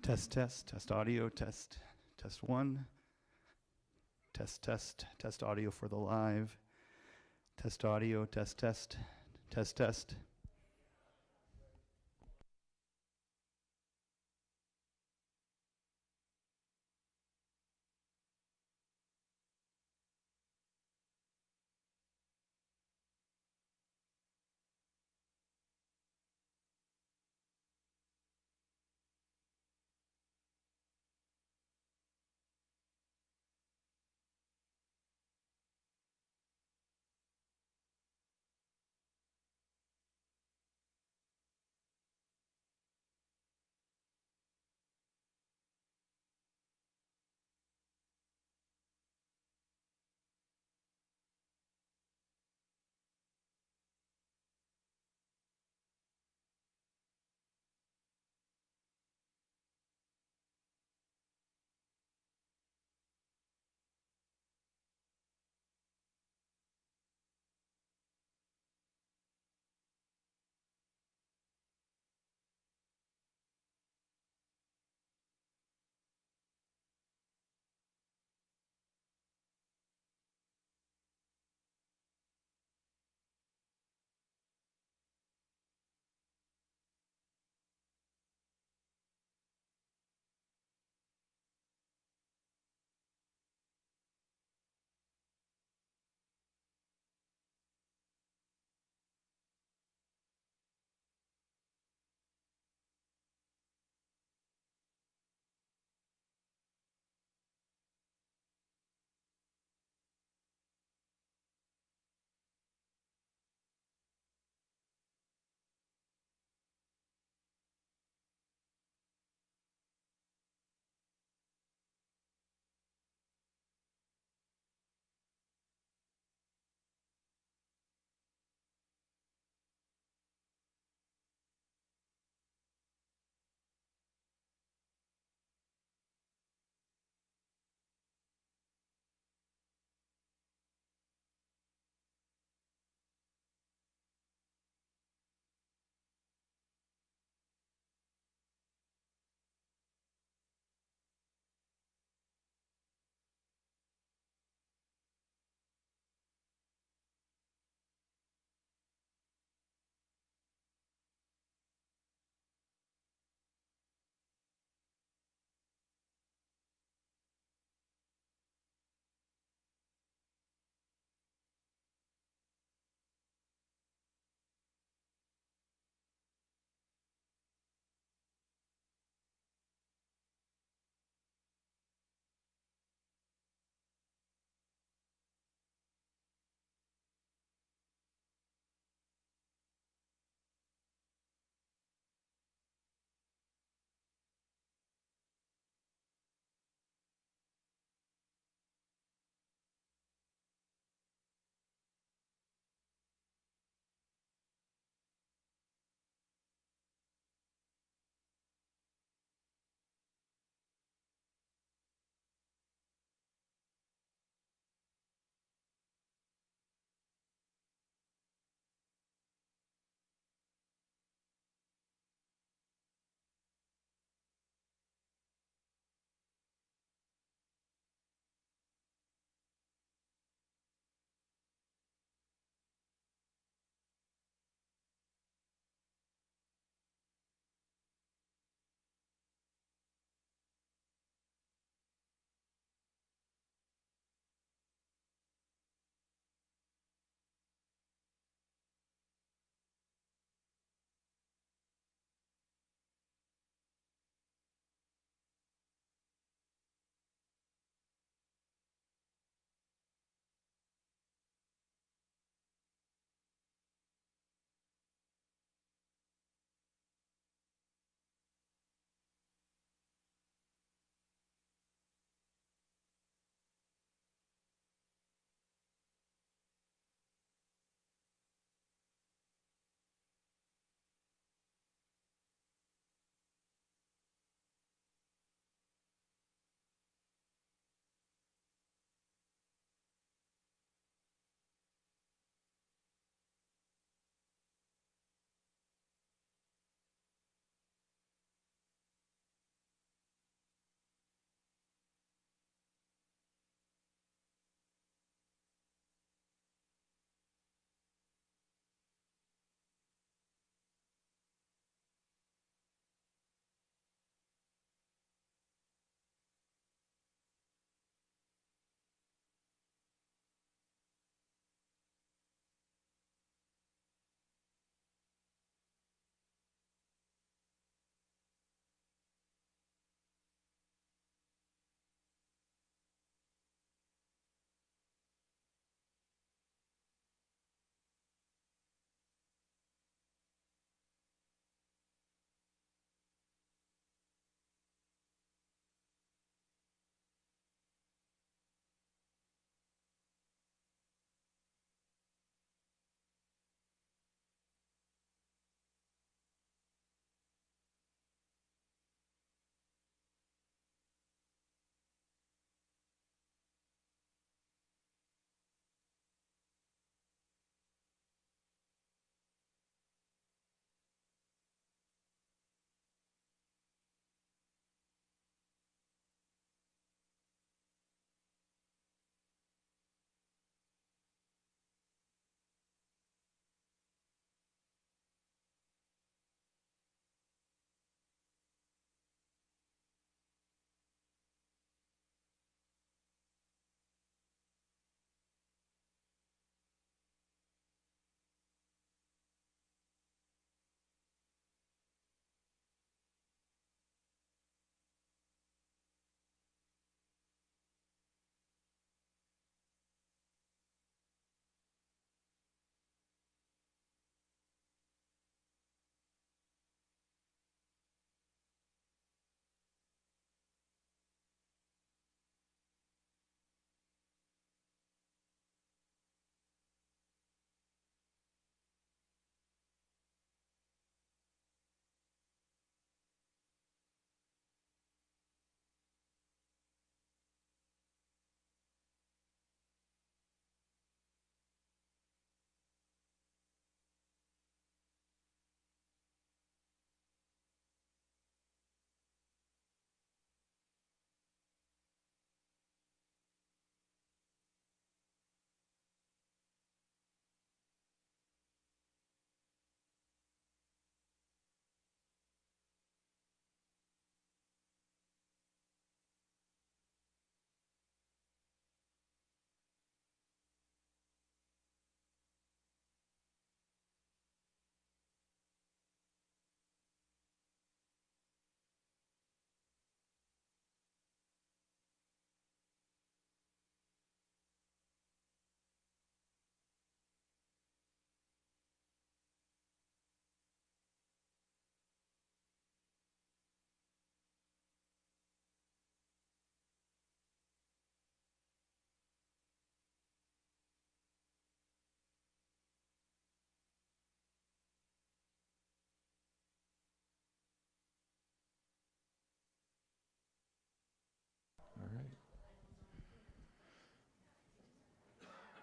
Test audio, test one. Test audio for the live. Test audio, test.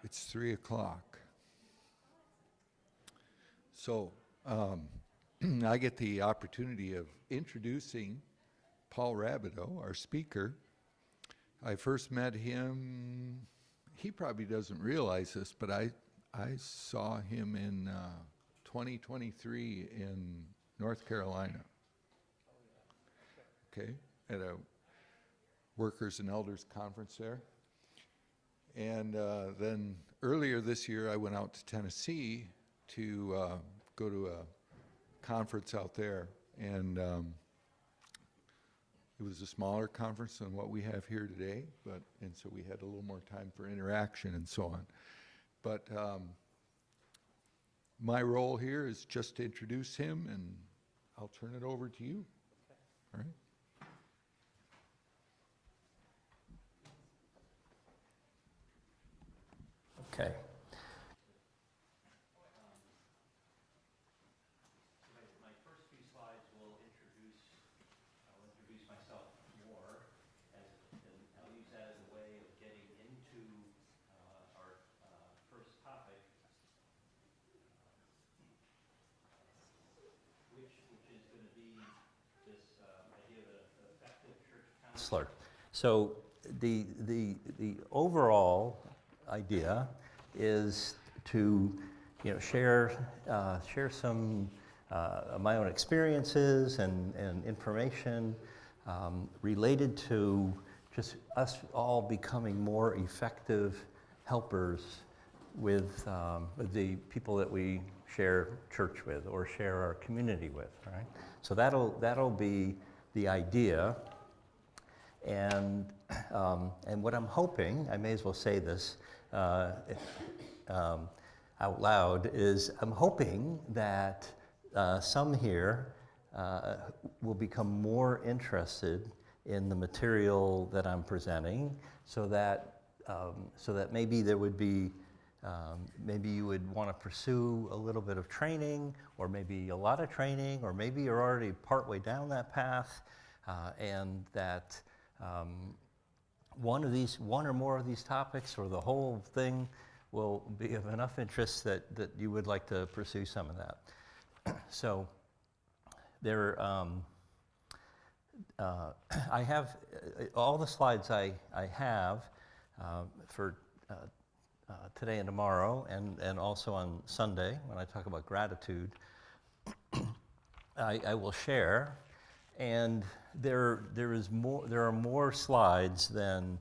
It's 3 o'clock. So I get the opportunity of introducing Paul Rabideau, our speaker. I first met him, he probably doesn't realize this, but I saw him in 2023 in North Carolina. Okay, at a Workers and Elders Conference there. And then earlier this year, I went out to Tennessee to go to a conference out there. And it was a smaller conference than what we have here today, and so we had a little more time for interaction and so on. But my role here is just to introduce him, and I'll turn it over to you. All right. Okay. My first few slides will I'll introduce myself more, and I'll use that as a way of getting into our first topic, which is going to be this idea of an effective church counselor. So the overall idea is to share some my own experiences and information related to just us all becoming more effective helpers with the people that we share church with or share our community with, right? So that'll be the idea. And what I'm hoping, I may as well say this out loud, is I'm hoping that some here will become more interested in the material that I'm presenting, so that maybe there would be maybe you would want to pursue a little bit of training, or maybe a lot of training, or maybe you're already partway down that path, and that one or more of these topics, or the whole thing, will be of enough interest that you would like to pursue some of that. So there, I have all the slides I have for today and tomorrow, and also on Sunday when I talk about gratitude. I will share, and there are more slides than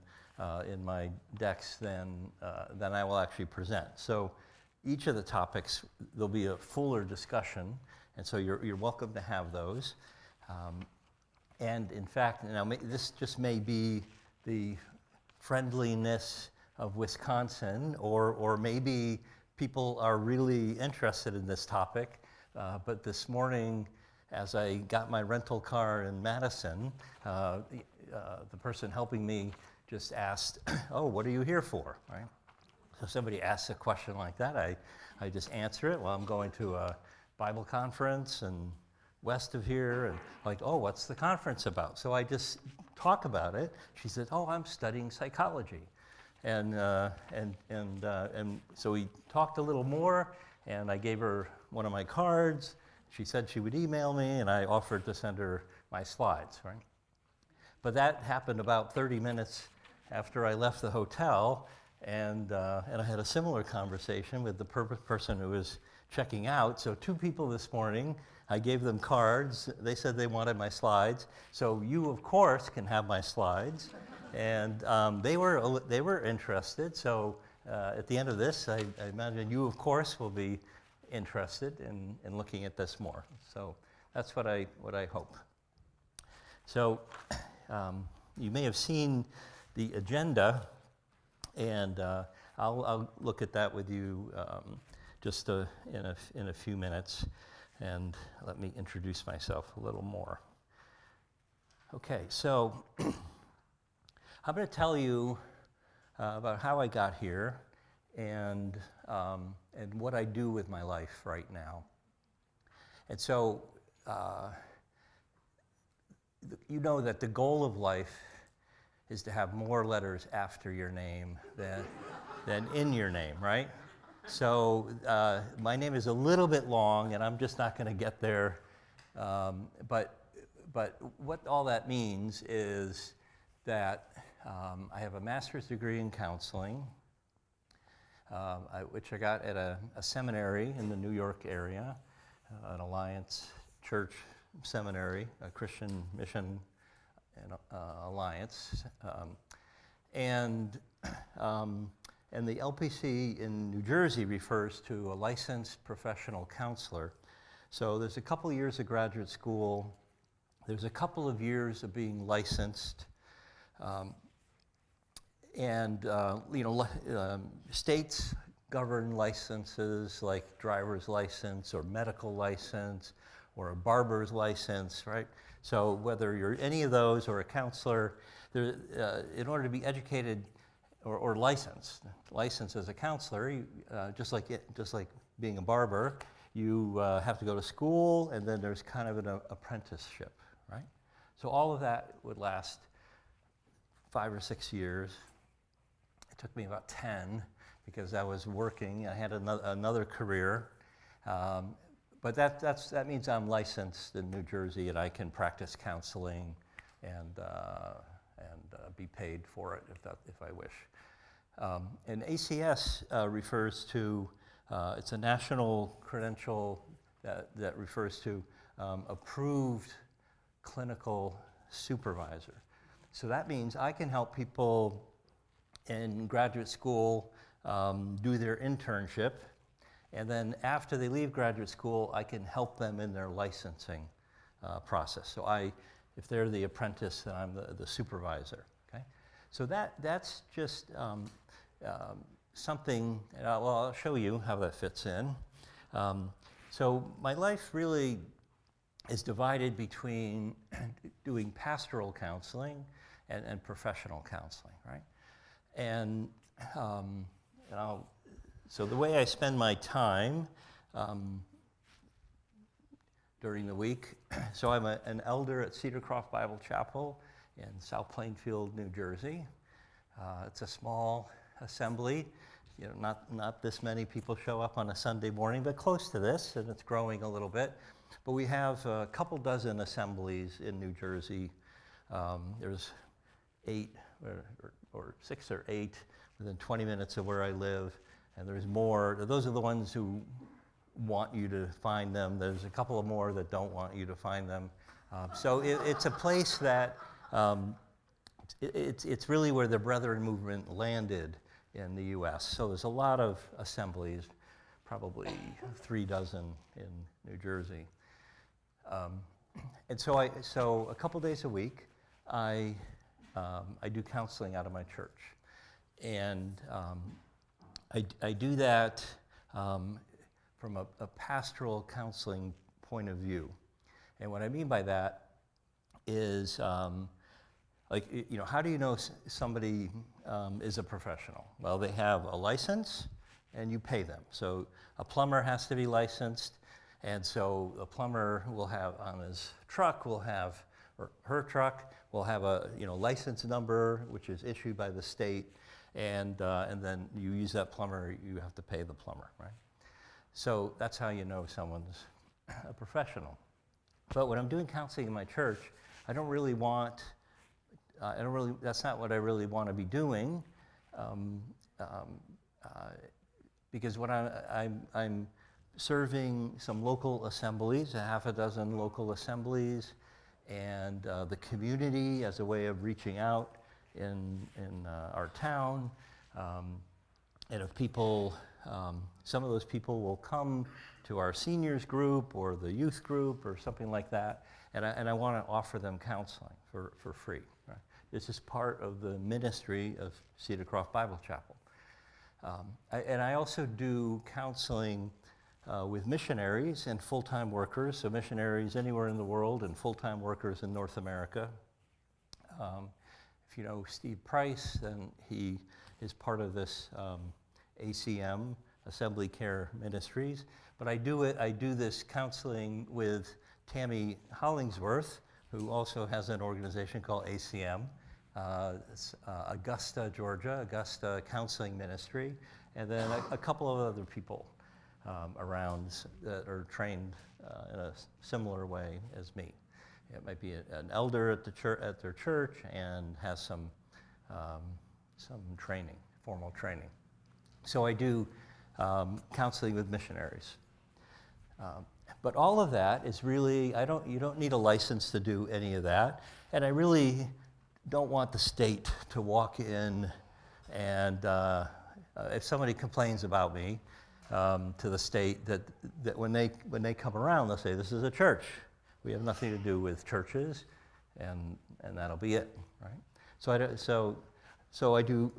in my decks than I will actually present. So each of the topics, there'll be a fuller discussion, and so you're welcome to have those. And in fact, now this just may be the friendliness of Wisconsin, or maybe people are really interested in this topic. But this morning, as I got my rental car in Madison, the person helping me just asked, "Oh, what are you here for?" Right? So somebody asks a question like that, I just answer it. Well, I'm going to a Bible conference and west of here, and like, "Oh, what's the conference about?" So I just talk about it. She said, "Oh, I'm studying psychology," and so we talked a little more, and I gave her one of my cards. She said she would email me, and I offered to send her my slides, right? But that happened about 30 minutes after I left the hotel, and I had a similar conversation with the person who was checking out. So 2 people this morning, I gave them cards. They said they wanted my slides. So you, of course, can have my slides. And they were interested. So at the end of this, I imagine you, of course, will be interested in looking at this more. So that's what I hope. So you may have seen the agenda, and I'll look at that with you just in a few minutes, and let me introduce myself a little more. Okay, so I'm going to tell you about how I got here and what I do with my life right now. And so you know that the goal of life is to have more letters after your name than in your name, right? So my name is a little bit long, and I'm just not going to get there. But what all that means is that I have a master's degree in counseling, which I got at a seminary in the New York area, an Alliance Church seminary, a Christian Mission and, Alliance. And the LPC in New Jersey refers to a licensed professional counselor. So there's a couple of years of graduate school. There's a couple of years of being licensed. States govern licenses like driver's license or medical license or a barber's license, right? So whether you're any of those or a counselor, in order to be educated or licensed as a counselor, just like being a barber, you have to go to school, and then there's kind of an apprenticeship, right? So all of that would last 5 or 6 years. It took me about 10 because I was working. I had another career, but that means I'm licensed in New Jersey, and I can practice counseling and be paid for it if I wish. And ACS refers to, it's a national credential that refers to approved clinical supervisor. So that means I can help people in graduate school do their internship, and then after they leave graduate school, I can help them in their licensing process. So if they're the apprentice, then I'm the supervisor. Okay, so that's just something. Well, I'll show you how that fits in. So my life really is divided between doing pastoral counseling and professional counseling, right? And so the way I spend my time during the week, so I'm an elder at Cedar Croft Bible Chapel in South Plainfield, New Jersey. It's a small assembly. You know, not this many people show up on a Sunday morning, but close to this, and it's growing a little bit. But we have a couple dozen assemblies in New Jersey. There's 8 or 6 or 8 within 20 minutes of where I live, and there's more. Those are the ones who want you to find them. There's a couple of more that don't want you to find them. So it's a place that it's really where the Brethren movement landed in the U.S. So there's a lot of assemblies, probably 3 dozen in New Jersey. And so a couple days a week, I do counseling out of my church, and I do that from a pastoral counseling point of view. And what I mean by that is, how do you know somebody is a professional? Well, they have a license, and you pay them. So a plumber has to be licensed, and so a plumber will have on his truck, or her truck, will have a license number, which is issued by the state, and then you use that plumber, you have to pay the plumber, right? So that's how you know someone's a professional. But when I'm doing counseling in my church, that's not what I really want to be doing, because what I'm serving some local assemblies, a half a dozen local assemblies, and the community as a way of reaching out in our town. And if people, some of those people will come to our seniors group or the youth group or something like that, and I want to offer them counseling for free. Right? This is part of the ministry of Cedar Croft Bible Chapel. And I also do counseling with missionaries and full-time workers, so missionaries anywhere in the world and full-time workers in North America. If you know Steve Price, then he is part of this ACM, Assembly Care Ministries. But I do this counseling with Tammy Hollingsworth, who also has an organization called ACM, Augusta, Georgia, Augusta Counseling Ministry, and then a couple of other people around that are trained in a similar way as me. It might be an elder at their church and has some training, formal training. So I do counseling with missionaries. But all of that is really, you don't need a license to do any of that. And I really don't want the state to walk in and if somebody complains about me to the state, that when they come around, they'll say, this is a church. We have nothing to do with churches, and that'll be it, right? So I do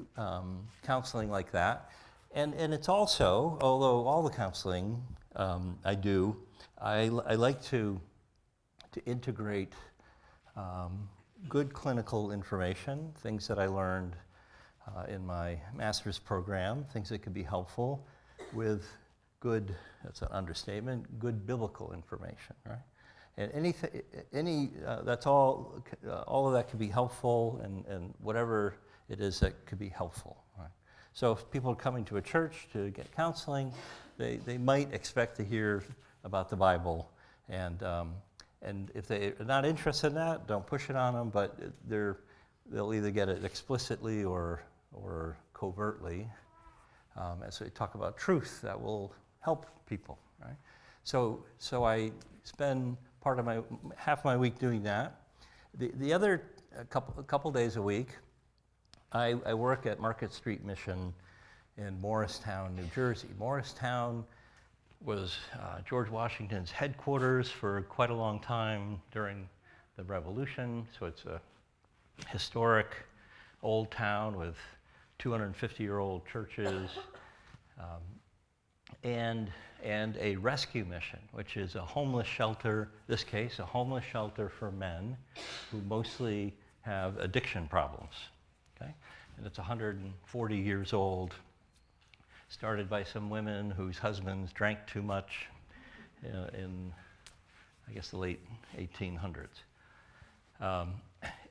counseling like that. And it's also, although all the counseling I do, I like to integrate good clinical information, things that I learned in my master's program, things that could be helpful, with good, that's an understatement, good biblical information, right? And that's all of that could be helpful, and whatever it is that could be helpful, right? So if people are coming to a church to get counseling, they might expect to hear about the Bible, and if they're not interested in that, don't push it on them, but they'll either get it explicitly or covertly, as we talk about truth that will help people, right? So I spend half my week doing that. The other couple days a week, I work at Market Street Mission in Morristown, New Jersey. Morristown was George Washington's headquarters for quite a long time during the Revolution. So it's a historic old town with 250-year-old churches, and a rescue mission, which is a homeless shelter, this case, a homeless shelter for men who mostly have addiction problems, okay? And it's 140 years old, started by some women whose husbands drank too much in I guess, the late 1800s.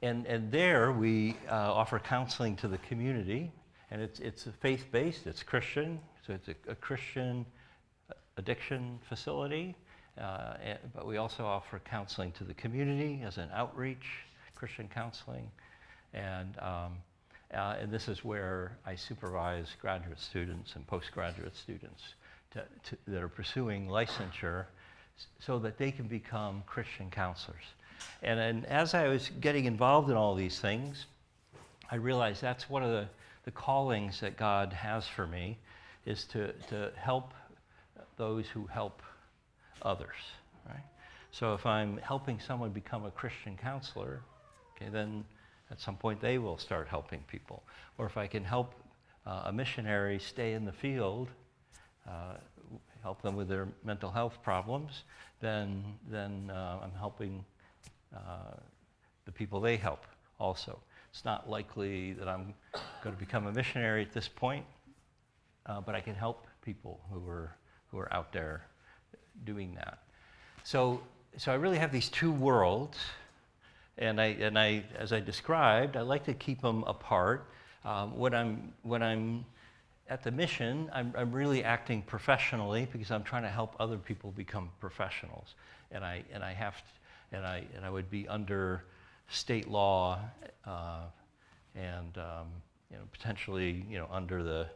And there we offer counseling to the community, and it's faith-based, it's Christian, so it's a Christian addiction facility, but we also offer counseling to the community as an outreach, Christian counseling, and this is where I supervise graduate students and postgraduate students that are pursuing licensure so that they can become Christian counselors. And as I was getting involved in all these things, I realized that's one of the callings that God has for me, is to help those who help others, right? So if I'm helping someone become a Christian counselor, okay, then at some point they will start helping people. Or if I can help a missionary stay in the field, help them with their mental health problems, then I'm helping the people they help also. It's not likely that I'm going to become a missionary at this point, but I can help people who are out there doing that. So I really have these two worlds, and I, as I described, I like to keep them apart. When I'm at the mission, I'm really acting professionally because I'm trying to help other people become professionals, and I would be under state law, and potentially under the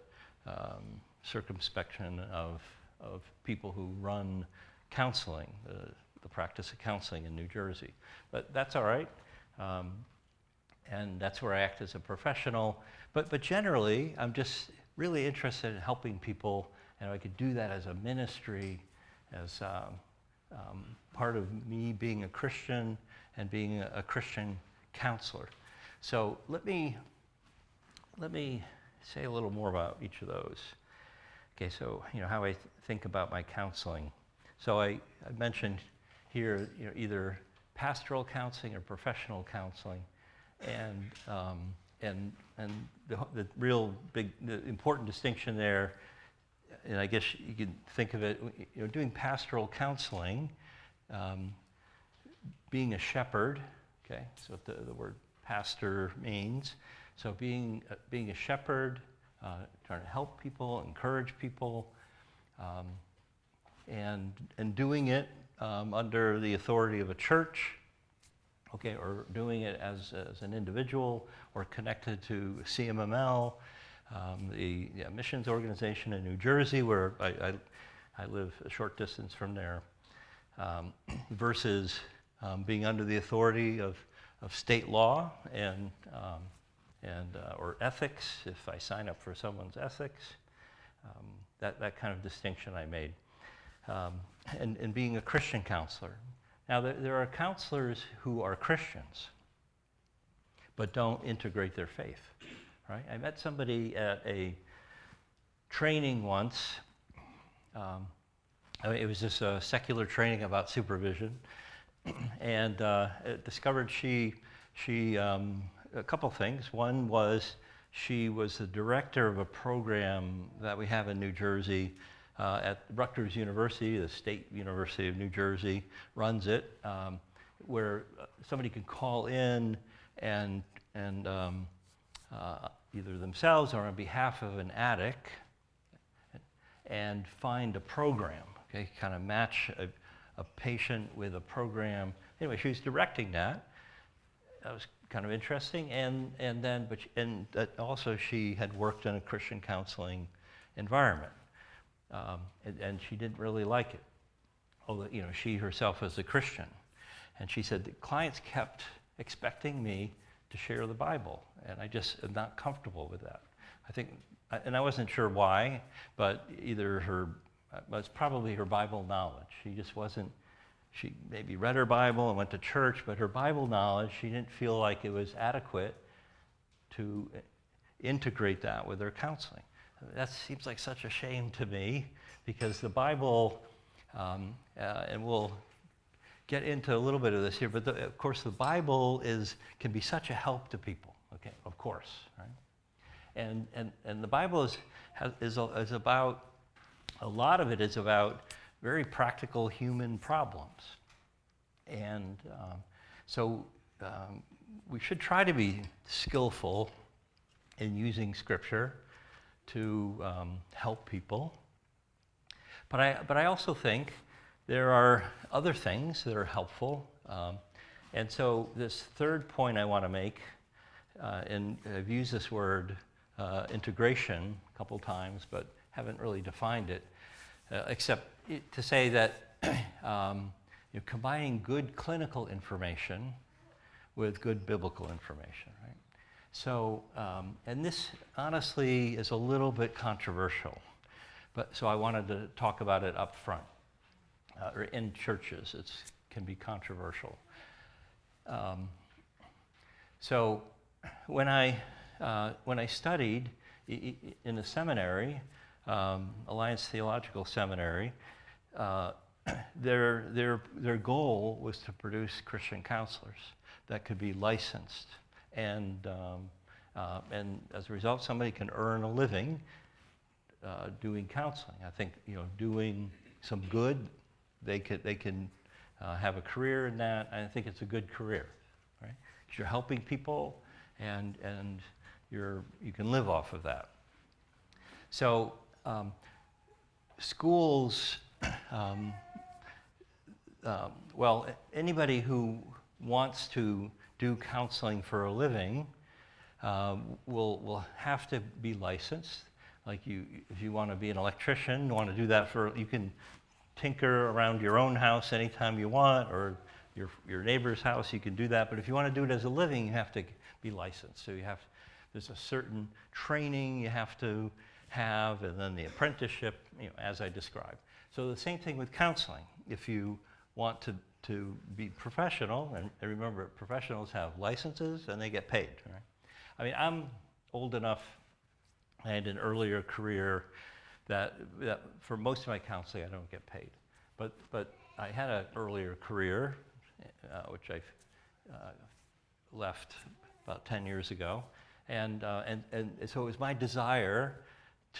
circumspection of people who run counseling, the practice of counseling in New Jersey. But that's all right, and that's where I act as a professional. But generally, I'm just really interested in helping people, and I could do that as a ministry, as part of me being a Christian and being a Christian counselor. So let me say a little more about each of those. Okay, so how I think about my counseling. So I mentioned here either pastoral counseling or professional counseling, and the real big, the important distinction there, and I guess you can think of it, doing pastoral counseling, being a shepherd, okay, so the word pastor means. So being a shepherd, trying to help people, encourage people, and doing it under the authority of a church, okay, or doing it as an individual or connected to CMML, the missions organization in New Jersey, where I live a short distance from there, versus being under the authority of state law and or ethics, if I sign up for someone's ethics, that kind of distinction I made. And being a Christian counselor. Now, there are counselors who are Christians, but don't integrate their faith, right? I met somebody at a training once. It was just a secular training about supervision, and discovered she a couple things. One was she was the director of a program that we have in New Jersey at Rutgers University, the State University of New Jersey runs it, where somebody can call in and either themselves or on behalf of an addict and find a program, okay, kind of match a patient with a program. Anyway, she was directing that. That was kind of interesting, and also she had worked in a Christian counseling environment, and she didn't really like it. Although, you know, she herself was a Christian, and she said the clients kept expecting me to share the Bible, and I just am not comfortable with that. I think, and I wasn't sure why, but it's probably her Bible knowledge. She just wasn't. She maybe read her Bible and went to church, but her Bible knowledge, she didn't feel like it was adequate to integrate that with her counseling. That seems like such a shame to me, because the Bible, and we'll get into a little bit of this here, but of course the Bible can be such a help to people, okay, of course, right? And the Bible is about, a lot of it is about very practical human problems. And so we should try to be skillful in using Scripture to help people. But I also think there are other things that are helpful. And so this third point I want to make, and I've used this word integration a couple times, but haven't really defined it, except to say that combining good clinical information with good biblical information, right? So, and this honestly is a little bit controversial, but so I wanted to talk about it up front. Or in churches, it can be controversial. So, when I studied in a seminary, Alliance Theological Seminary, their goal was to produce Christian counselors that could be licensed, and as a result, somebody can earn a living doing counseling. I think, doing some good, they can have a career in that. And I think it's a good career, right? Because you're helping people, and you can live off of that. So schools, well, anybody who wants to do counseling for a living will have to be licensed. Like if you want to be an electrician, want to do that you can tinker around your own house anytime you want, or your neighbor's house, you can do that. But if you want to do it as a living, you have to be licensed. So there's a certain training you have to have, and then the apprenticeship, as I described. So the same thing with counseling. If you want to be professional, and remember, professionals have licenses and they get paid, right? I mean, I'm old enough, I had an earlier career that for most of my counseling I don't get paid. But I had an earlier career, which I left about 10 years ago. And so it was my desire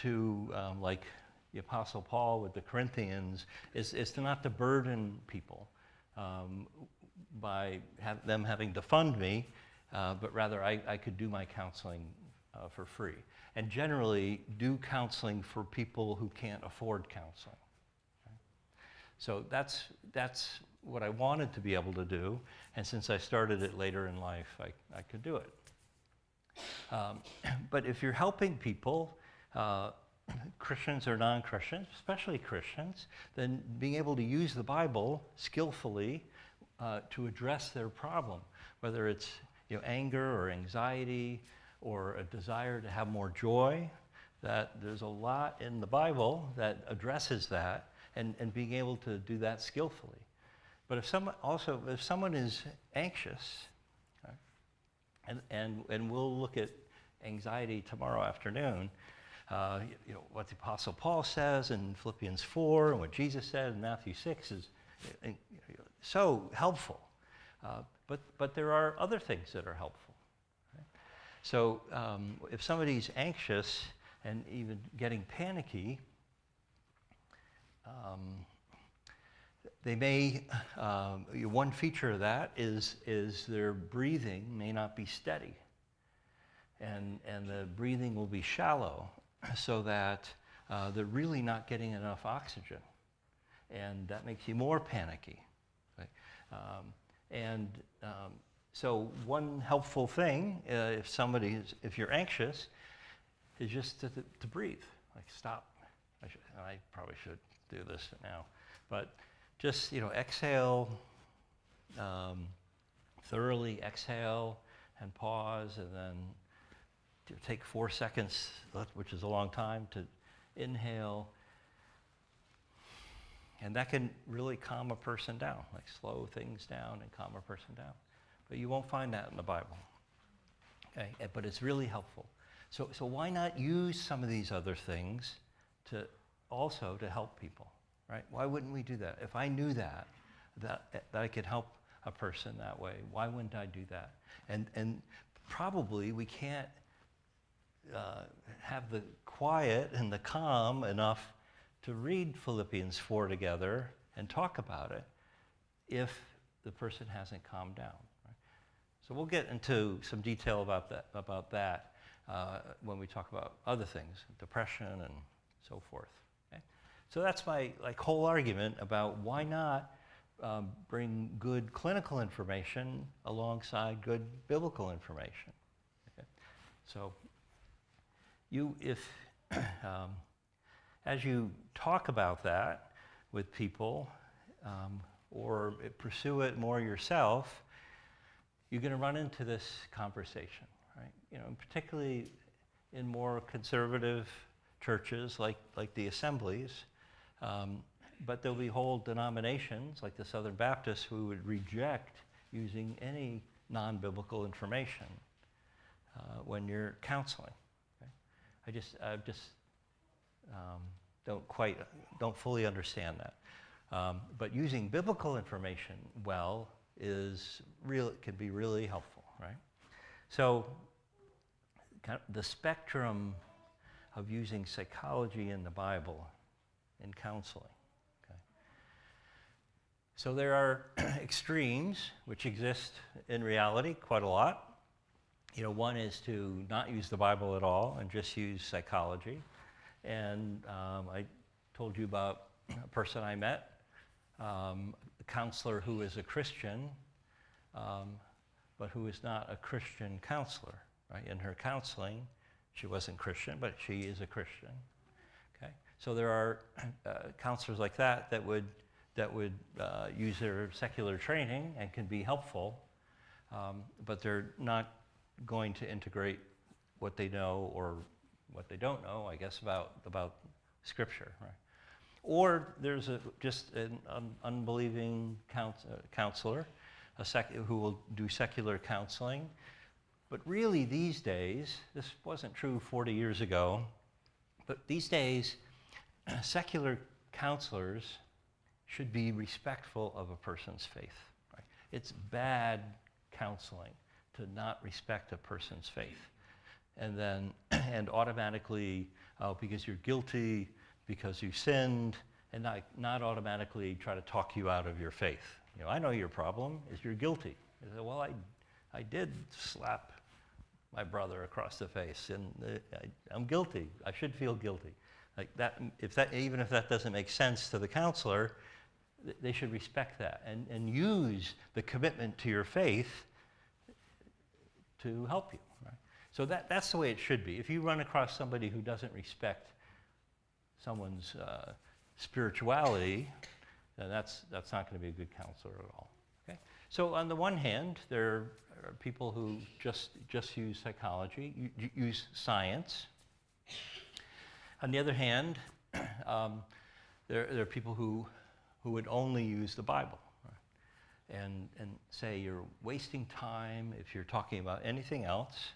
to, like the Apostle Paul with the Corinthians, is to not to burden people by them having to fund me, but rather I could do my counseling for free. And generally do counseling for people who can't afford counseling. Okay? So that's what I wanted to be able to do, and since I started it later in life, I could do it. But if you're helping people, Christians or non-Christians, especially Christians, then being able to use the Bible skillfully to address their problem, whether it's anger or anxiety or a desire to have more joy, that there's a lot in the Bible that addresses that, and being able to do that skillfully. But if someone is anxious, okay, and we'll look at anxiety tomorrow afternoon, what the Apostle Paul says in Philippians 4 and what Jesus said in Matthew 6 is so helpful. But there are other things that are helpful. Right? So if somebody's anxious and even getting panicky, they may, one feature of that is their breathing may not be steady. And the breathing will be shallow, so that they're really not getting enough oxygen. And that makes you more panicky. Right? So one helpful thing, if you're anxious, is just to breathe. Like stop. I probably should do this now, but just exhale, thoroughly exhale and pause, and then take 4 seconds, which is a long time, to inhale. And that can really calm a person down, like slow things down and calm a person down. But you won't find that in the Bible. Okay? But it's really helpful. So why not use some of these other things to help people, right? Why wouldn't we do that? If I knew that I could help a person that way, why wouldn't I do that? And probably we can't have the quiet and the calm enough to read Philippians 4 together and talk about it if the person hasn't calmed down. Right? So we'll get into some detail about that when we talk about other things, depression and so forth. Okay? So that's my whole argument about why not bring good clinical information alongside good biblical information. Okay? So as you talk about that with people or pursue it more yourself, you're going to run into this conversation, right? Particularly in more conservative churches like the Assemblies, but there'll be whole denominations like the Southern Baptists who would reject using any non-biblical information when you're counseling. Okay? I just don't fully understand that. But using biblical information well can be really helpful, right? So the spectrum of using psychology in the Bible in counseling. Okay? So there are extremes which exist in reality quite a lot. One is to not use the Bible at all and just use psychology. And I told you about a person I met, a counselor who is a Christian, but who is not a Christian counselor. Right? In her counseling, she wasn't Christian, but she is a Christian. Okay? So there are counselors like that would use their secular training and can be helpful, but they're not going to integrate what they know or what they don't know, I guess, about Scripture, right? Or there's just an unbelieving counselor who will do secular counseling. But really these days, this wasn't true 40 years ago, but these days, secular counselors should be respectful of a person's faith. Right? It's bad counseling to not respect a person's faith. And automatically, because you're guilty, because you sinned, and not automatically try to talk you out of your faith. I know your problem is you're guilty. You say, well, I did slap my brother across the face, and I'm guilty. I should feel guilty. Like that, even if that doesn't make sense to the counselor, they should respect that and use the commitment to your faith to help you. Right? So that's the way it should be. If you run across somebody who doesn't respect someone's spirituality, then that's not going to be a good counselor at all. Okay? So on the one hand, there are people who just use psychology, use science. On the other hand, there are people who would only use the Bible, right? and say you're wasting time if you're talking about anything else,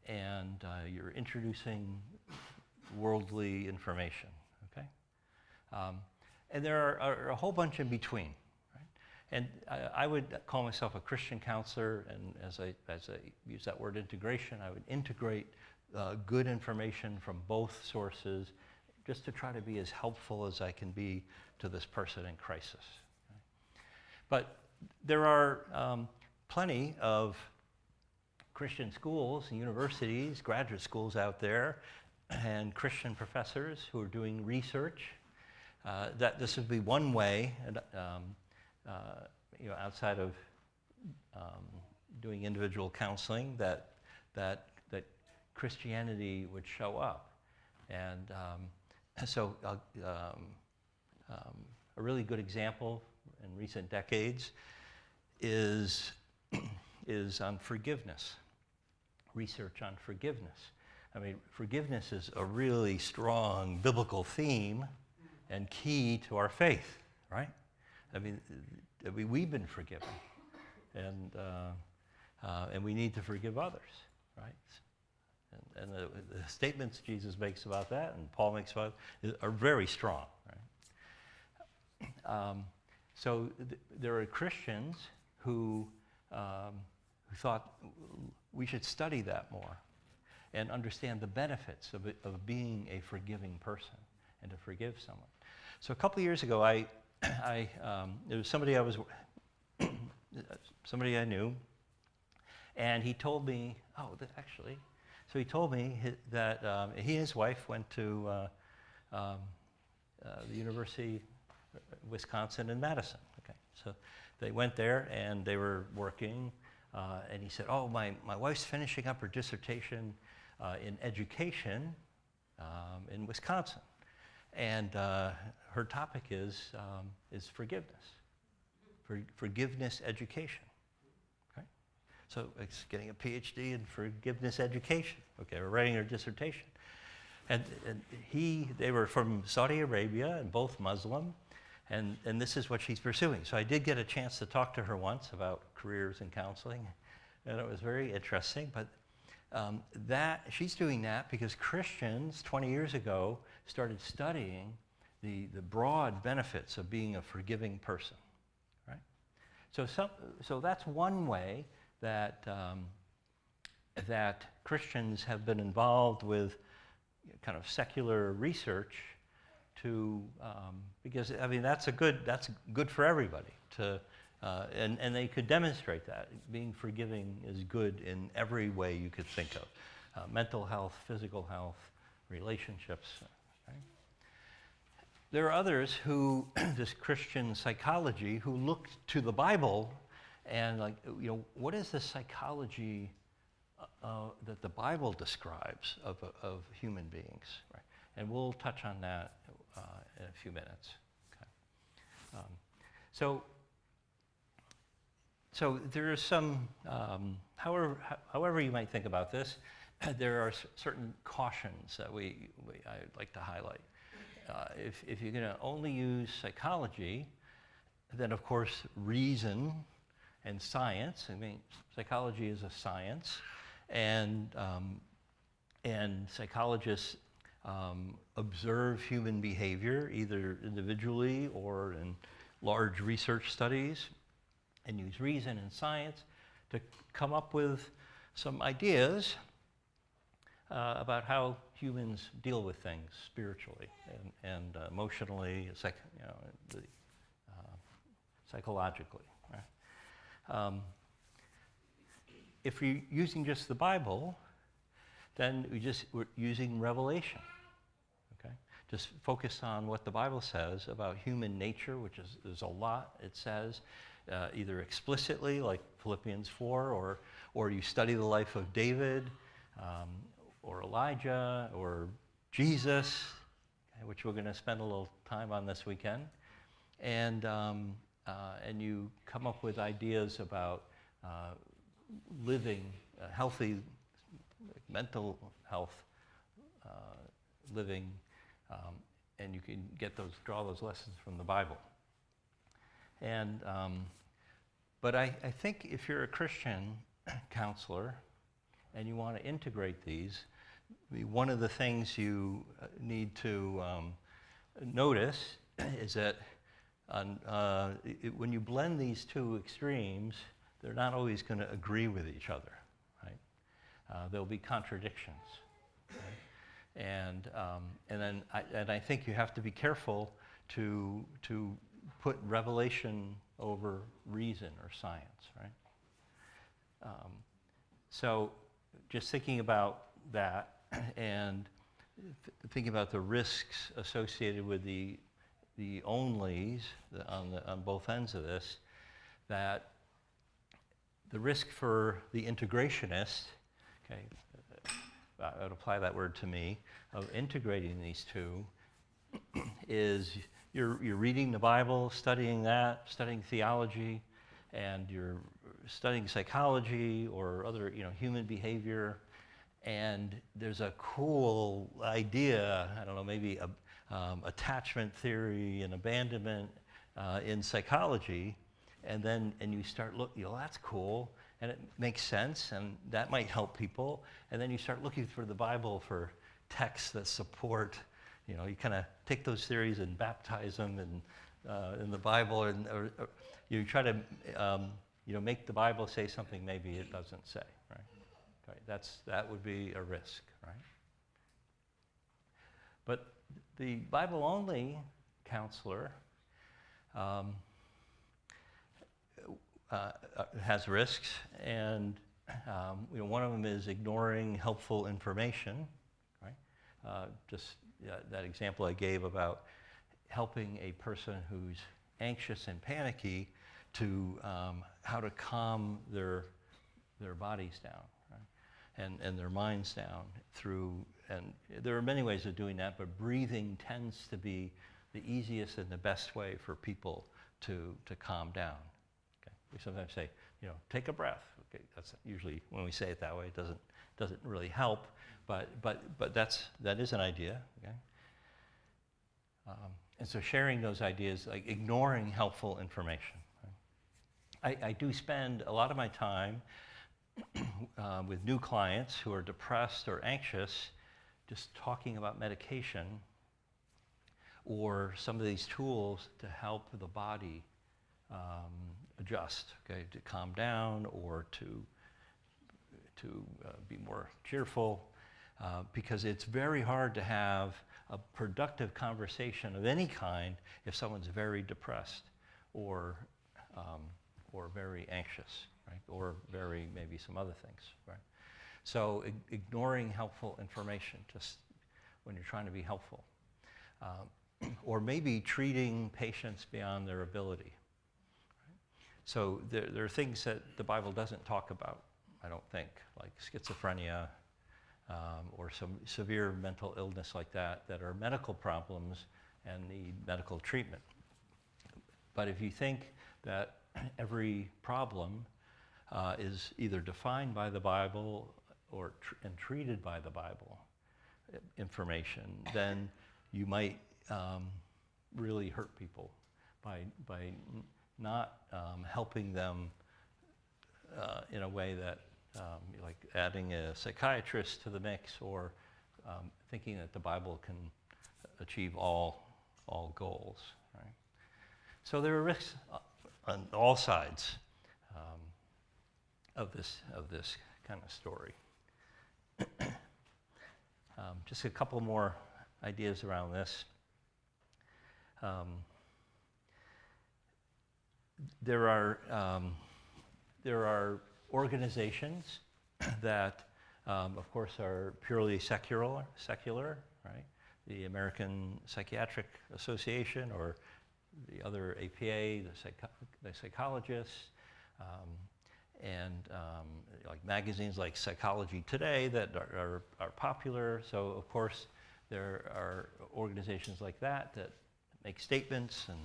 and you're introducing worldly information. Okay, and there are a whole bunch in between. And I would call myself a Christian counselor, and as I use that word integration, I would integrate good information from both sources just to try to be as helpful as I can be to this person in crisis. Okay? But there are plenty of Christian schools and universities, graduate schools out there, and Christian professors who are doing research. That this would be one way, outside of doing individual counseling, that Christianity would show up. And so a really good example in recent decades is on forgiveness, research on forgiveness. I mean, forgiveness is a really strong biblical theme and key to our faith, right? I mean, we've been forgiven, and we need to forgive others, right? And the statements Jesus makes about that and Paul makes about it are very strong, right? So there are Christians who thought we should study that more and understand the benefits of being a forgiving person and to forgive someone. So a couple of years ago, there was somebody somebody I knew, and he told me, so he told me that he and his wife went to the University of Wisconsin in Madison. Okay, so they went there and they were working, and he said, "Oh, my wife's finishing up her dissertation in education in Wisconsin, and her topic is forgiveness, forgiveness education." Okay, so it's getting a PhD in forgiveness education. Okay, we're writing her dissertation, and they were from Saudi Arabia and both Muslim, and this is what she's pursuing. So I did get a chance to talk to her once about careers in counseling, and it was very interesting. But she's doing that because Christians 20 years ago started studying the broad benefits of being a forgiving person, right? So that's one way that Christians have been involved with kind of secular research because I mean that's good for everybody and they could demonstrate that being forgiving is good in every way you could think of, mental health, physical health, relationships. Right? There are others who, this Christian psychology, who look to the Bible and what is the psychology that the Bible describes of human beings, right? And we'll touch on that in a few minutes. Okay. So there are some, however you might think about this, there are certain cautions that I'd like to highlight. If you're going to only use psychology, then of course reason and science. I mean, psychology is a science, and psychologists observe human behavior either individually or in large research studies, and use reason and science to come up with some ideas about how humans deal with things spiritually and emotionally, psychologically. Right? if you're using just the Bible, then we're using Revelation. Okay? Just focus on what the Bible says about human nature, which is there's a lot it says, either explicitly, like Philippians 4, or you study the life of David, or Elijah, or Jesus, okay, which we're going to spend a little time on this weekend, and you come up with ideas about living healthy, mental health, living, and you can draw those lessons from the Bible. And but I think if you're a Christian counselor and you want to integrate these, one of the things you need to notice is that when you blend these two extremes, they're not always going to agree with each other, right? There'll be contradictions, right? And I think you have to be careful to put revelation over reason or science, right? So just thinking about that and thinking about the risks associated with the onlys on both ends of this, that the risk for the integrationist, okay, I would apply that word to me, of integrating these two, is you're reading the Bible, studying that, studying theology, and you're studying psychology or other, human behavior, and there's a cool idea, I don't know, maybe attachment theory and abandonment in psychology, and you start looking, that's cool, and it makes sense, and that might help people, and then you start looking through the Bible for texts that support, you kind of take those theories and baptize them in the Bible, or you try to make the Bible say something maybe it doesn't say, right? Right, that would be a risk, right? But the Bible-only counselor has risks, and one of them is ignoring helpful information, right? That example I gave about helping a person who's anxious and panicky to how to calm their bodies down, right? And their minds down through, and there are many ways of doing that, but breathing tends to be the easiest and the best way for people to calm down. Okay? We sometimes say, take a breath. Okay, that's usually when we say it that way, it doesn't really help, but that is an idea. Okay? And so sharing those ideas, like ignoring helpful information. Right? I do spend a lot of my time with new clients who are depressed or anxious, just talking about medication or some of these tools to help the body adjust, okay, to calm down or to be more cheerful, because it's very hard to have a productive conversation of any kind if someone's very depressed or very anxious, right? Or very maybe some other things, right? So ignoring helpful information just when you're trying to be helpful. Or maybe treating patients beyond their ability. Right? So there are things that the Bible doesn't talk about, I don't think, like schizophrenia or some severe mental illness like that are medical problems and need medical treatment. But if you think that every problem is either defined by the Bible or and treated by the Bible information, then you might really hurt people by not helping them in a way that, like adding a psychiatrist to the mix, or thinking that the Bible can achieve all goals. Right? So there are risks on all sides of this kind of story. Just a couple more ideas around this. There are organizations that, of course, are purely secular, right? The American Psychiatric Association, or the other APA, the psychologists, and like magazines like Psychology Today that are popular. So, of course, there are organizations like that that make statements and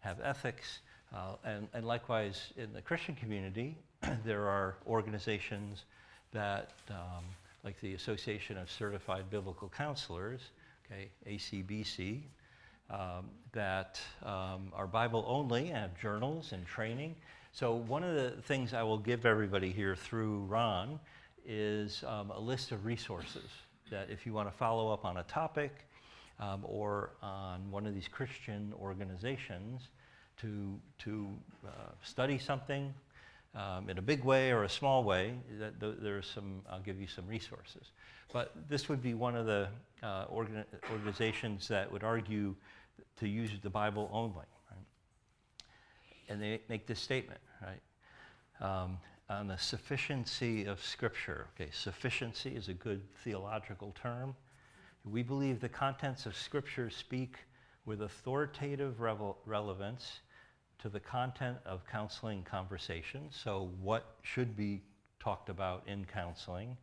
have ethics. And likewise, in the Christian community, there are organizations that, like the Association of Certified Biblical Counselors, okay, ACBC, that are Bible only and have journals and training. So one of the things I will give everybody here through Ron is a list of resources that if you want to follow up on a topic or on one of these Christian organizations to study something in a big way or a small way, there's some, I'll give you some resources. But this would be one of the organizations that would argue to use the Bible only, right? And they make this statement, right? On the sufficiency of Scripture. Okay, sufficiency is a good theological term. We believe the contents of Scripture speak with authoritative relevance to the content of counseling conversations, so what should be talked about in counseling.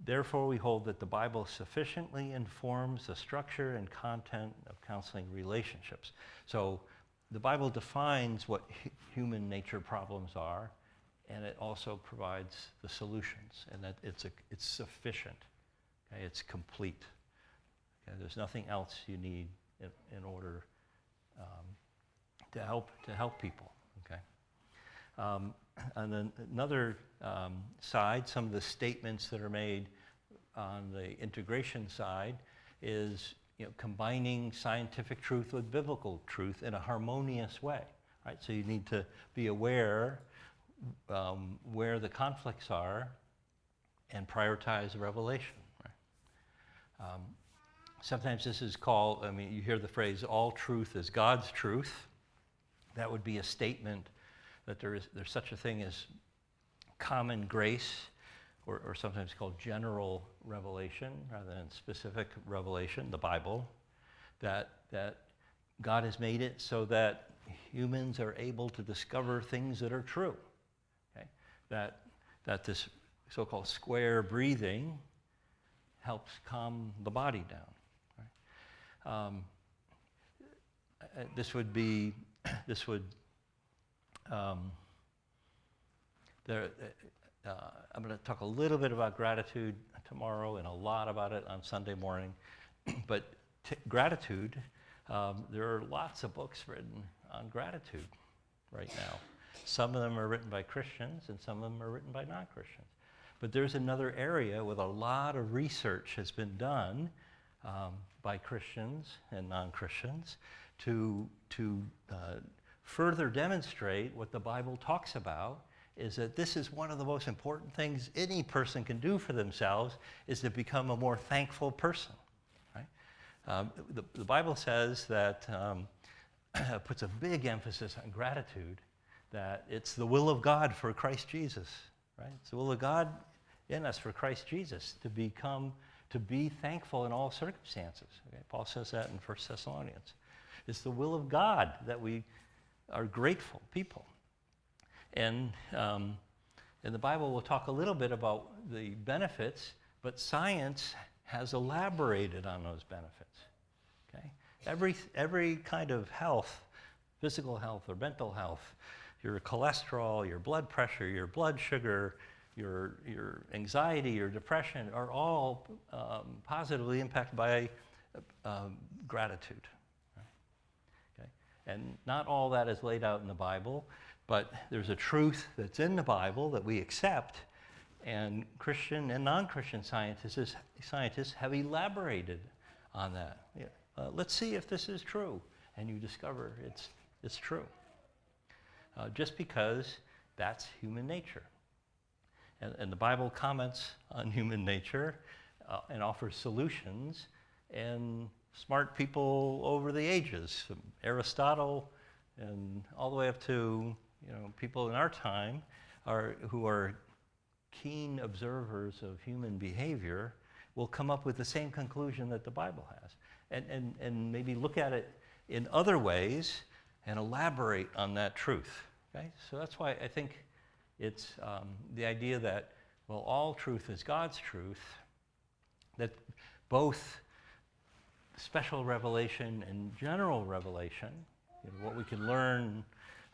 Therefore, we hold that the Bible sufficiently informs the structure and content of counseling relationships. So the Bible defines what human nature problems are, and it also provides the solutions, and that it's sufficient. Okay? It's complete. Okay? There's nothing else you need in order to help people. Okay. And then another side, some of the statements that are made on the integration side is, combining scientific truth with biblical truth in a harmonious way. Right. So you need to be aware where the conflicts are and prioritize revelation. Right. Sometimes this is called, you hear the phrase, all truth is God's truth. That would be a statement that there's such a thing as common grace, or sometimes called general revelation rather than specific revelation, the Bible, that God has made it so that humans are able to discover things that are true. Okay? That this so-called square breathing helps calm the body down. Right? I'm going to talk a little bit about gratitude tomorrow and a lot about it on Sunday morning. But gratitude, there are lots of books written on gratitude right now. Some of them are written by Christians and some of them are written by non-Christians. But there's another area where a lot of research has been done by Christians and non-Christians to further demonstrate what the Bible talks about, is that this is one of the most important things any person can do for themselves, is to become a more thankful person. Right? The Bible says that, puts a big emphasis on gratitude, that it's the will of God for Christ Jesus. Right? It's the will of God in us for Christ Jesus to be thankful in all circumstances. Okay? Paul says that in 1 Thessalonians. It's the will of God that we are grateful people. And the Bible will talk a little bit about the benefits, but science has elaborated on those benefits. Okay? Every kind of health, physical health or mental health, your cholesterol, your blood pressure, your blood sugar, your anxiety, your depression are all positively impacted by gratitude. Okay? And not all that is laid out in the Bible, but there's a truth that's in the Bible that we accept, and Christian and non-Christian scientists have elaborated on that. Let's see if this is true, and you discover it's true. Just because that's human nature. And the Bible comments on human nature and offers solutions, and smart people over the ages, from Aristotle and all the way up to people in our time, who are keen observers of human behavior will come up with the same conclusion that the Bible has, and maybe look at it in other ways and elaborate on that truth. Okay? So that's why I think it's the idea that, well, all truth is God's truth, that both special revelation and general revelation, what we can learn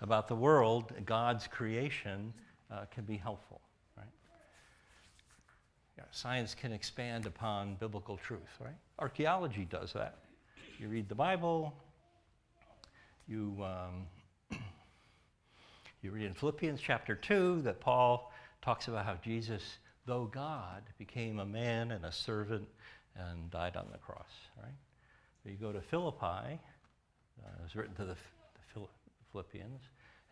about the world, God's creation, can be helpful. Right? Yeah, science can expand upon biblical truth. Right? Archaeology does that. You read the Bible. You read in Philippians chapter 2 that Paul talks about how Jesus, though God, became a man and a servant and died on the cross. Right? You go to Philippi, it's written to the Philippians,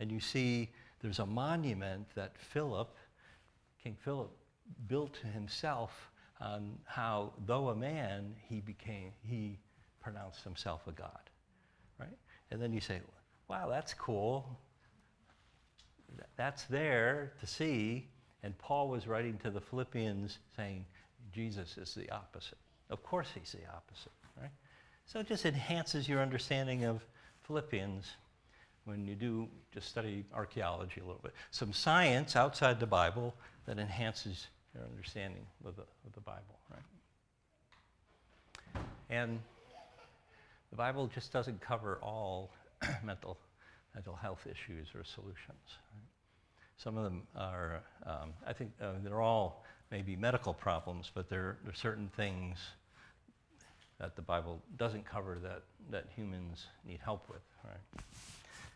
and you see there's a monument that King Philip, built to himself on how, though a man, he pronounced himself a God, right? And then you say, wow, that's cool. That's there to see, and Paul was writing to the Philippians saying, Jesus is the opposite. Of course he's the opposite, right? So it just enhances your understanding of Philippians when you do just study archaeology a little bit. Some science outside the Bible that enhances your understanding of the Bible, right? And the Bible just doesn't cover all mental health issues or solutions. Right? Some of them are, I think they're all maybe medical problems, but there are certain things that the Bible doesn't cover that humans need help with. Right?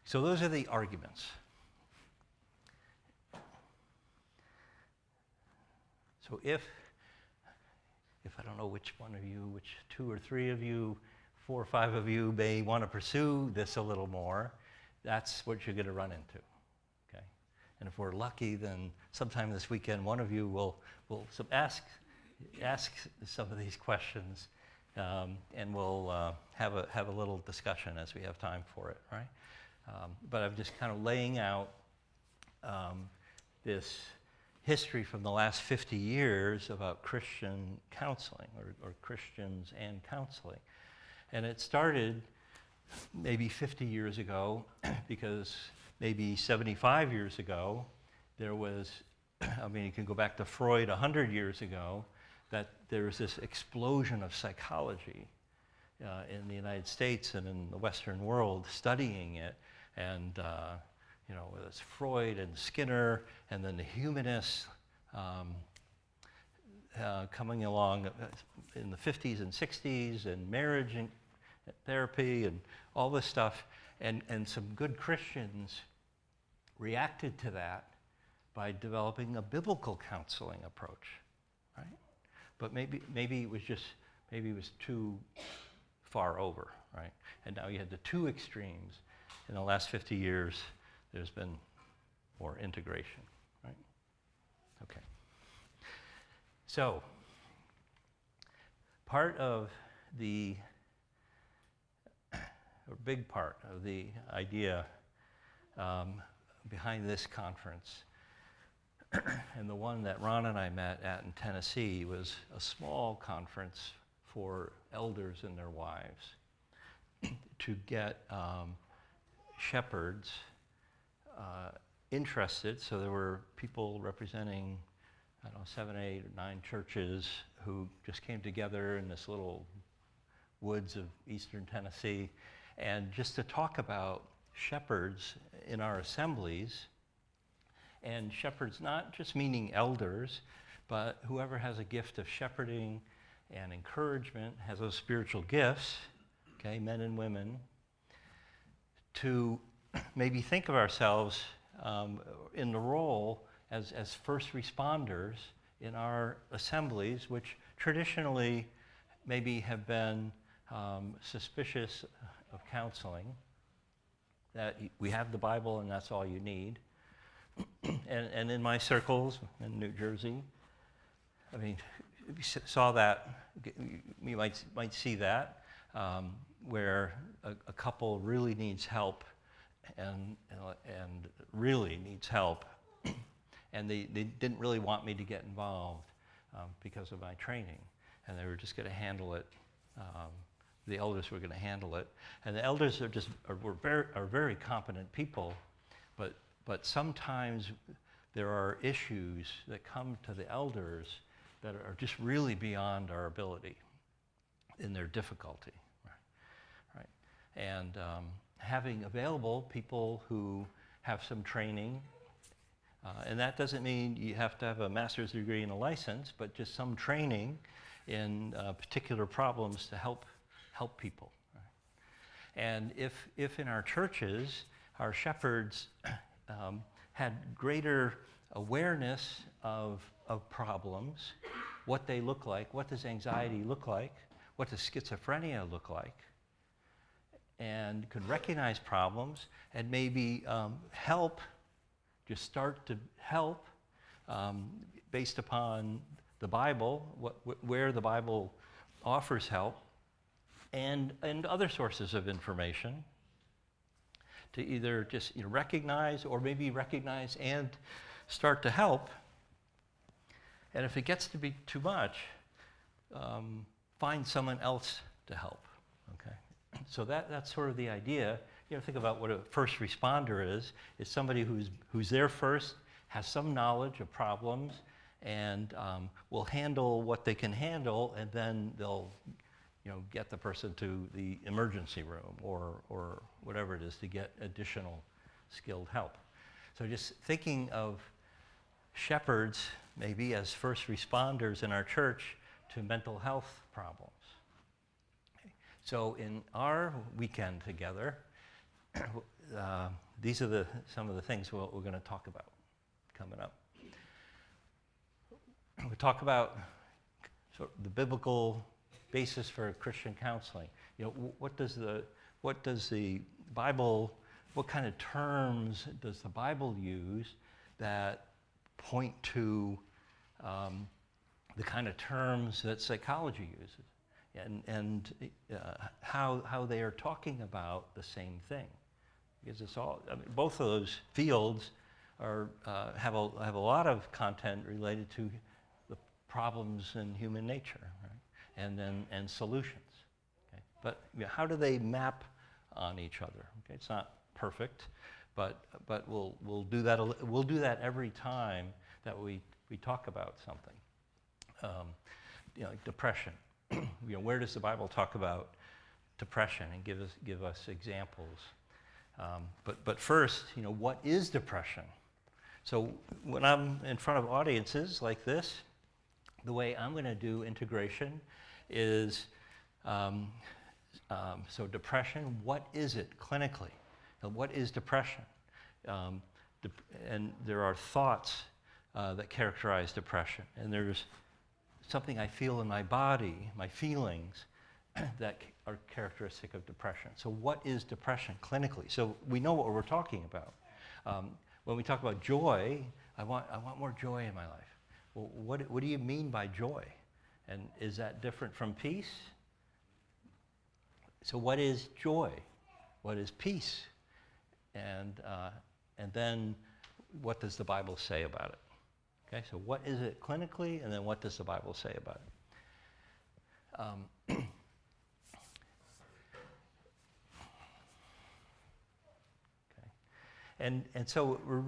So those are the arguments. So if I don't know which one of you, which 2 or 3 of you, 4 or 5 of you may want to pursue this a little more, that's what you're going to run into. Okay? And if we're lucky, then sometime this weekend, one of you will ask some of these questions, and we'll have a little discussion as we have time for it, right? But I'm just kind of laying out this history from the last 50 years about Christian counseling, or Christians and counseling. And it started maybe 50 years ago, because maybe 75 years ago, there was, I mean, you can go back to Freud 100 years ago, that there was this explosion of psychology in the United States and in the Western world, studying it. And, you know, it's Freud and Skinner, and then the humanists coming along in the 50s and 60s, and marriage and therapy and all this stuff. And some good Christians reacted to that by developing a biblical counseling approach, right? But maybe it was too far over, right? And now you had the two extremes. In the last 50 years, there's been more integration, right? Okay. So, big part of the idea behind this conference, and the one that Ron and I met at in Tennessee, was a small conference for elders and their wives to get shepherds interested. So there were people representing, I don't know, 7, 8, or 9 churches who just came together in this little woods of eastern Tennessee, and just to talk about shepherds in our assemblies. And shepherds, not just meaning elders, but whoever has a gift of shepherding and encouragement, has those spiritual gifts, okay, men and women, to maybe think of ourselves in the role as first responders in our assemblies, which traditionally maybe have been suspicious of counseling, that we have the Bible and that's all you need. And in my circles in New Jersey, I mean, if you saw that, you might see that, where a couple really needs help and really needs help, and they didn't really want me to get involved because of my training, and they were just going to handle it. The elders were going to handle it, and the elders are very competent people, but sometimes there are issues that come to the elders that are just really beyond our ability in their difficulty, right? And having available people who have some training, and that doesn't mean you have to have a master's degree and a license, but just some training in particular problems to help people. Right? And if in our churches, our shepherds had greater awareness of problems, what they look like, what does anxiety look like, what does schizophrenia look like, and could recognize problems and maybe just start to help based upon the Bible, where the Bible offers help, and other sources of information, to either just recognize or maybe recognize and start to help. And if it gets to be too much, find someone else to help. Okay, so that's sort of the idea. Think about what a first responder is. It's somebody who's there first, has some knowledge of problems, and will handle what they can handle, and then they'll get the person to the emergency room or whatever it is to get additional skilled help. So just thinking of shepherds maybe as first responders in our church to mental health problems. Okay. So in our weekend together, these are some of the things we're going to talk about coming up. We talk about sort of the biblical basis for Christian counseling. What does the Bible, what kind of terms does the Bible use that point to the kind of terms that psychology uses, and how they are talking about the same thing? Because it's all, both of those fields have a lot of content related to the problems in human nature, right? And solutions. Okay? But how do they map on each other? Okay? It's not perfect, but we'll do that. We'll do that every time that we talk about something. Like depression. Where does the Bible talk about depression, and give us examples? But first, what is depression? So when I'm in front of audiences like this, the way I'm going to do integration is, so depression, what is it clinically? What is depression? And there are thoughts that characterize depression, and there's something I feel in my body, my feelings, that are characteristic of depression. So what is depression clinically? So we know what we're talking about. When we talk about joy, I want more joy in my life. Well, what do you mean by joy? And is that different from peace? So what is joy? What is peace? And then what does the Bible say about it? Okay, so what is it clinically, and then what does the Bible say about it? And so we're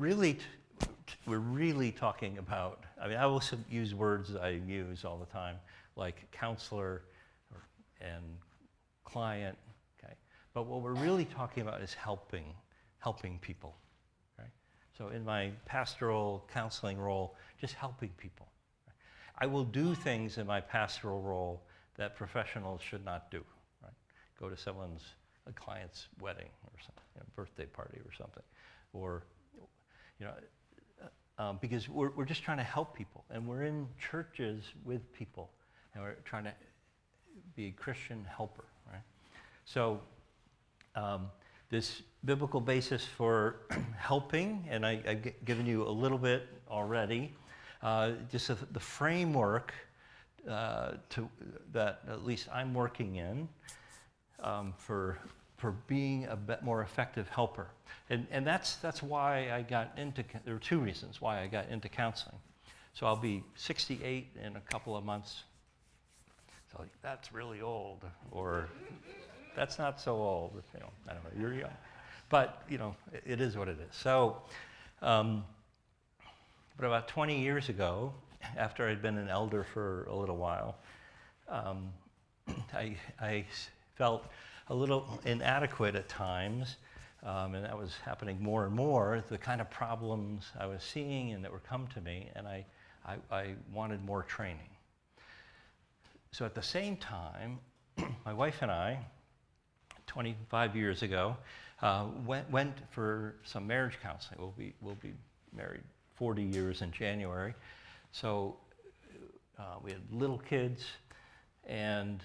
really talking about, I also use words that I use all the time, like counselor and client, okay? But what we're really talking about is helping people, right? So in my pastoral counseling role, just helping people. Right? I will do things in my pastoral role that professionals should not do, right? Go to a client's wedding or something, birthday party or something. Or, because we're just trying to help people, and we're in churches with people, and we're trying to be a Christian helper, right? So this biblical basis for helping, and I've given you a little bit already, just the framework that at least I'm working in for for being a bit more effective helper. And that's why I got into, there are two reasons why I got into counseling. So I'll be 68 in a couple of months. So that's really old, or that's not so old, you know, I don't know, you're young. But, you know, it is what it is. So, but about 20 years ago, after I'd been an elder for a little while, I felt a little inadequate at times, and that was happening more and more, the kind of problems I was seeing and that were come to me, and I wanted more training. So at the same time, my wife and I, 25 years ago, went for some marriage counseling. We'll be married 40 years in January. So we had little kids and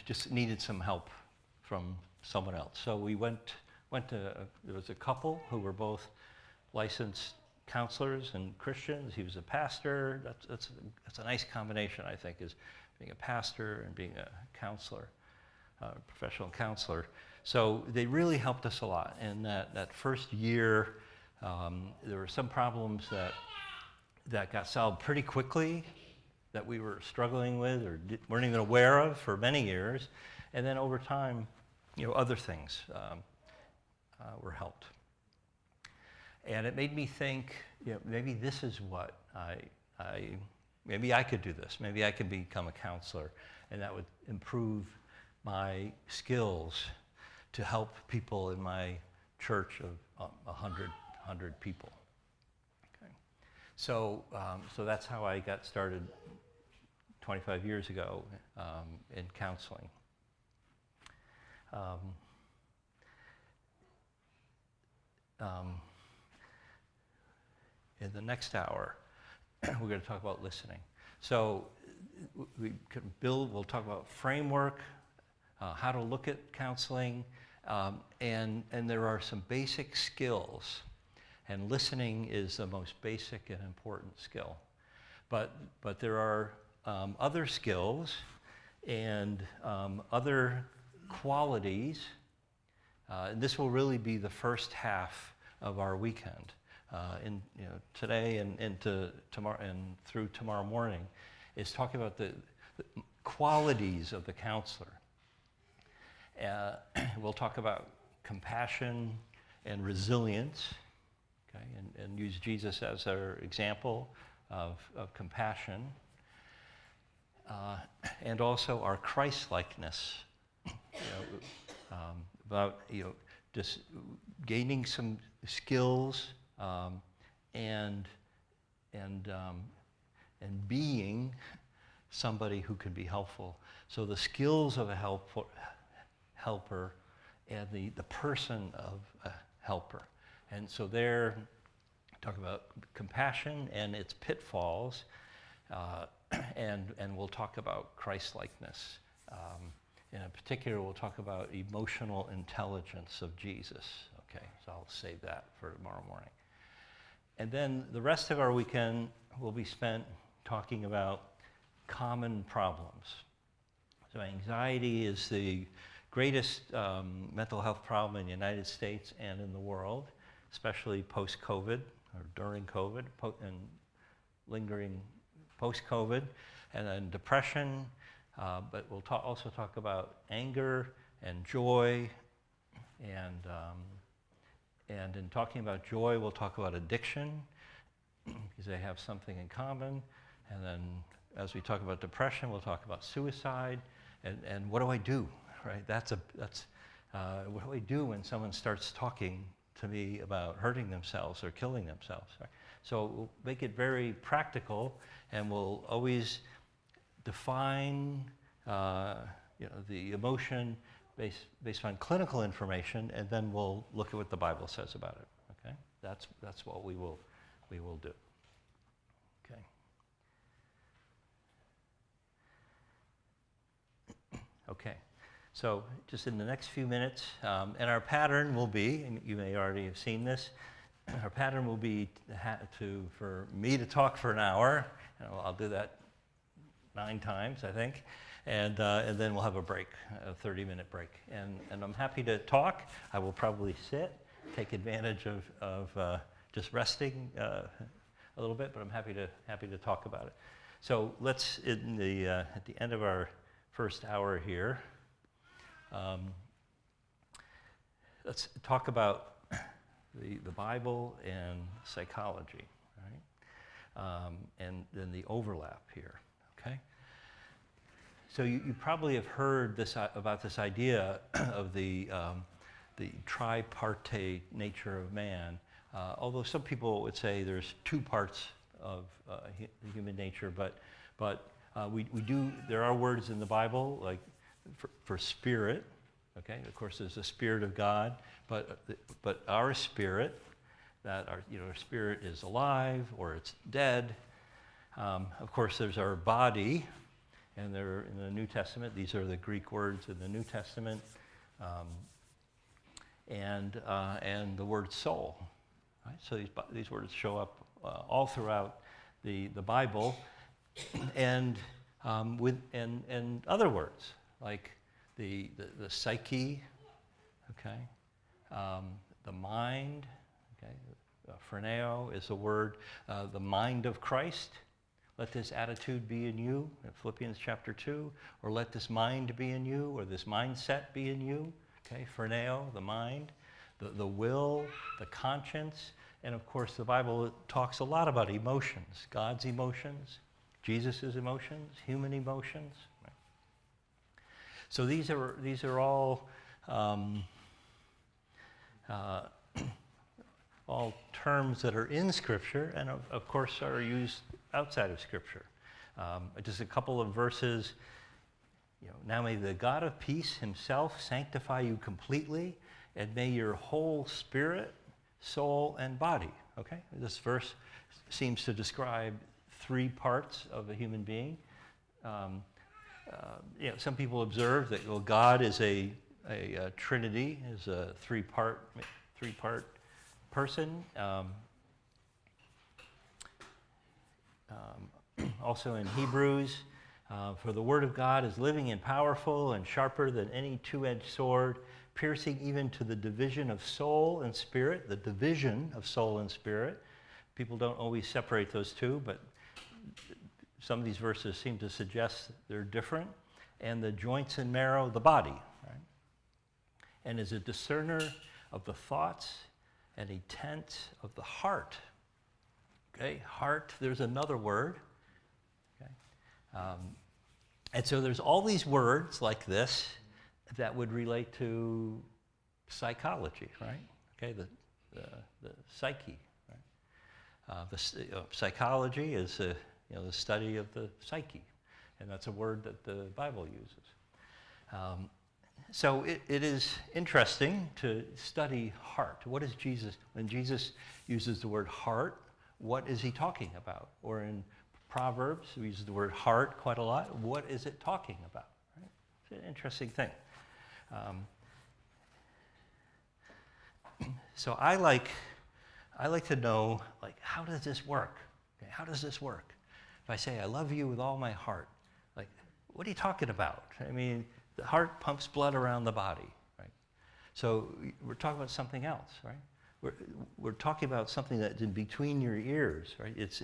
just needed some help from someone else. So we went to, there was a couple who were both licensed counselors and Christians. He was a pastor. That's a nice combination, I think, is being a pastor and being a counselor, professional counselor. So they really helped us a lot. In that first year, there were some problems that got solved pretty quickly that we were struggling with or weren't even aware of for many years. And then over time, you know, other things were helped. And it made me think, you know, maybe this is what maybe I could do this. Maybe I could become a counselor, and that would improve my skills to help people in my church of 100 people. Okay. So that's how I got started 25 years ago in counseling. In the next hour, we're going to talk about listening. So we'll talk about framework, how to look at counseling, and there are some basic skills. And listening is the most basic and important skill. But there are other skills and other qualities, and this will really be the first half of our weekend. Today and into tomorrow and through tomorrow morning, is talking about the qualities of the counselor. We'll talk about compassion and resilience, okay, and use Jesus as our example of compassion, and also our Christ-likeness, about just gaining some skills. And being somebody who can be helpful. So the skills of a helper and the person of a helper. And so there, talk about compassion and its pitfalls, and we'll talk about Christ-likeness. In particular, we'll talk about emotional intelligence of Jesus. Okay, so I'll save that for tomorrow morning. And then the rest of our weekend will be spent talking about common problems. So anxiety is the greatest mental health problem in the United States and in the world, especially post-COVID or during COVID and lingering post-COVID. And then depression, but we'll also talk about anger and joy, and in talking about joy, we'll talk about addiction, because they have something in common. And then as we talk about depression, we'll talk about suicide, and what do I do, right? What do I do when someone starts talking to me about hurting themselves or killing themselves, right? So we'll make it very practical, and we'll always define the emotion based on clinical information, and then we'll look at what the Bible says about it. Okay, that's what we will do. Okay. Okay. So just in the next few minutes, and our pattern will be, and you may already have seen this, our pattern will be for me to talk for an hour, and I'll do that 9 times, I think, and then we'll have a break, a 30-minute break. And I'm happy to talk. I will probably sit, take advantage of just resting a little bit, but I'm happy to talk about it. So let's, at the end of our first hour here, let's talk about the Bible and psychology, right? And then the overlap here, okay? So you probably have heard about this idea of the tripartite nature of man, although some people would say there's two parts of the human nature, but there are words in the Bible like for spirit, okay? Of course, there's the Spirit of God, but our spirit, that our spirit is alive or it's dead. Of course, there's our body, and they're in the New Testament. These are the Greek words in the New Testament, and the word soul. Right? So these words show up all throughout the Bible, and other words like the psyche, okay, the mind, okay. Phroneo is the word, the mind of Christ. Let this attitude be in you, in Philippians chapter 2, or let this mind be in you, or this mindset be in you. Okay, phroneo, the mind, the will, the conscience, and of course the Bible talks a lot about emotions, God's emotions, Jesus' emotions, human emotions. So these are all terms that are in Scripture, and of course are used outside of Scripture. Just a couple of verses. Now may the God of peace himself sanctify you completely, and may your whole spirit, soul, and body. Okay, this verse seems to describe three parts of a human being. Some people observe that God is a trinity, is a three-part person. Also in Hebrews, for the word of God is living and powerful and sharper than any two-edged sword, piercing even to the division of soul and spirit, the division of soul and spirit. People don't always separate those two, but some of these verses seem to suggest they're different. And the joints and marrow, the body, right? And is a discerner of the thoughts and a tent of the heart. Okay, heart, there's another word. Okay. And so there's all these words like this that would relate to psychology, right? Okay, the psyche, right? Psychology is the study of the psyche, and that's a word that the Bible uses. So it is interesting to study heart. What is Jesus, when Jesus uses the word heart, what is he talking about? Or in Proverbs, we use the word heart quite a lot. What is it talking about? Right? It's an interesting thing. So I like to know, like, how does this work? Okay, how does this work? If I say, I love you with all my heart, like, what are you talking about? I mean, the heart pumps blood around the body, right? So we're talking about something else, right? We're talking about something that's in between your ears, right? It's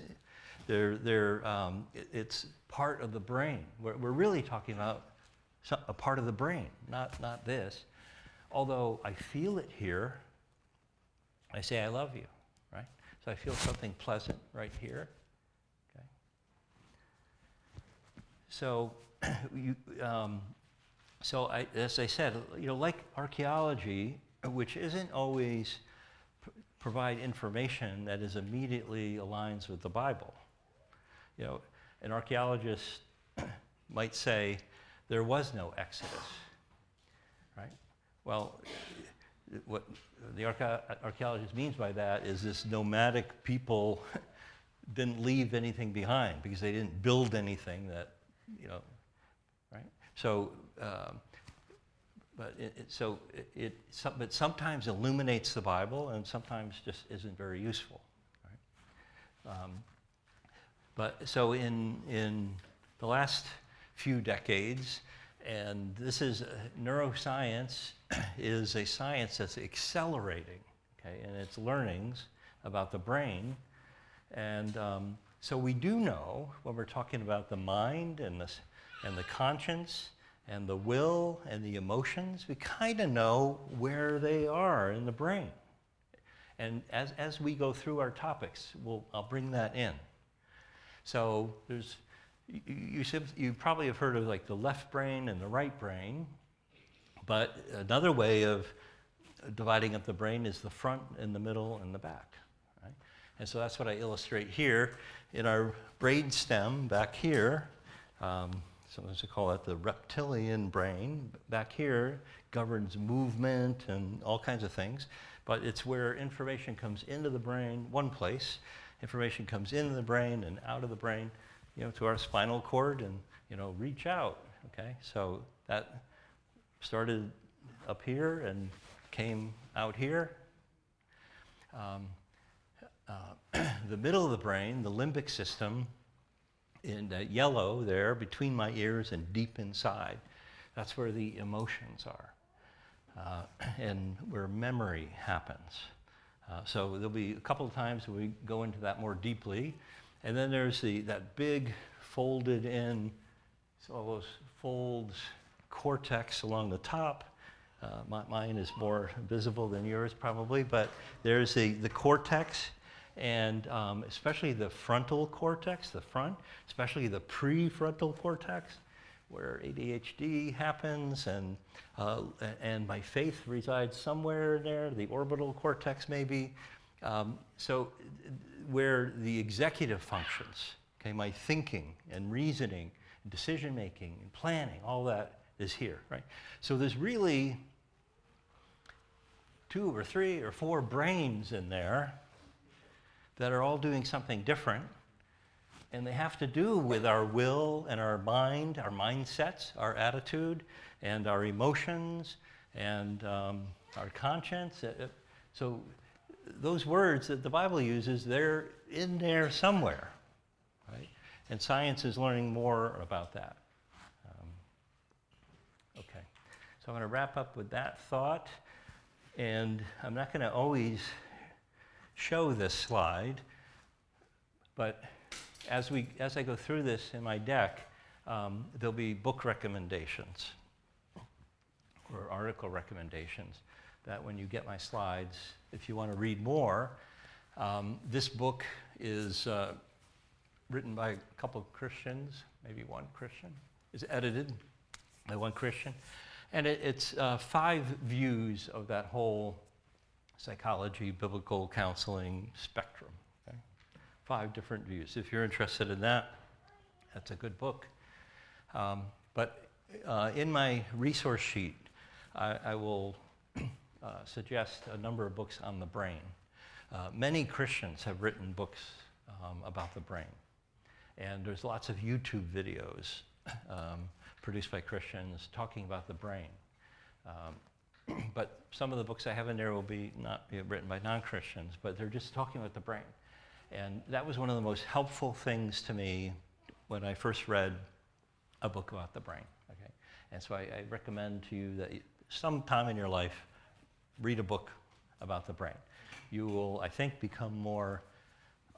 part of the brain. We're really talking about a part of the brain, not this. Although I feel it here, I say I love you, right? So I feel something pleasant right here. Okay. So as I said, like archaeology, which isn't always provide information that is immediately aligns with the Bible. An archaeologist might say there was no Exodus, right? Well, what the archaeologist means by that is this nomadic people didn't leave anything behind because they didn't build anything that, right? So, but it sometimes illuminates the Bible and sometimes just isn't very useful, right? But so in the last few decades. And this is neuroscience is a science that's accelerating, okay, in its learnings about the brain. And so we do know when we're talking about the mind and the conscience and the will and the emotions, we kind of know where they are in the brain. And as we go through our topics, I'll bring that in. So you probably have heard of like the left brain and the right brain, but another way of dividing up the brain is the front and the middle and the back, right? And so that's what I illustrate here in our brain stem back here. Sometimes we call it the reptilian brain. Back here governs movement and all kinds of things, but it's where information comes into the brain, one place. Information comes into the brain and out of the brain, to our spinal cord and, reach out, okay? So that started up here and came out here. The middle of the brain, the limbic system, in that yellow there between my ears and deep inside, that's where the emotions are and where memory happens. So there'll be a couple of times we go into that more deeply. And then there's that big folded in, so all those folds, cortex along the top. Mine is more visible than yours probably, but there's the cortex, and especially the frontal cortex, the front, especially the prefrontal cortex, where ADHD happens, and my faith resides somewhere in there, the orbital cortex maybe. So where the executive functions, okay, my thinking and reasoning, decision making and planning, all that is here, right? So there's really 2 or 3 or 4 brains in there that are all doing something different, and they have to do with our will and our mind, our mindsets, our attitude, and our emotions, and our conscience. So those words that the Bible uses, they're in there somewhere, right? And science is learning more about that. Okay, so I'm going to wrap up with that thought, and I'm not going to always show this slide, but as I go through this in my deck, there'll be book recommendations or article recommendations that when you get my slides, if you want to read more, this book is written by a couple of Christians, maybe one Christian. It's edited by one Christian. And it's 5 views of that whole psychology, biblical counseling spectrum. Okay? 5 different views. If you're interested in that, that's a good book. But in my resource sheet, I will suggest a number of books on the brain. Many Christians have written books about the brain. And there's lots of YouTube videos produced by Christians talking about the brain. But some of the books I have in there will not be written by non-Christians, but they're just talking about the brain. And that was one of the most helpful things to me when I first read a book about the brain. Okay? And so I recommend to you that sometime in your life, read a book about the brain. You will, I think, become more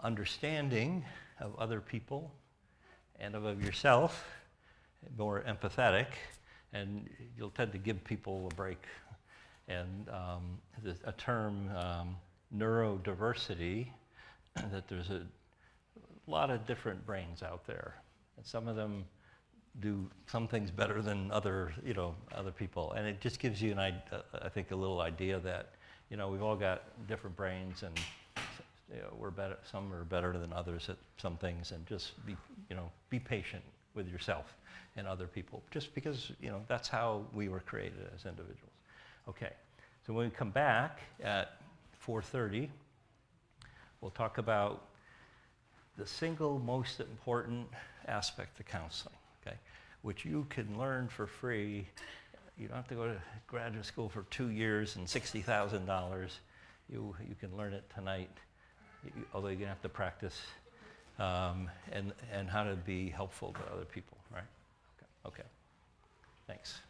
understanding of other people and of yourself, more empathetic, and you'll tend to give people a break. And a term, neurodiversity, that there's a lot of different brains out there, and some of them do some things better than other people, and it just gives you I think a little idea that we've all got different brains, and we're better. Some are better than others at some things, and just be patient with yourself and other people, just because that's how we were created as individuals. Okay, so when we come back at 4:30, we'll talk about the single most important aspect of counseling, okay, which you can learn for free. You don't have to go to graduate school for 2 years and $60,000. You can learn it tonight, although you're going to have to practice, and how to be helpful to other people, right? Okay. Okay, thanks.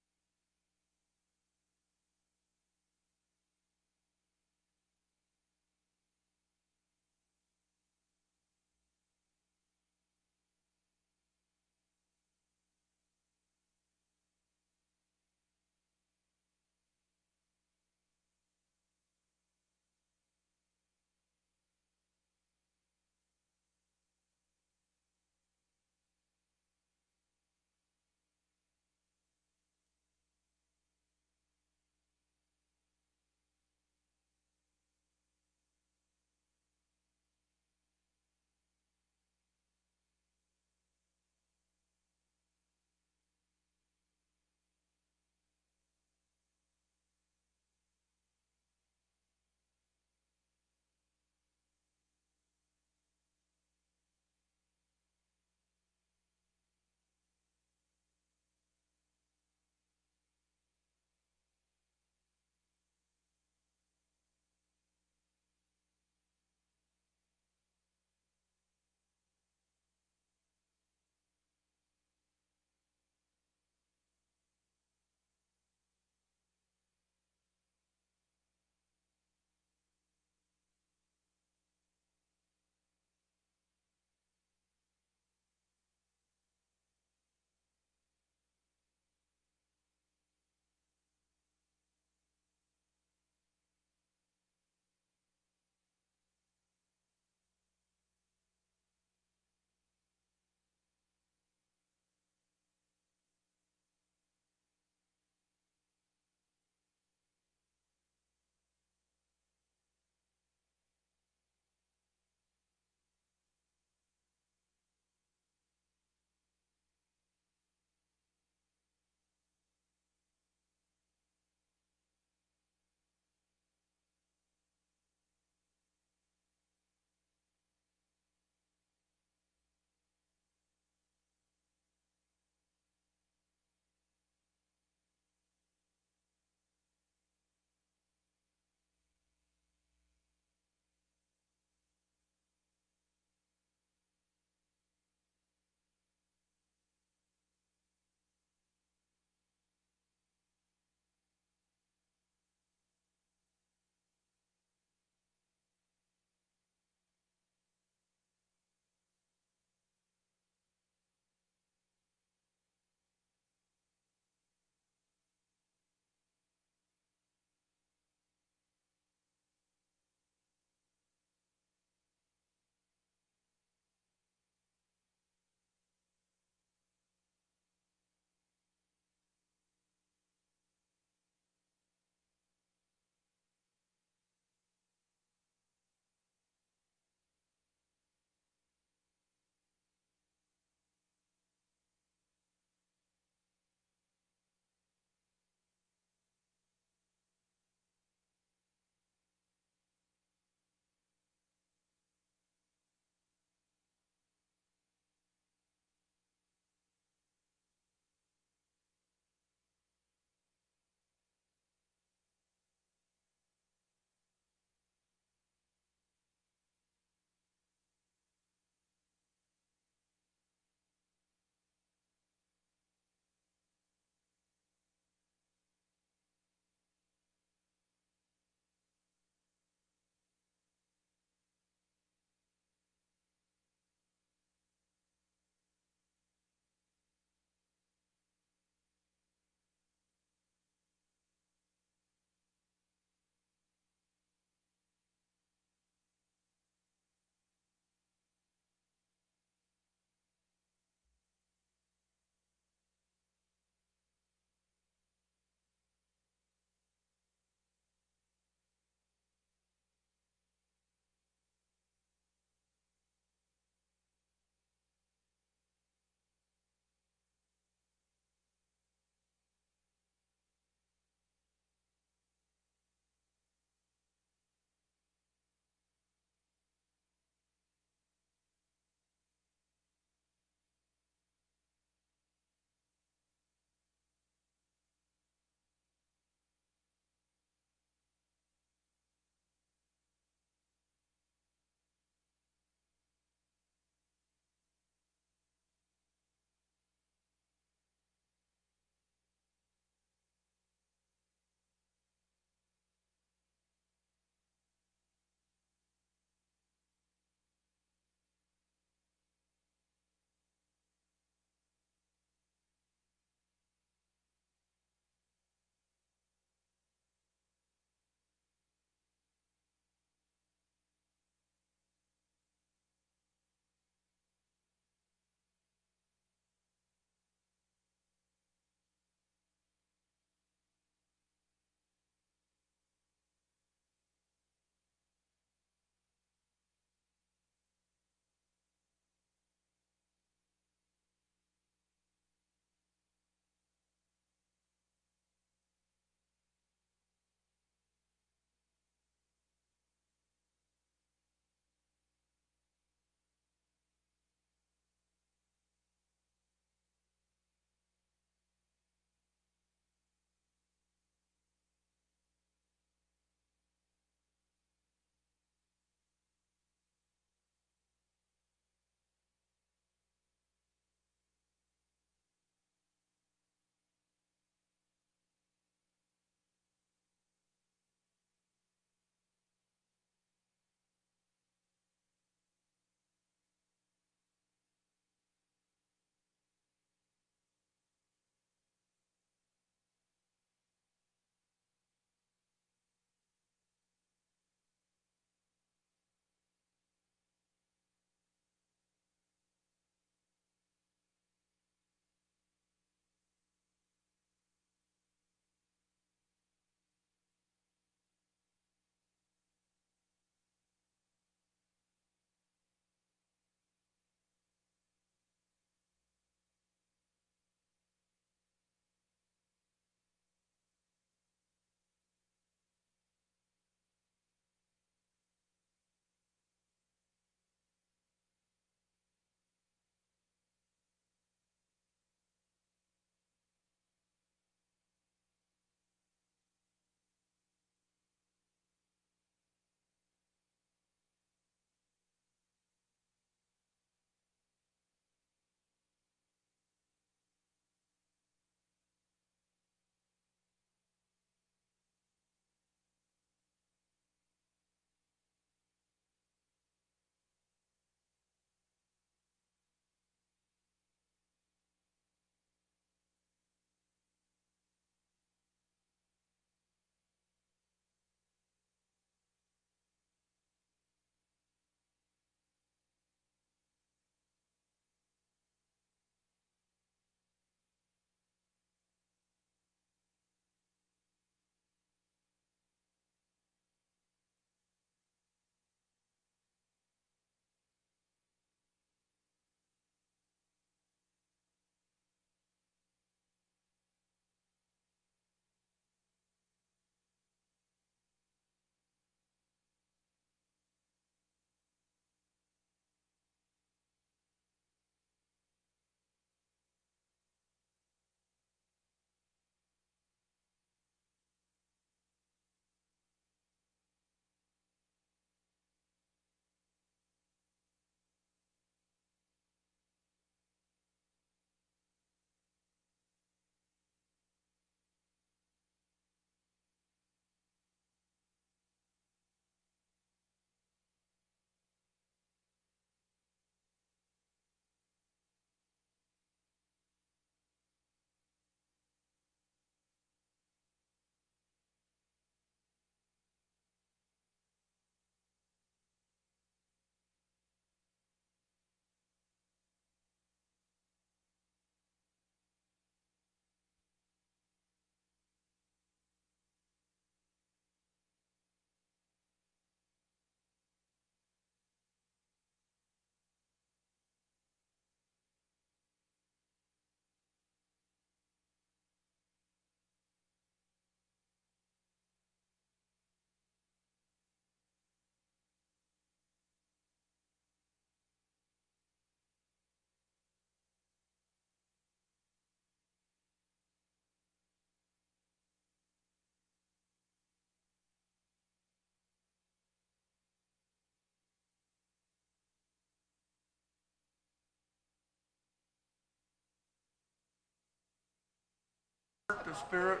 The Spirit?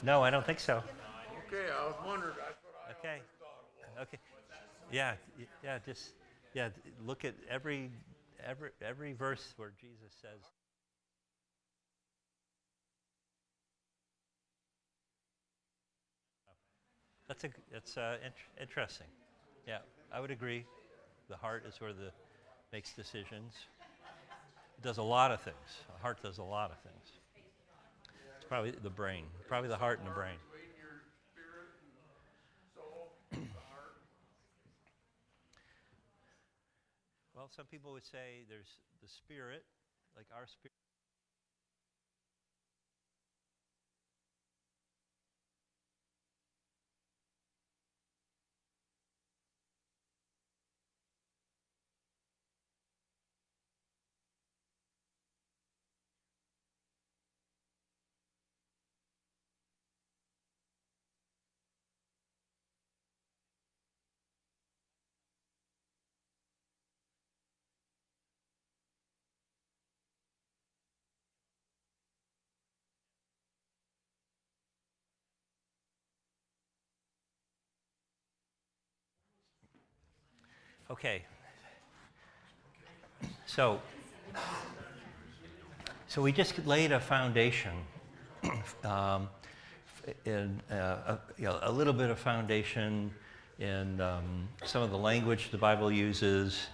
No, I don't think so. Okay, I was wondering, that's what I Okay. always thought it was. Okay. Yeah, yeah, just look at every verse where Jesus says. That's interesting. Yeah, I would agree. The heart is where the makes decisions. It does a lot of things. The heart does a lot of things. It's probably the brain, probably the heart and the brain. Between your spirit and soul, the heart. Well, some people would say there's the spirit, like our spirit. Okay. So we just laid a foundation, um, in a little bit of foundation in some of the language the Bible uses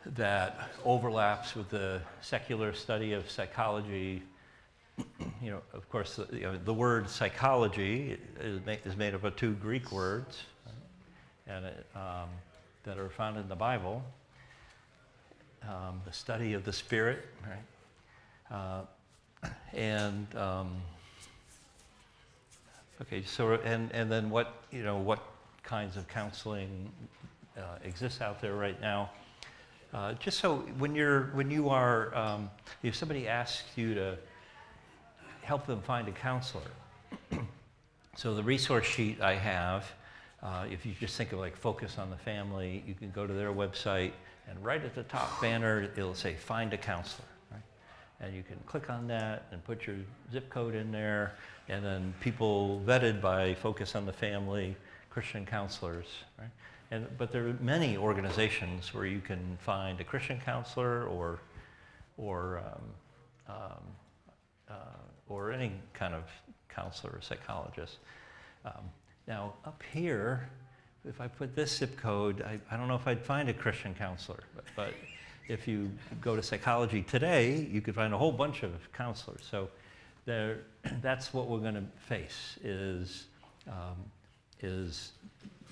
that overlaps with the secular study of psychology. Of course, the word psychology is made up of two Greek words, and that are found in the Bible. The study of the spirit, right? Okay, so and then what kinds of counseling exists out there right now? Just so when you are, if somebody asks you to help them find a counselor, so the resource sheet I have, if you just think of like Focus on the Family, you can go to their website, and right at the top banner, it'll say Find a Counselor. Right? And you can click on that and put your zip code in there, and then people vetted by Focus on the Family, Christian counselors. Right? But there are many organizations where you can find a Christian counselor or any kind of counselor or psychologist. Now, up here, if I put this zip code, I don't know if I'd find a Christian counselor, but if you go to Psychology Today, you could find a whole bunch of counselors. So that's what we're going to face, is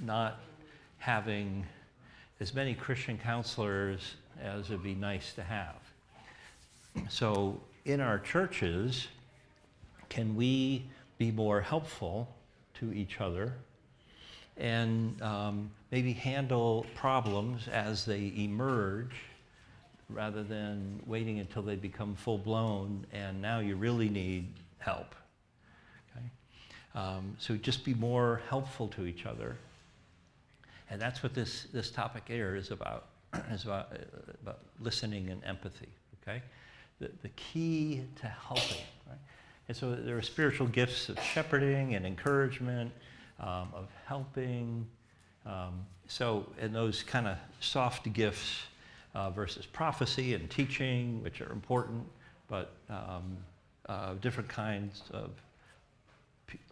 not having as many Christian counselors as would be nice to have. So in our churches, can we be more helpful to each other and maybe handle problems as they emerge rather than waiting until they become full-blown and now you really need help? Okay? So just be more helpful to each other. And that's what this topic here is about, about listening and empathy, okay? The key to helping, right? And so there are spiritual gifts of shepherding and encouragement, of helping. And those kind of soft gifts versus prophecy and teaching, which are important, but different kinds of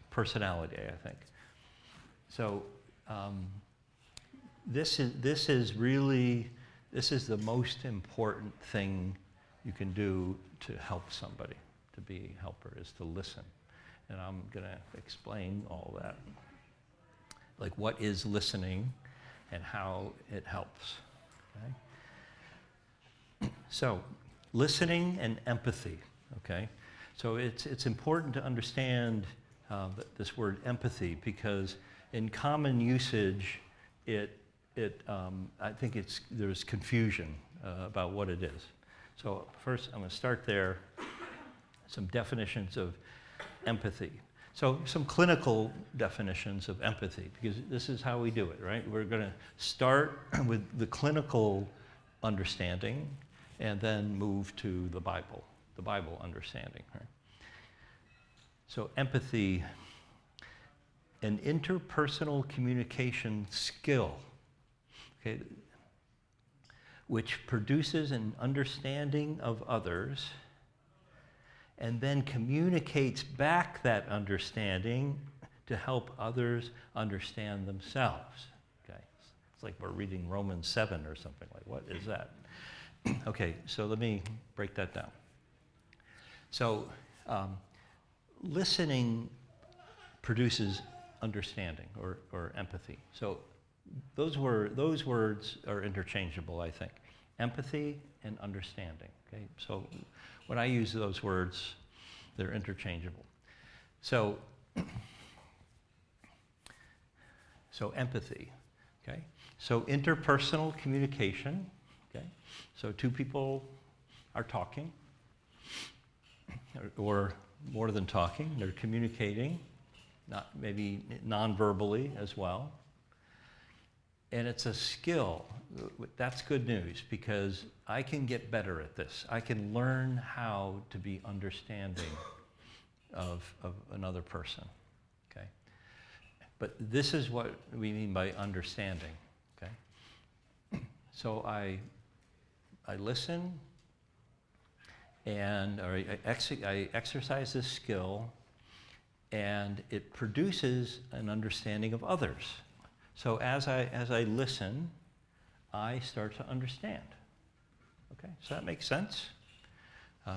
personality, I think. So this is the most important thing you can do to help somebody. To be a helper is to listen. And I'm going to explain all that. Like what is listening and how it helps. Okay? So, listening and empathy. Okay? So it's important to understand this word empathy, because in common usage, I think there's confusion about what it is. So first, I'm going to start there. Some definitions of empathy. So some clinical definitions of empathy, because this is how we do it, right? We're going to start with the clinical understanding and then move to the Bible understanding, right? So empathy, an interpersonal communication skill, okay, which produces an understanding of others and then communicates back that understanding to help others understand themselves. Okay, it's like we're reading Romans 7 or something. Like, what is that? Okay, so let me break that down. So listening produces understanding or empathy. So those words are interchangeable, I think. Empathy and understanding. Okay, so when I use those words, they're interchangeable. So empathy. Okay, so interpersonal communication. Okay, so two people are talking, or more than talking, they're communicating, maybe non-verbally as well. And it's a skill. That's good news, because I can get better at this. I can learn how to be understanding of another person. Okay? But this is what we mean by understanding. Okay? So I listen, and I exercise this skill, and it produces an understanding of others. So as I listen, I start to understand. Okay, so that makes sense.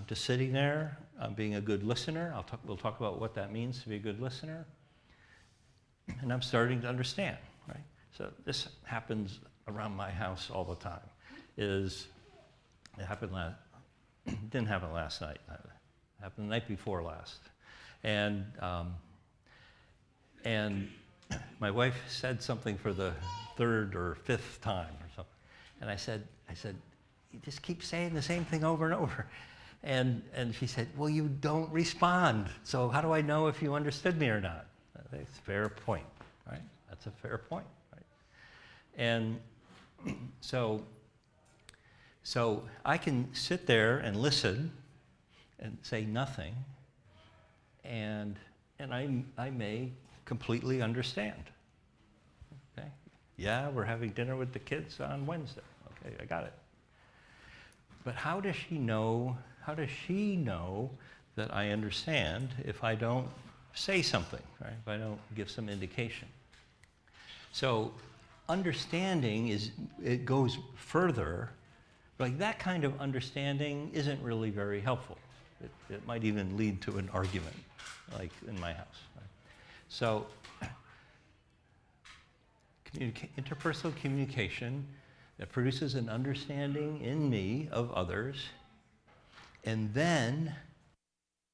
Just sitting there, being a good listener. We'll talk about what that means to be a good listener. And I'm starting to understand, right? So this happens around my house all the time. It happened didn't happen last night. It happened the night before last. And my wife said something for the third or fifth time or something. And I said, you just keep saying the same thing over and over. And she said, well, you don't respond. So how do I know if you understood me or not? That's a fair point, right? That's a fair point, right? And so I can sit there and listen and say nothing, and I may completely understand. Okay? Yeah, we're having dinner with the kids on Wednesday. Okay, I got it. But how does she know that I understand if I don't say something, right? If I don't give some indication? So understanding it goes further. Like, that kind of understanding isn't really very helpful. It might even lead to an argument, like in my house. Right? So interpersonal communication that produces an understanding in me of others, and then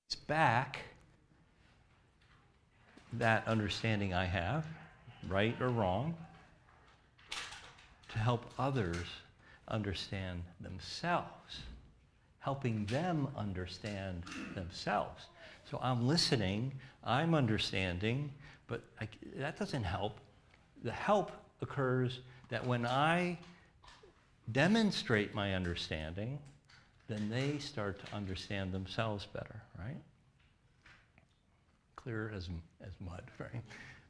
it's back that understanding I have, right or wrong, to help others understand themselves, helping them understand themselves. So I'm listening, I'm understanding, but that doesn't help. The help occurs that when I demonstrate my understanding, then they start to understand themselves better, right? Clear as mud, right?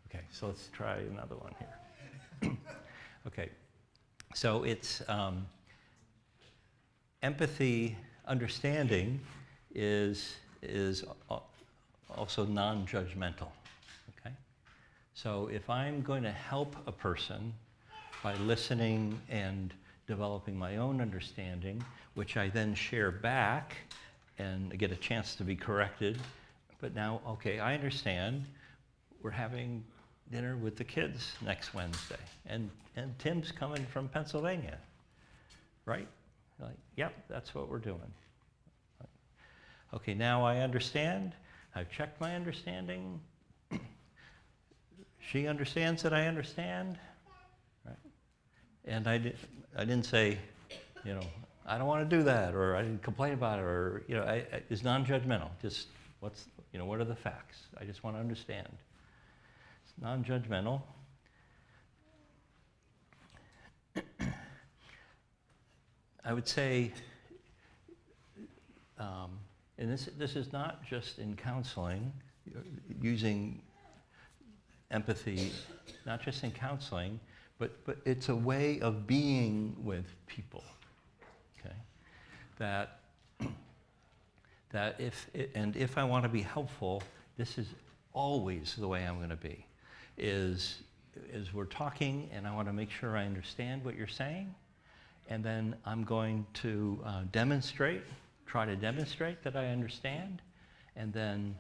Okay, so let's try another one here. Okay, so it's empathy, understanding is also non-judgmental, okay? So if I'm going to help a person by listening and developing my own understanding, which I then share back and get a chance to be corrected, but now, okay, I understand we're having dinner with the kids next Wednesday, and Tim's coming from Pennsylvania, right? Like, yep, that's what we're doing. Okay, now I understand. I've checked my understanding. She understands that I understand, right? And I didn't say, I don't want to do that, or I didn't complain about it, or, it's non-judgmental. Just what are the facts? I just want to understand. It's non-judgmental. I would say, and this is not just in counseling, using empathy, not just in counseling, but it's a way of being with people, okay? That if I want to be helpful, this is always the way I'm going to be, is we're talking and I want to make sure I understand what you're saying, and then I'm going to try to demonstrate that I understand, and then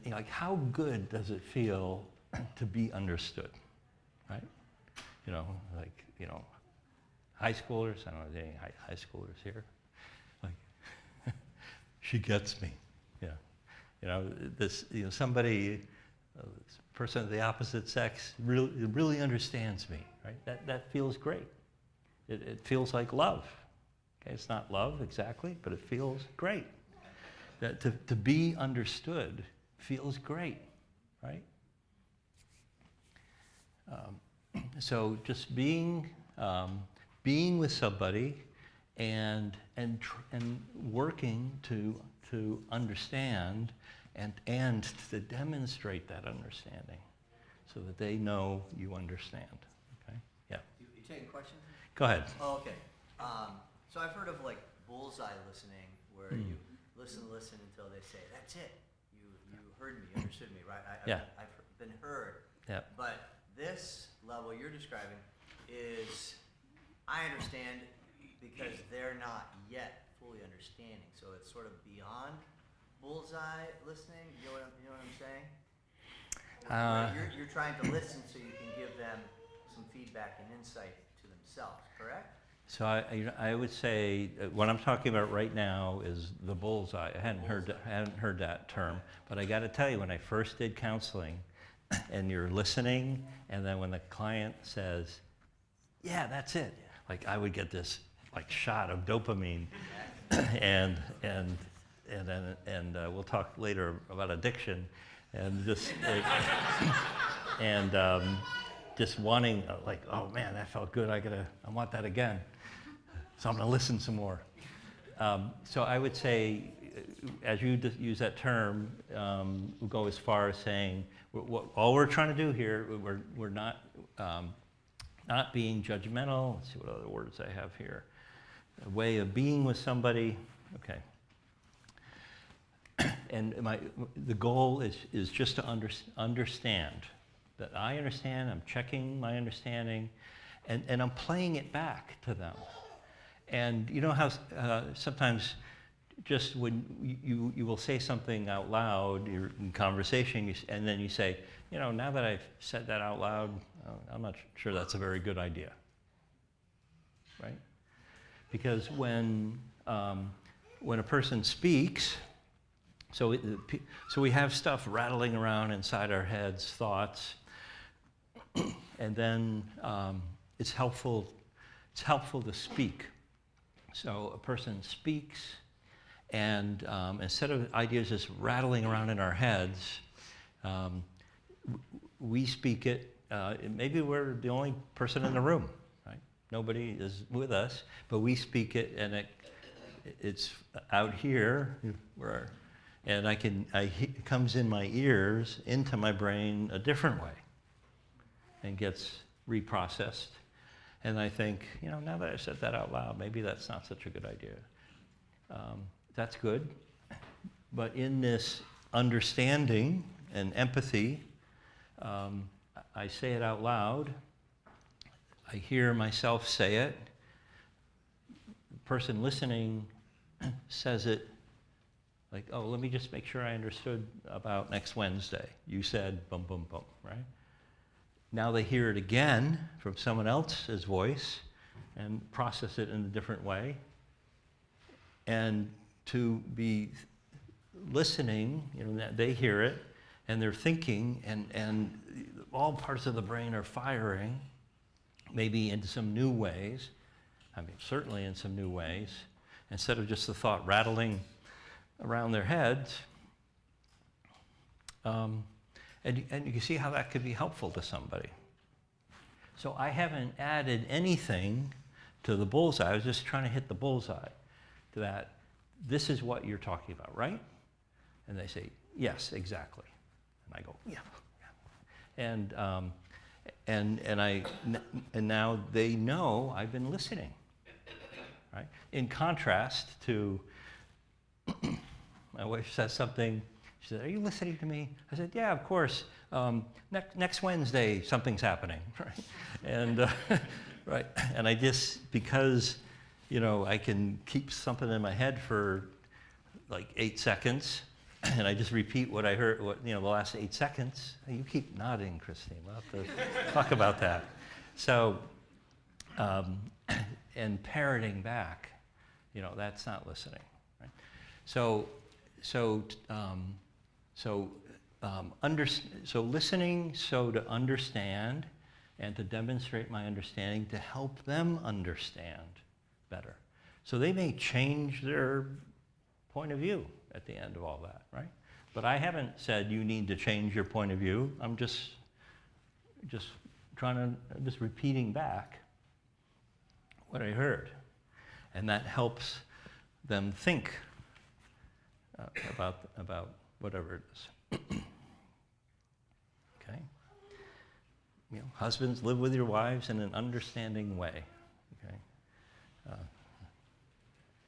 like, how good does it feel to be understood, right? You know, like, you know, high schoolers, I don't know if there are any high schoolers here, like, she gets me, yeah. You know, somebody, this person of the opposite sex really understands me, right? That feels great. It feels like love. Okay, it's not love exactly, but it feels great. That to be understood feels great, right? So just being with somebody and working to understand and to demonstrate that understanding, so that they know you understand. Okay? Yeah. You taking questions? Go ahead. Oh, okay. So I've heard of like bullseye listening, where you listen until they say, "That's it. You heard me, understood me," right? I've been heard. Yeah. But this level you're describing is, I understand, because they're not yet fully understanding. So it's sort of beyond bullseye listening. You know what I'm saying? You're trying to listen so you can give them some feedback and insight to themselves, correct? So I would say what I'm talking about right now is the bullseye. I hadn't heard that term, but I got to tell you, when I first did counseling, and you're listening, and then when the client says, "Yeah, that's it," like, I would get this like shot of dopamine, and we'll talk later about addiction, and just like, just wanting, like, oh man, that felt good. I want that again. So I'm going to listen some more. So I would say, as you use that term, we'll go as far as saying, all we're trying to do here, we're not being judgmental. Let's see what other words I have here. A way of being with somebody. Okay. And the goal is just to understand. That I understand, I'm checking my understanding, and I'm playing it back to them. And you know how sometimes just when you will say something out loud, you're in conversation, and then you say, you know, now that I've said that out loud, I'm not sure that's a very good idea, right? Because when a person speaks, so we have stuff rattling around inside our heads, thoughts, and then it's helpful to speak. So a person speaks, and instead of ideas just rattling around in our heads, we speak it. Maybe we're the only person in the room, right? Nobody is with us, but we speak it, and it's out here, and it comes in my ears, into my brain a different way, and gets reprocessed. And I think, you know, now that I said that out loud, maybe that's not such a good idea. That's good. But in this understanding and empathy, I say it out loud. I hear myself say it. The person listening says it like, oh, let me just make sure I understood about next Wednesday. You said bum, bum, bum, right? Now they hear it again from someone else's voice and process it in a different way. And to be listening, you know, they hear it and they're thinking, and all parts of the brain are firing, maybe in some new ways. I mean, certainly in some new ways. Instead of just the thought rattling around their heads. And you can see how that could be helpful to somebody. So I haven't added anything to the bullseye. I was just trying to hit the bullseye, that this is what you're talking about, right? And they say, yes, exactly. And I go, yeah. And now they know I've been listening, right? In contrast to, my wife says something, she said, are you listening to me? I said, yeah, of course. Next Wednesday, something's happening, right? And, right, and I just, because, you know, I can keep something in my head for like 8 seconds, and I just repeat what I heard, the last 8 seconds. You keep nodding, Christine. We'll have to talk about that. So, and parroting back, that's not listening, right? So listening, so to understand, and to demonstrate my understanding, to help them understand better. So they may change their point of view at the end of all that, right? But I haven't said you need to change your point of view. I'm just repeating back what I heard. And that helps them think about whatever it is. Okay? Husbands, live with your wives in an understanding way. Okay?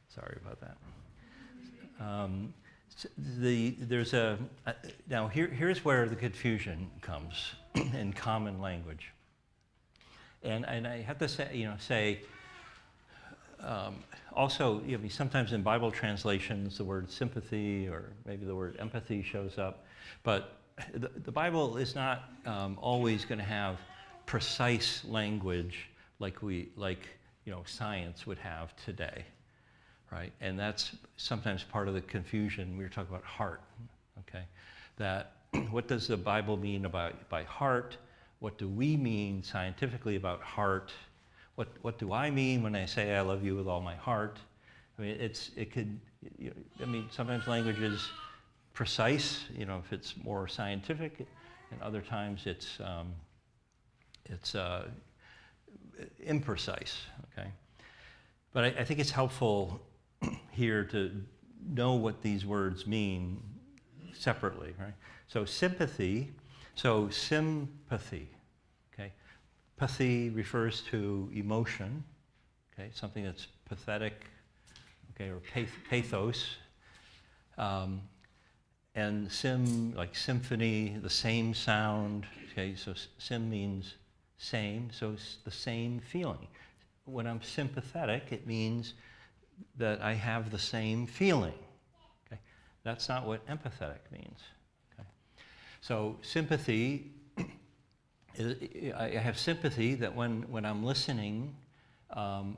Sorry about that. Now here's where the confusion comes in common language, and I have to say, also, sometimes in Bible translations the word sympathy or maybe the word empathy shows up, but the Bible is not always going to have precise language like science would have today. Right? And that's sometimes part of the confusion. We were talking about heart, okay? That what does the Bible mean by heart? What do we mean scientifically about heart? What do I mean when I say I love you with all my heart? I mean, sometimes language is precise, if it's more scientific, and other times it's imprecise, okay? But I think it's helpful here to know what these words mean separately, right? So sympathy, okay? Pathy refers to emotion, okay? Something that's pathetic, okay, or pathos. And like symphony, the same sound, okay? So sim means same, so it's the same feeling. When I'm sympathetic, it means that I have the same feeling. Okay? That's not what empathetic means. Okay? So sympathy, I have sympathy that when I'm listening, the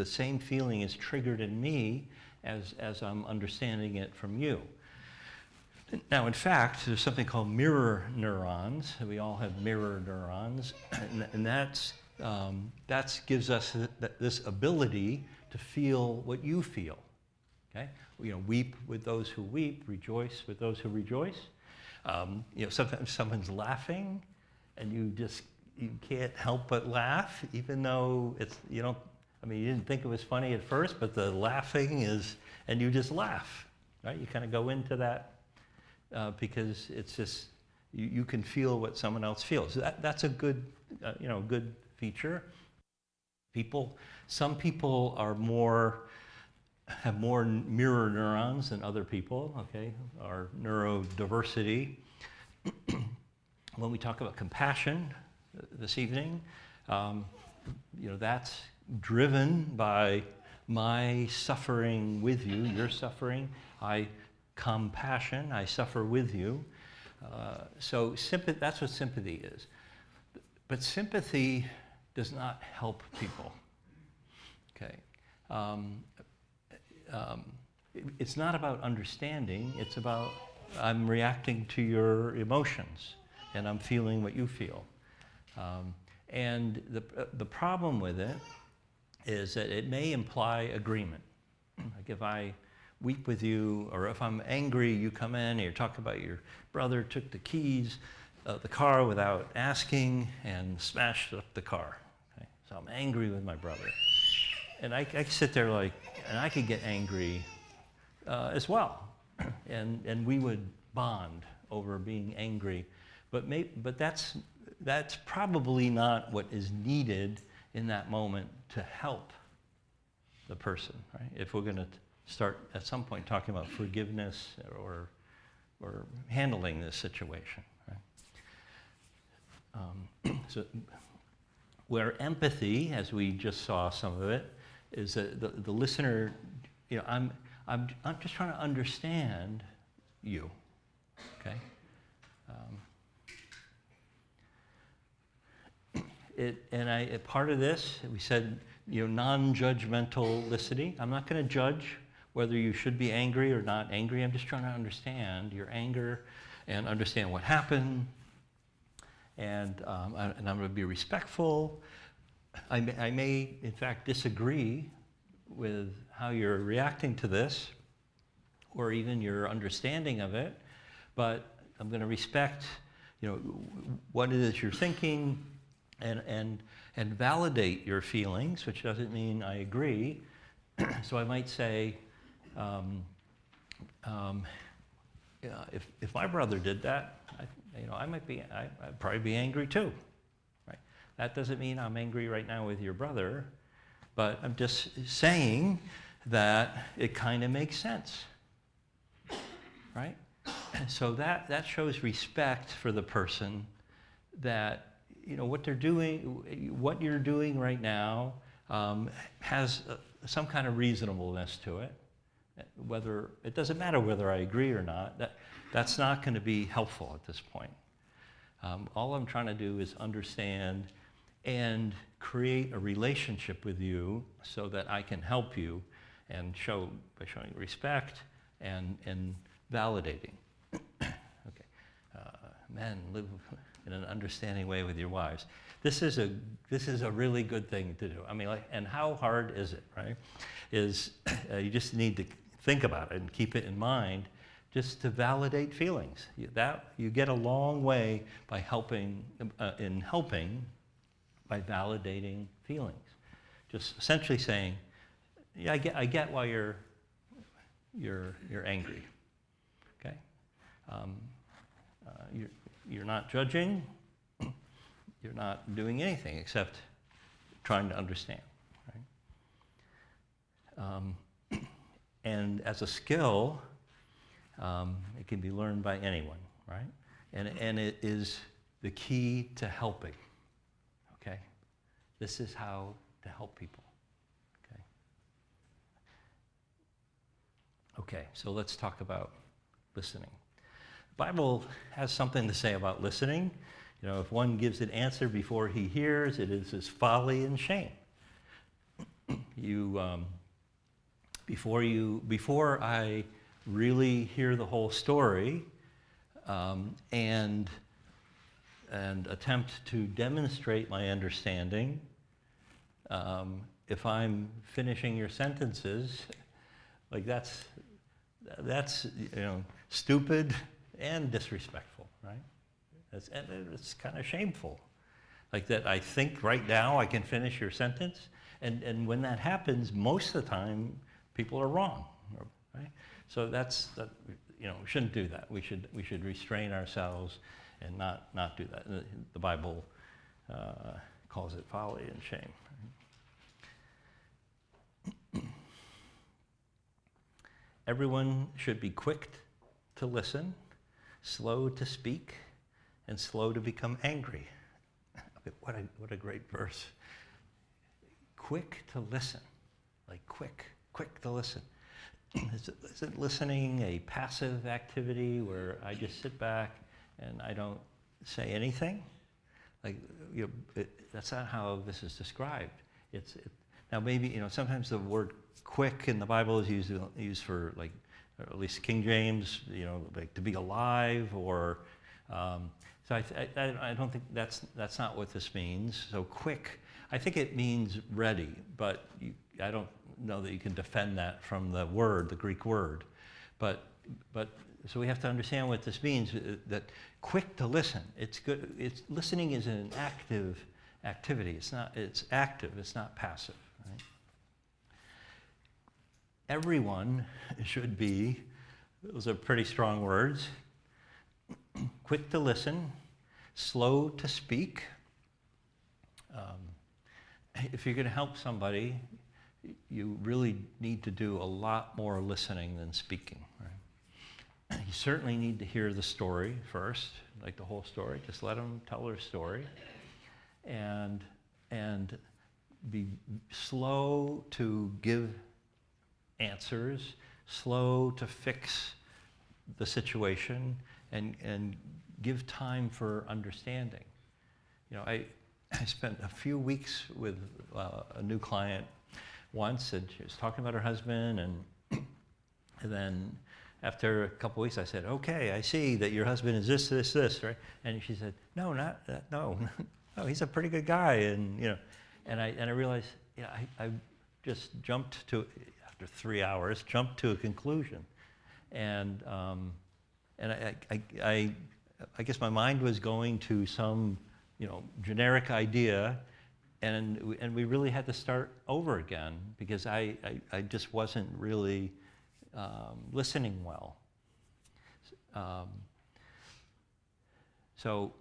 same feeling is triggered in me as I'm understanding it from you. Now, in fact, there's something called mirror neurons. We all have mirror neurons, and that gives us this ability to feel what you feel. Okay, weep with those who weep, rejoice with those who rejoice. Sometimes someone's laughing, and you can't help but laugh, even though you didn't think it was funny at first, but the laughing is, and you just laugh, right? You kind of go into that. Because it's just, you can feel what someone else feels. That's a good, good feature. Some people have more mirror neurons than other people, okay, our neurodiversity. When we talk about compassion this evening, that's driven by my suffering with you, your suffering. Compassion, I suffer with you. So that's what sympathy is. But sympathy does not help people. Okay. It's not about understanding, it's about I'm reacting to your emotions and I'm feeling what you feel. And the problem with it is that it may imply agreement. Like if I weep with you, or if I'm angry, you come in and you're talking about your brother took the keys of the car without asking and smashed up the car. Okay? So I'm angry with my brother. And I sit there and I could get angry as well, and we would bond over being angry, but that's probably not what is needed in that moment to help the person, right? If we're going to start at some point talking about forgiveness or handling this situation, right? So where empathy, as we just saw some of it, is that the listener, I'm just trying to understand you, okay? Part of this, we said, non-judgmental listening. I'm not going to judge whether you should be angry or not angry. I'm just trying to understand your anger and understand what happened. And I'm going to be respectful. I may, in fact, disagree with how you're reacting to this, or even your understanding of it, but I'm going to respect, what it is you're thinking, and validate your feelings, which doesn't mean I agree. So I might say, if my brother did that, I'd probably be angry too. Right? That doesn't mean I'm angry right now with your brother, but I'm just saying that it kind of makes sense, right? So that shows respect for the person, that what they're doing, what you're doing right now, has some kind of reasonableness to it. Whether it doesn't matter whether I agree or not. That's not going to be helpful at this point. All I'm trying to do is understand and create a relationship with you so that I can help you, and by showing respect and validating. Okay, men, live in an understanding way with your wives. This is a really good thing to do. I mean, and how hard is it, right? You just need to think about it and keep it in mind, just to validate feelings. You get a long way by helping by validating feelings. Just essentially saying, yeah, I get why you're angry. Okay, you're not judging. You're not doing anything except trying to understand. Right? And as a skill, it can be learned by anyone, right? And it is the key to helping. Okay, this is how to help people. Okay, so let's talk about listening. The Bible has something to say about listening. If one gives an answer before he hears, it is his folly and shame. Before I really hear the whole story, and attempt to demonstrate my understanding, if I'm finishing your sentences, like that's stupid and disrespectful, right? It's kind of shameful. Like that I think right now I can finish your sentence, and when that happens, most of the time people are wrong, right? So we shouldn't do that. We should restrain ourselves and not do that. The Bible calls it folly and shame. Everyone should be quick to listen, slow to speak, and slow to become angry. What a great verse. Quick to listen, like quick to listen. Isn't listening a passive activity where I just sit back and I don't say anything? That's not how this is described. Now maybe sometimes the word quick in the Bible is used for, like, or at least King James, like to be alive, or so I don't think that's not what this means. So quick, I think it means ready, but I don't know that you can defend that from the Greek word. But so we have to understand what this means. That quick to listen. It's good. Listening is an active activity. It's active. It's not passive. everyone should be, those are pretty strong words, quick to listen, slow to speak. If you're going to help somebody, you really need to do a lot more listening than speaking. Right? You certainly need to hear the story first, like the whole story. Just let them tell their story, and be slow to give answers, slow to fix the situation, and give time for understanding. You know, I spent a few weeks with a new client once, and she was talking about her husband, and then after a couple weeks, I said, "Okay, I see that your husband is this, right?" And she said, "No, not that. No, no, he's a pretty good guy." And and I realized, I just jumped to, after 3 hours, jumped to a conclusion, and I guess my mind was going to some generic idea, and we really had to start over again because I just wasn't really listening well. So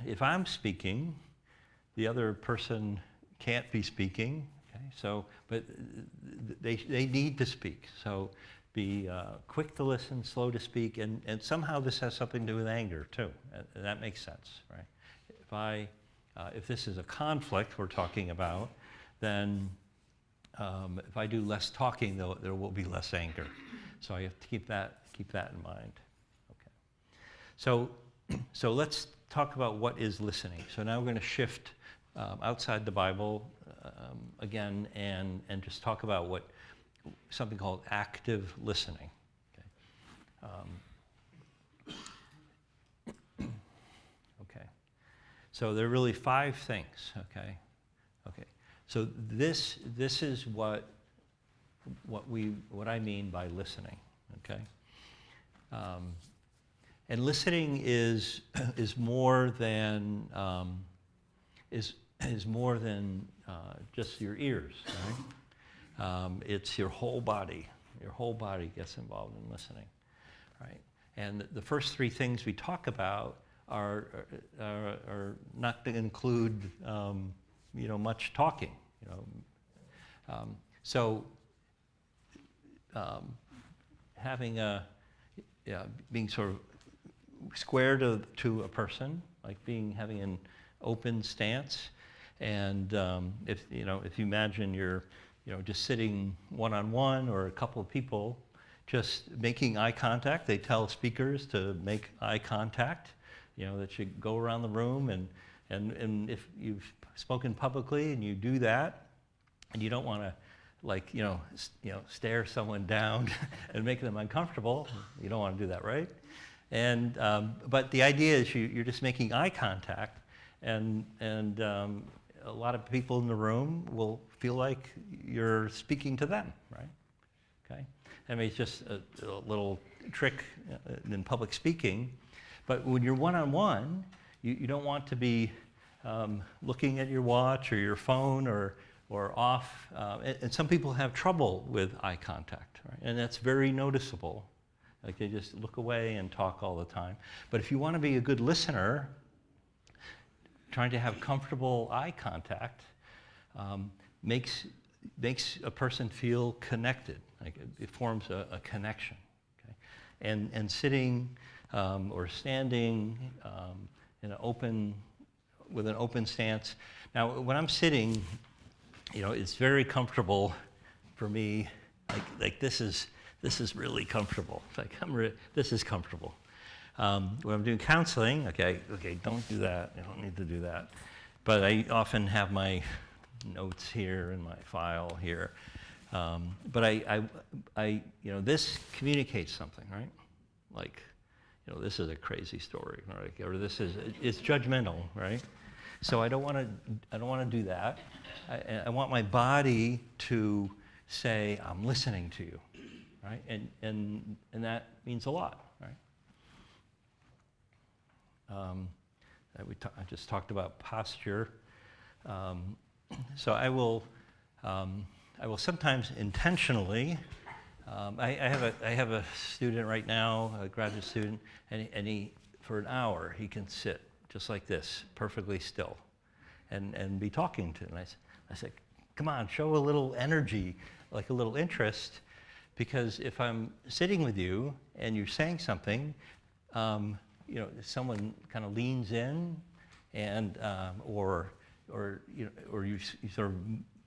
if I'm speaking, the other person can't be speaking. Okay? So, but they need to speak. So be quick to listen, slow to speak, and somehow this has something to do with anger too. And that makes sense, right? If this is a conflict we're talking about, then if I do less talking, there will be less anger. So I have to keep that in mind. Okay. So let's talk about what is listening. So now we're going to shift outside the Bible again and just talk about something called active listening. Okay. So there are really 5 things. Okay. So this is what I mean by listening. Okay. And listening is more than just your ears, right? It's your whole body. Your whole body gets involved in listening, right? And the first 3 things we talk about are not to include much talking. Having being sort of square to a person, like having an open stance, and if you imagine you're just sitting one-on-one or a couple of people just making eye contact, they tell speakers to make eye contact, that you go around the room, and if you've spoken publicly and you do that, and you don't want to stare someone down and make them uncomfortable, you don't want to do that, right? And but the idea is you're just making eye contact, and a lot of people in the room will feel like you're speaking to them, right? Okay. I mean, it's just a little trick in public speaking, but when you're one-on-one, you don't want to be looking at your watch or your phone or off. And some people have trouble with eye contact, right? And that's very noticeable. Like they just look away and talk all the time. But if you want to be a good listener, trying to have comfortable eye contact makes a person feel connected. Like it forms a connection. Okay? And sitting or standing with an open stance. Now, when I'm sitting, it's very comfortable for me. Like this is really comfortable. It's like this is comfortable. When I'm doing counseling, okay, don't do that. You don't need to do that. But I often have my notes here and my file here. But I this communicates something, right? Like, this is a crazy story, right? Or it's judgmental, right? So I don't want to do that. I want my body to say, I'm listening to you, right? And that means a lot, right? I just talked about posture. So I will sometimes intentionally I have a student right now, a graduate student, and he for an hour he can sit just like this, perfectly still, and be talking to. And I said, come on, show a little energy, like a little interest, because if I'm sitting with you and you're saying something, you know, someone kind of leans in, and or you sort of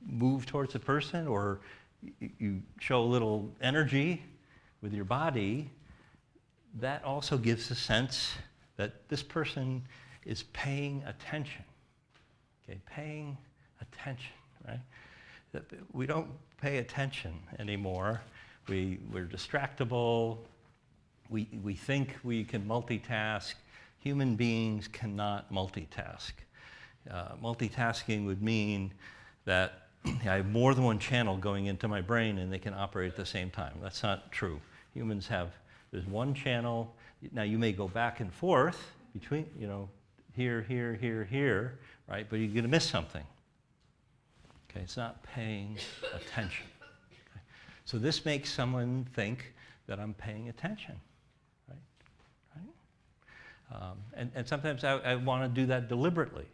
move towards the person, or you show a little energy with your body, that also gives a sense that this person is paying attention. Okay, paying attention, right? That we don't pay attention anymore. We're distractible. We think we can multitask. Human beings cannot multitask. Multitasking would mean that I have more than one channel going into my brain and they can operate at the same time. That's not true. Humans there's one channel. Now you may go back and forth between, you know, here, here, here, here, right? But you're going to miss something. Okay, it's not paying attention. Okay? So this makes someone think that I'm paying attention, right? And sometimes I want to do that deliberately.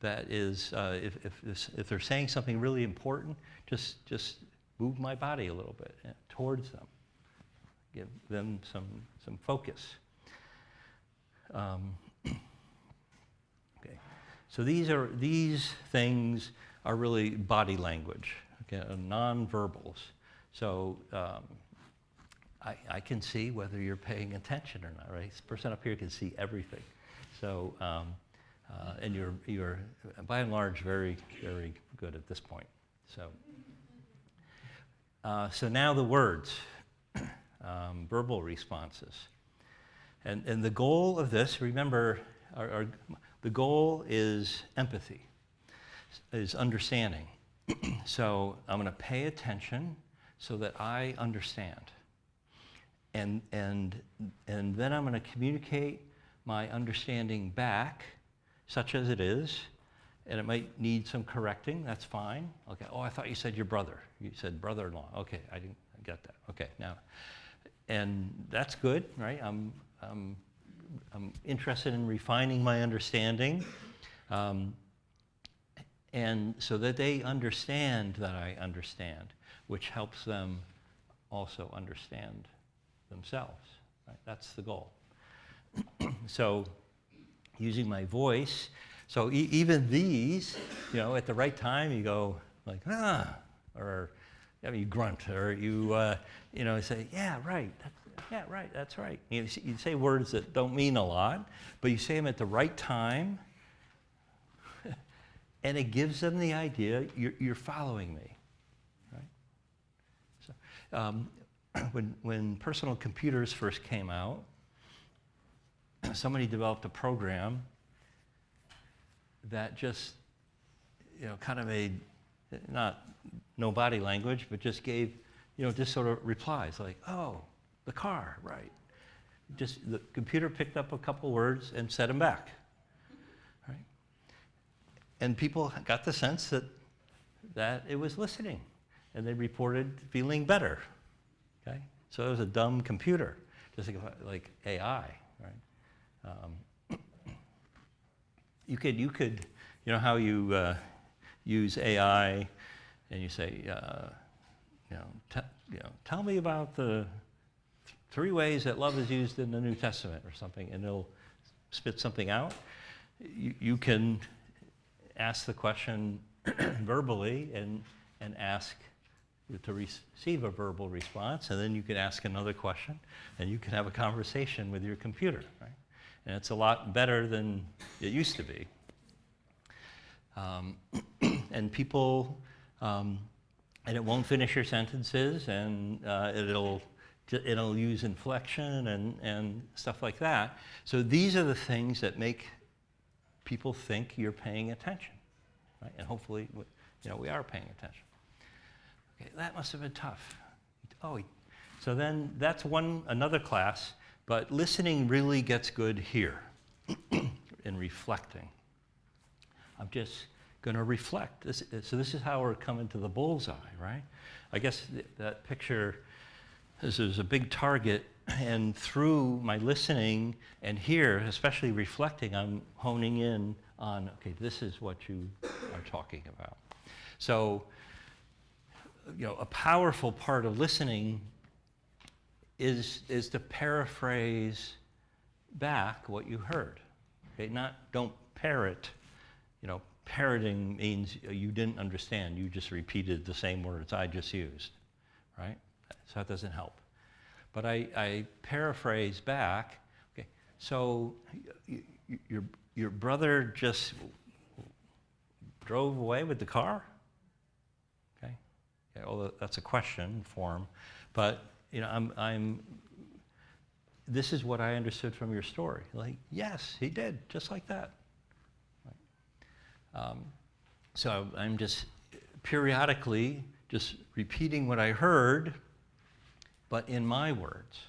That is, if they're saying something really important, just move my body a little bit towards them, give them some focus. Okay, so these things are really body language, okay, non-verbals. So I can see whether you're paying attention or not, right? This person up here can see everything. So. And you're by and large very, very good at this point. So now the words, verbal responses, and the goal of this. Remember, the goal is empathy, is understanding. So I'm going to pay attention so that I understand, and then I'm going to communicate my understanding back, such as it is, and it might need some correcting. That's fine. Okay. Oh, I thought you said your brother. You said brother-in-law. Okay, I didn't get that. Okay, now, and that's good, right? I'm interested in refining my understanding, and so that they understand that I understand, which helps them also understand themselves. Right? That's the goal. So, using my voice, so even these, you know, at the right time, you go like or you grunt, or you say, yeah, right, that's right. You say words that don't mean a lot, but you say them at the right time, and it gives them the idea you're following me, right? So, when personal computers first came out, somebody developed a program that just, you know, kind of made no body language, but just gave, you know, just sort of replies like, oh, the car, right? Just the computer picked up a couple words and said them back, right? And people got the sense that it was listening, and they reported feeling better, okay? So it was a dumb computer, just like AI, right? You could, you know how you use AI, and you say, tell me about the 3 ways that love is used in the New Testament or something, and it'll spit something out. You can ask the question verbally and ask to receive a verbal response, and then you can ask another question, and you can have a conversation with your computer, right? And it's a lot better than it used to be. And people, and it won't finish your sentences, and it'll use inflection and stuff like that. So these are the things that make people think you're paying attention, right? And hopefully, you know, we are paying attention. Okay, that must have been tough. Oh, so then that's another class. But listening really gets good here in reflecting. I'm just going to reflect. So this is how we're coming to the bullseye, right? I guess that picture this is a big target, and through my listening and here, especially reflecting, I'm honing in on, okay, this is what you are talking about. So, a powerful part of listening is to paraphrase back what you heard. Okay, don't parrot. Parroting means you didn't understand. You just repeated the same words I just used, right? So that doesn't help. But I paraphrase back. Okay, so your brother just drove away with the car? Okay, yeah, well, that's a question form, but this is what I understood from your story. Like, yes, he did, just like that. So I'm just periodically just repeating what I heard, but in my words.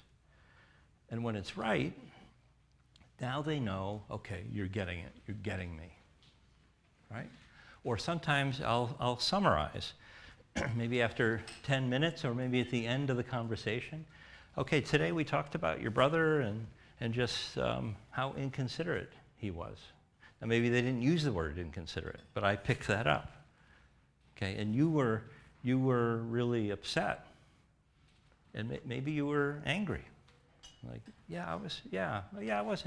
And when it's right, now they know, okay, you're getting it, you're getting me, right? Or sometimes I'll summarize, maybe after 10 minutes or maybe at the end of the conversation. Okay, today we talked about your brother and just how inconsiderate he was. Now maybe they didn't use the word inconsiderate, but I picked that up. Okay, and you were really upset, and maybe you were angry. Like, I was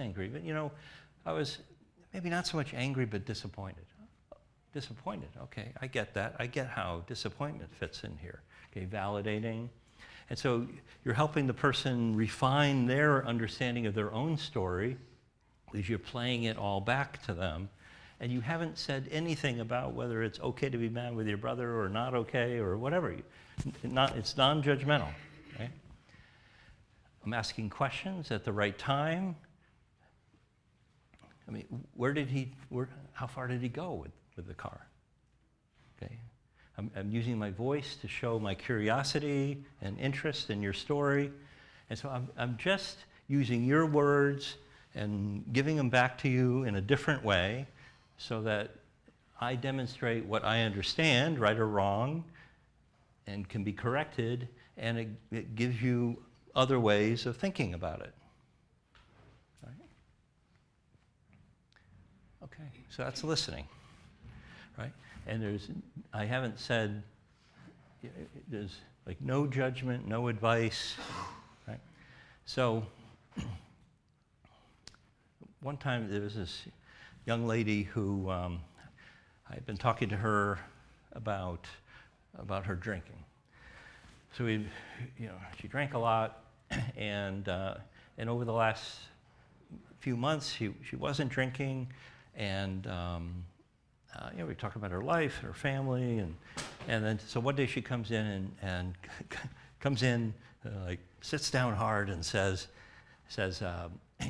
angry, but I was maybe not so much angry, but disappointed. Disappointed. Okay, I get that. I get how disappointment fits in here. Okay, validating. And so you're helping the person refine their understanding of their own story because you're playing it all back to them. And you haven't said anything about whether it's okay to be mad with your brother or not okay or whatever. It's non-judgmental. Right? I'm asking questions at the right time. I mean, how far did he go with the car? Okay. I'm using my voice to show my curiosity and interest in your story. And so I'm just using your words and giving them back to you in a different way so that I demonstrate what I understand, right or wrong, and can be corrected, and it gives you other ways of thinking about it. Right? Okay, so that's listening, right? And I haven't said, there's like no judgment, no advice, right? So one time there was this young lady who I'd been talking to her about her drinking. So she drank a lot, and over the last few months she wasn't drinking, and we talk about her life, her family, and then so one day she comes in and like sits down hard and says,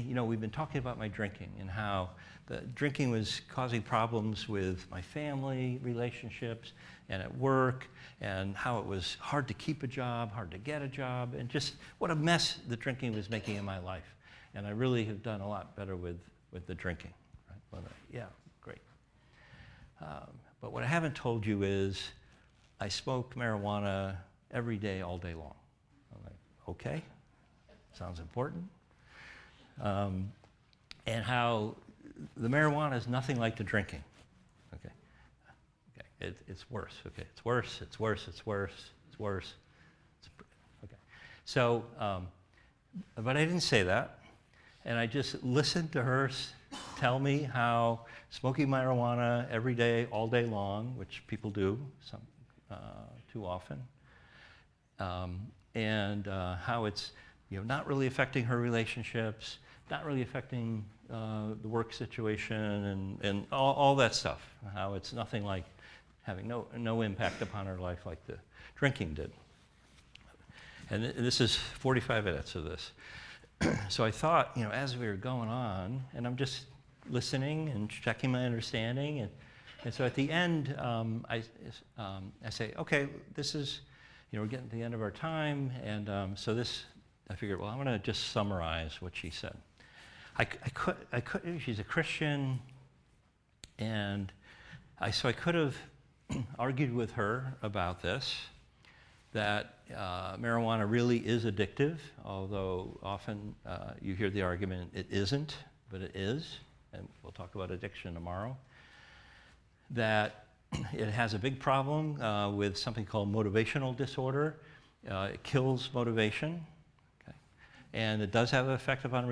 we've been talking about my drinking and how the drinking was causing problems with my family relationships and at work, and how it was hard to keep a job, hard to get a job, and just what a mess the drinking was making in my life. And I really have done a lot better with the drinking. Right? Well, yeah, great. But what I haven't told you is I smoke marijuana every day, all day long. I'm like, okay, sounds important. And how the marijuana is nothing like the drinking. Okay, it's worse. Okay, it's worse. Okay, so, but I didn't say that, and I just listened to her tell me how smoking marijuana every day, all day long, which people do too often, and how it's not really affecting her relationships, not really affecting the work situation, and all that stuff. How it's nothing like having no impact upon her life like the drinking did. And this is 45 minutes of this. So I thought, as we were going on, and I'm just listening and checking my understanding, and so at the end, I say, okay, this is, we're getting to the end of our time, and so this, I figured, well, I'm going to just summarize what she said. I could. She's a Christian, and so I could have argued with her about this, that marijuana really is addictive, although often you hear the argument it isn't, but it is, and we'll talk about addiction tomorrow. That it has a big problem with something called motivational disorder. It kills motivation, okay? And it does have an effect upon,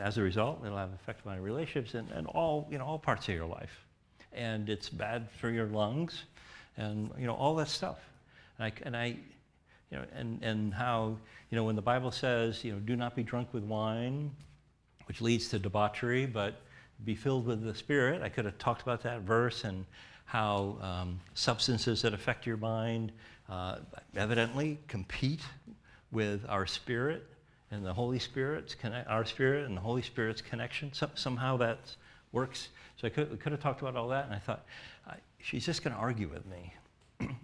as a result, it'll have an effect upon relationships and all parts of your life. And it's bad for your lungs, and all that stuff. And how when the Bible says do not be drunk with wine, which leads to debauchery, but be filled with the Spirit. I could have talked about that verse and how substances that affect your mind evidently compete with our spirit and the Holy Spirit's our spirit and the Holy Spirit's connection. Somehow that works. So I could have talked about all that, and I thought, she's just going to argue with me.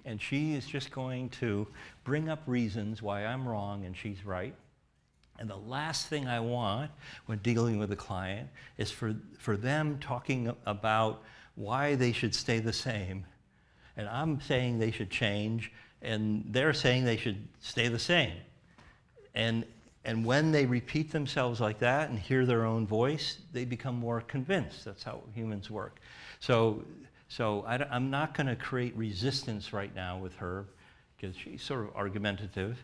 And she is just going to bring up reasons why I'm wrong and she's right. And the last thing I want when dealing with a client is for them talking about why they should stay the same. And I'm saying they should change, and they're saying they should stay the same. And when they repeat themselves like that and hear their own voice, they become more convinced. That's how humans work. So I'm not going to create resistance right now with her because she's sort of argumentative.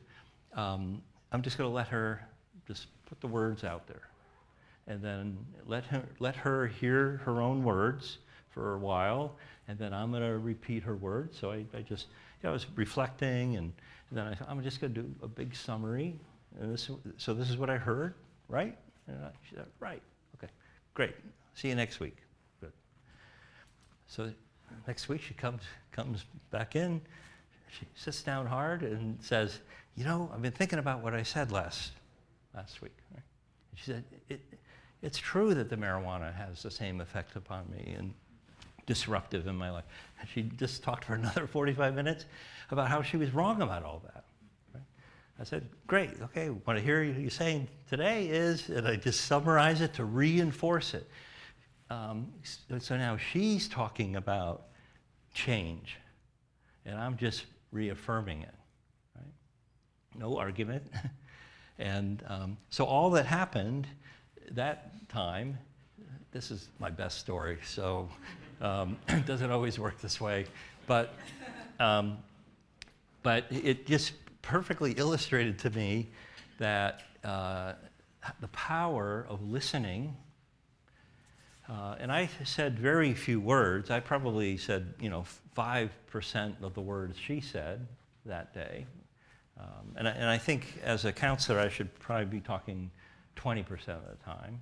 I'm just going to let her just put the words out there, and then let her hear her own words for a while, and then I'm going to repeat her words. So I was reflecting, and then I thought, I'm just going to do a big summary. And so this is what I heard, right? And she said, right. Okay, great. See you next week. Good. So next week she comes back in. She sits down hard and says, I've been thinking about what I said last week. Right? And she said, it's true that the marijuana has the same effect upon me and disruptive in my life. And she just talked for another 45 minutes about how she was wrong about all that. Right? I said, great, okay, what I hear you saying today is, and I just summarize it to reinforce it. So now she's talking about change, and I'm just reaffirming it. Right? No argument. And so all that happened that time, this is my best story, so it doesn't always work this way, but it just perfectly illustrated to me that the power of listening. And I said very few words. I probably said 5% of the words she said that day. And I think as a counselor, I should probably be talking 20% of the time.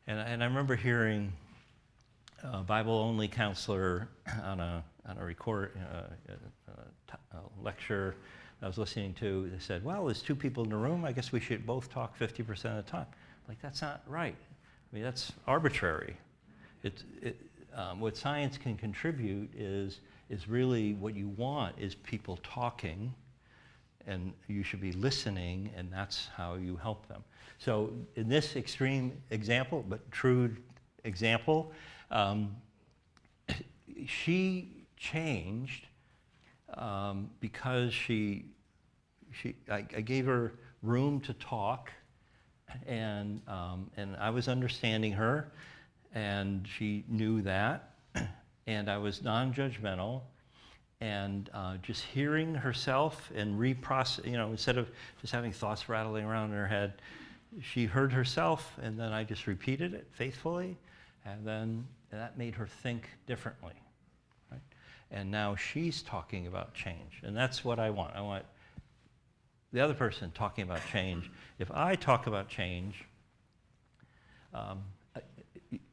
And I remember hearing a Bible-only counselor on a lecture I was listening to. They said, well, there's two people in the room. I guess we should both talk 50% of the time. Like, that's not right. I mean, that's arbitrary. What science can contribute is really what you want is people talking, and you should be listening, and that's how you help them. So in this extreme example, but true example, she changed because I gave her room to talk, and I was understanding her, and she knew that, and I was non-judgmental, and just hearing herself and reprocess, instead of just having thoughts rattling around in her head, she heard herself, and then I just repeated it faithfully, and then that made her think differently, right? And now she's talking about change, and that's what I want. I want the other person talking about change. If I talk about change,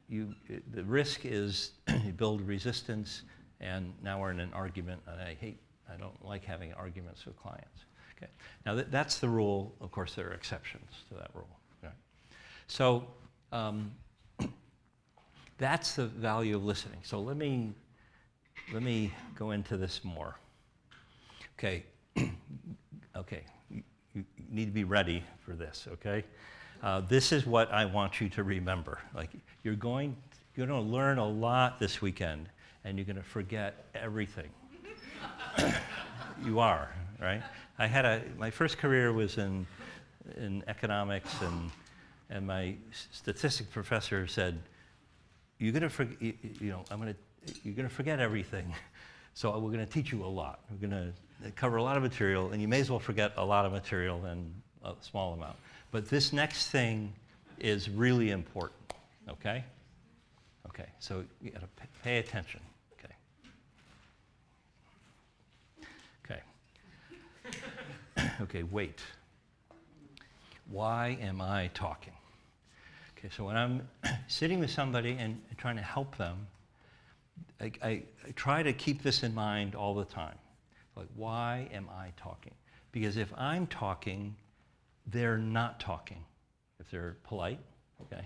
the risk is you build resistance, and now we're in an argument, and I don't like having arguments with clients. Okay. Now that's the rule. Of course, there are exceptions to that rule. Right? So that's the value of listening. So let me go into this more. Okay. Okay. You need to be ready for this. Okay. This is what I want you to remember. Like, you're going to learn a lot this weekend, and you're going to forget everything. You are, right? My first career was in economics, and my statistics professor said, you're gonna forget everything. So we're gonna teach you a lot. We're gonna cover a lot of material, and you may as well forget a lot of material than a small amount. But this next thing is really important, okay? Okay, so you gotta pay attention, okay? Okay. Okay, wait. Why am I talking? Okay, so when I'm sitting with somebody and trying to help them, I try to keep this in mind all the time. Like, why am I talking? Because if I'm talking, they're not talking. If they're polite, okay,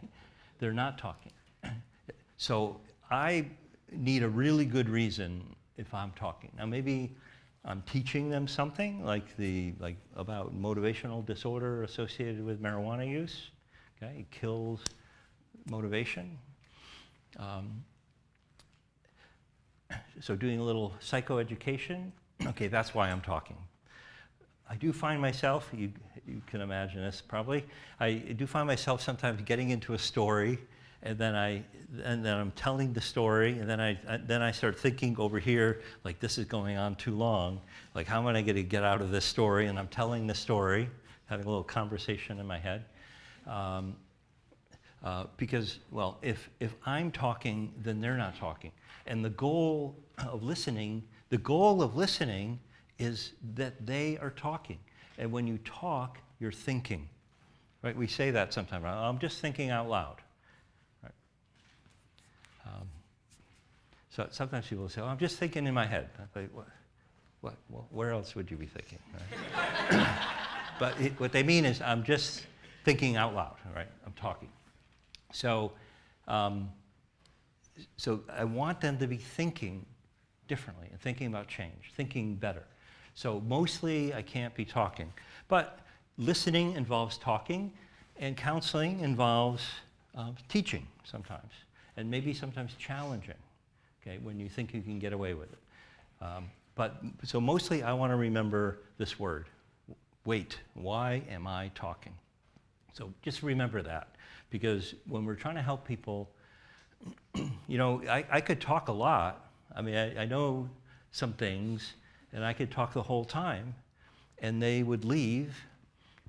they're not talking. So I need a really good reason if I'm talking. Now maybe I'm teaching them something like about motivational disorder associated with marijuana use. Okay, it kills motivation. So doing a little psychoeducation. Okay, that's why I'm talking. I do find myself, you can imagine this probably, I do find myself sometimes getting into a story, and then I'm telling the story, and then I start thinking over here, like this is going on too long, like how am I going to get out of this story? And I'm telling the story, having a little conversation in my head. Because, well, if I'm talking, then they're not talking. And the goal of listening is that they are talking. And when you talk, you're thinking. Right? We say that sometimes. I'm just thinking out loud. Right? So sometimes people say, oh, I'm just thinking in my head. I'm like, what? Well, where else would you be thinking? Right? But what they mean is I'm just thinking out loud. Right? I'm talking. So, so I want them to be thinking differently and thinking about change, thinking better. So mostly I can't be talking. But listening involves talking, and counseling involves teaching sometimes, and maybe sometimes challenging, okay, when you think you can get away with it. So mostly I want to remember this word, wait, why am I talking? So just remember that, because when we're trying to help people, you know, I could talk a lot. I mean, I know some things, and I could talk the whole time, and they would leave,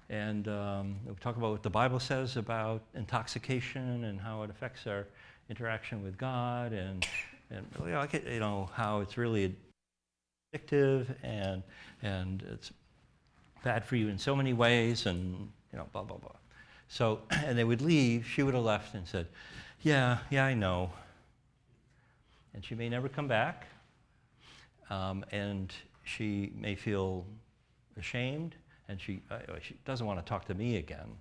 and we talk about what the Bible says about intoxication and how it affects our interaction with God, and you know, how it's really addictive, and it's bad for you in so many ways, and you know, blah blah blah. So, and they would leave. She would have left and said, "Yeah, I know." And she may never come back, and she may feel ashamed, and she doesn't want to talk to me again,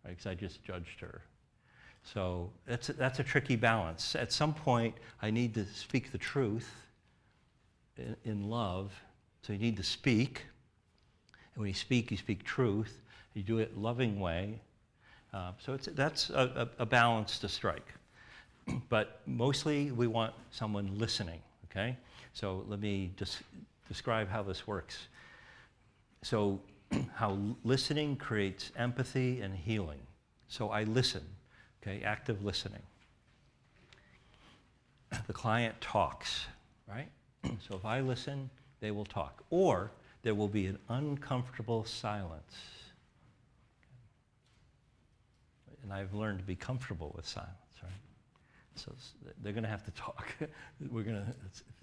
right? Because I just judged her. So that's a tricky balance. At some point, I need to speak the truth in love. So you need to speak, and when you speak truth. You do it loving way. So that's a balance to strike. But mostly we want someone listening, okay? So let me just describe how this works. So how listening creates empathy and healing. So I listen, okay, active listening. The client talks, right? So if I listen, they will talk. Or there will be an uncomfortable silence. And I've learned to be comfortable with silence, right? So they're going to have to talk. We're going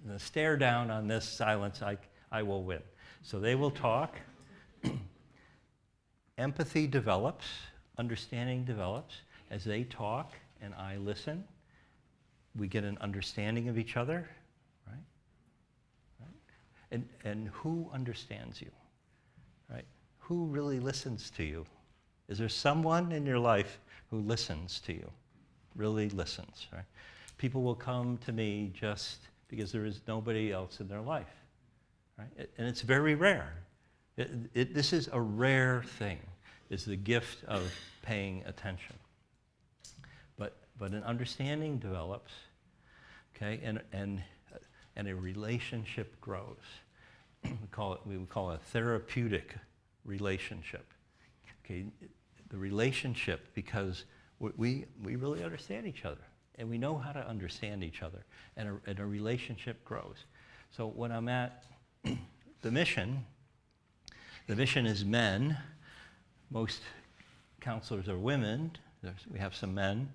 to stare down on this silence. I will win. So they will talk. Empathy develops. Understanding develops. As they talk and I listen, we get an understanding of each other, right? And who understands you, right? Who really listens to you? Is there someone in your life who listens to you, really listens, right? People will come to me just because there is nobody else in their life, right? And it's very rare. This is a rare thing, is the gift of paying attention. But an understanding develops, okay, and a relationship grows. we would call it a therapeutic relationship. Okay, the relationship, because we really understand each other, and we know how to understand each other, and a relationship grows. So when I'm at the mission is men. Most counselors are women. We have some men.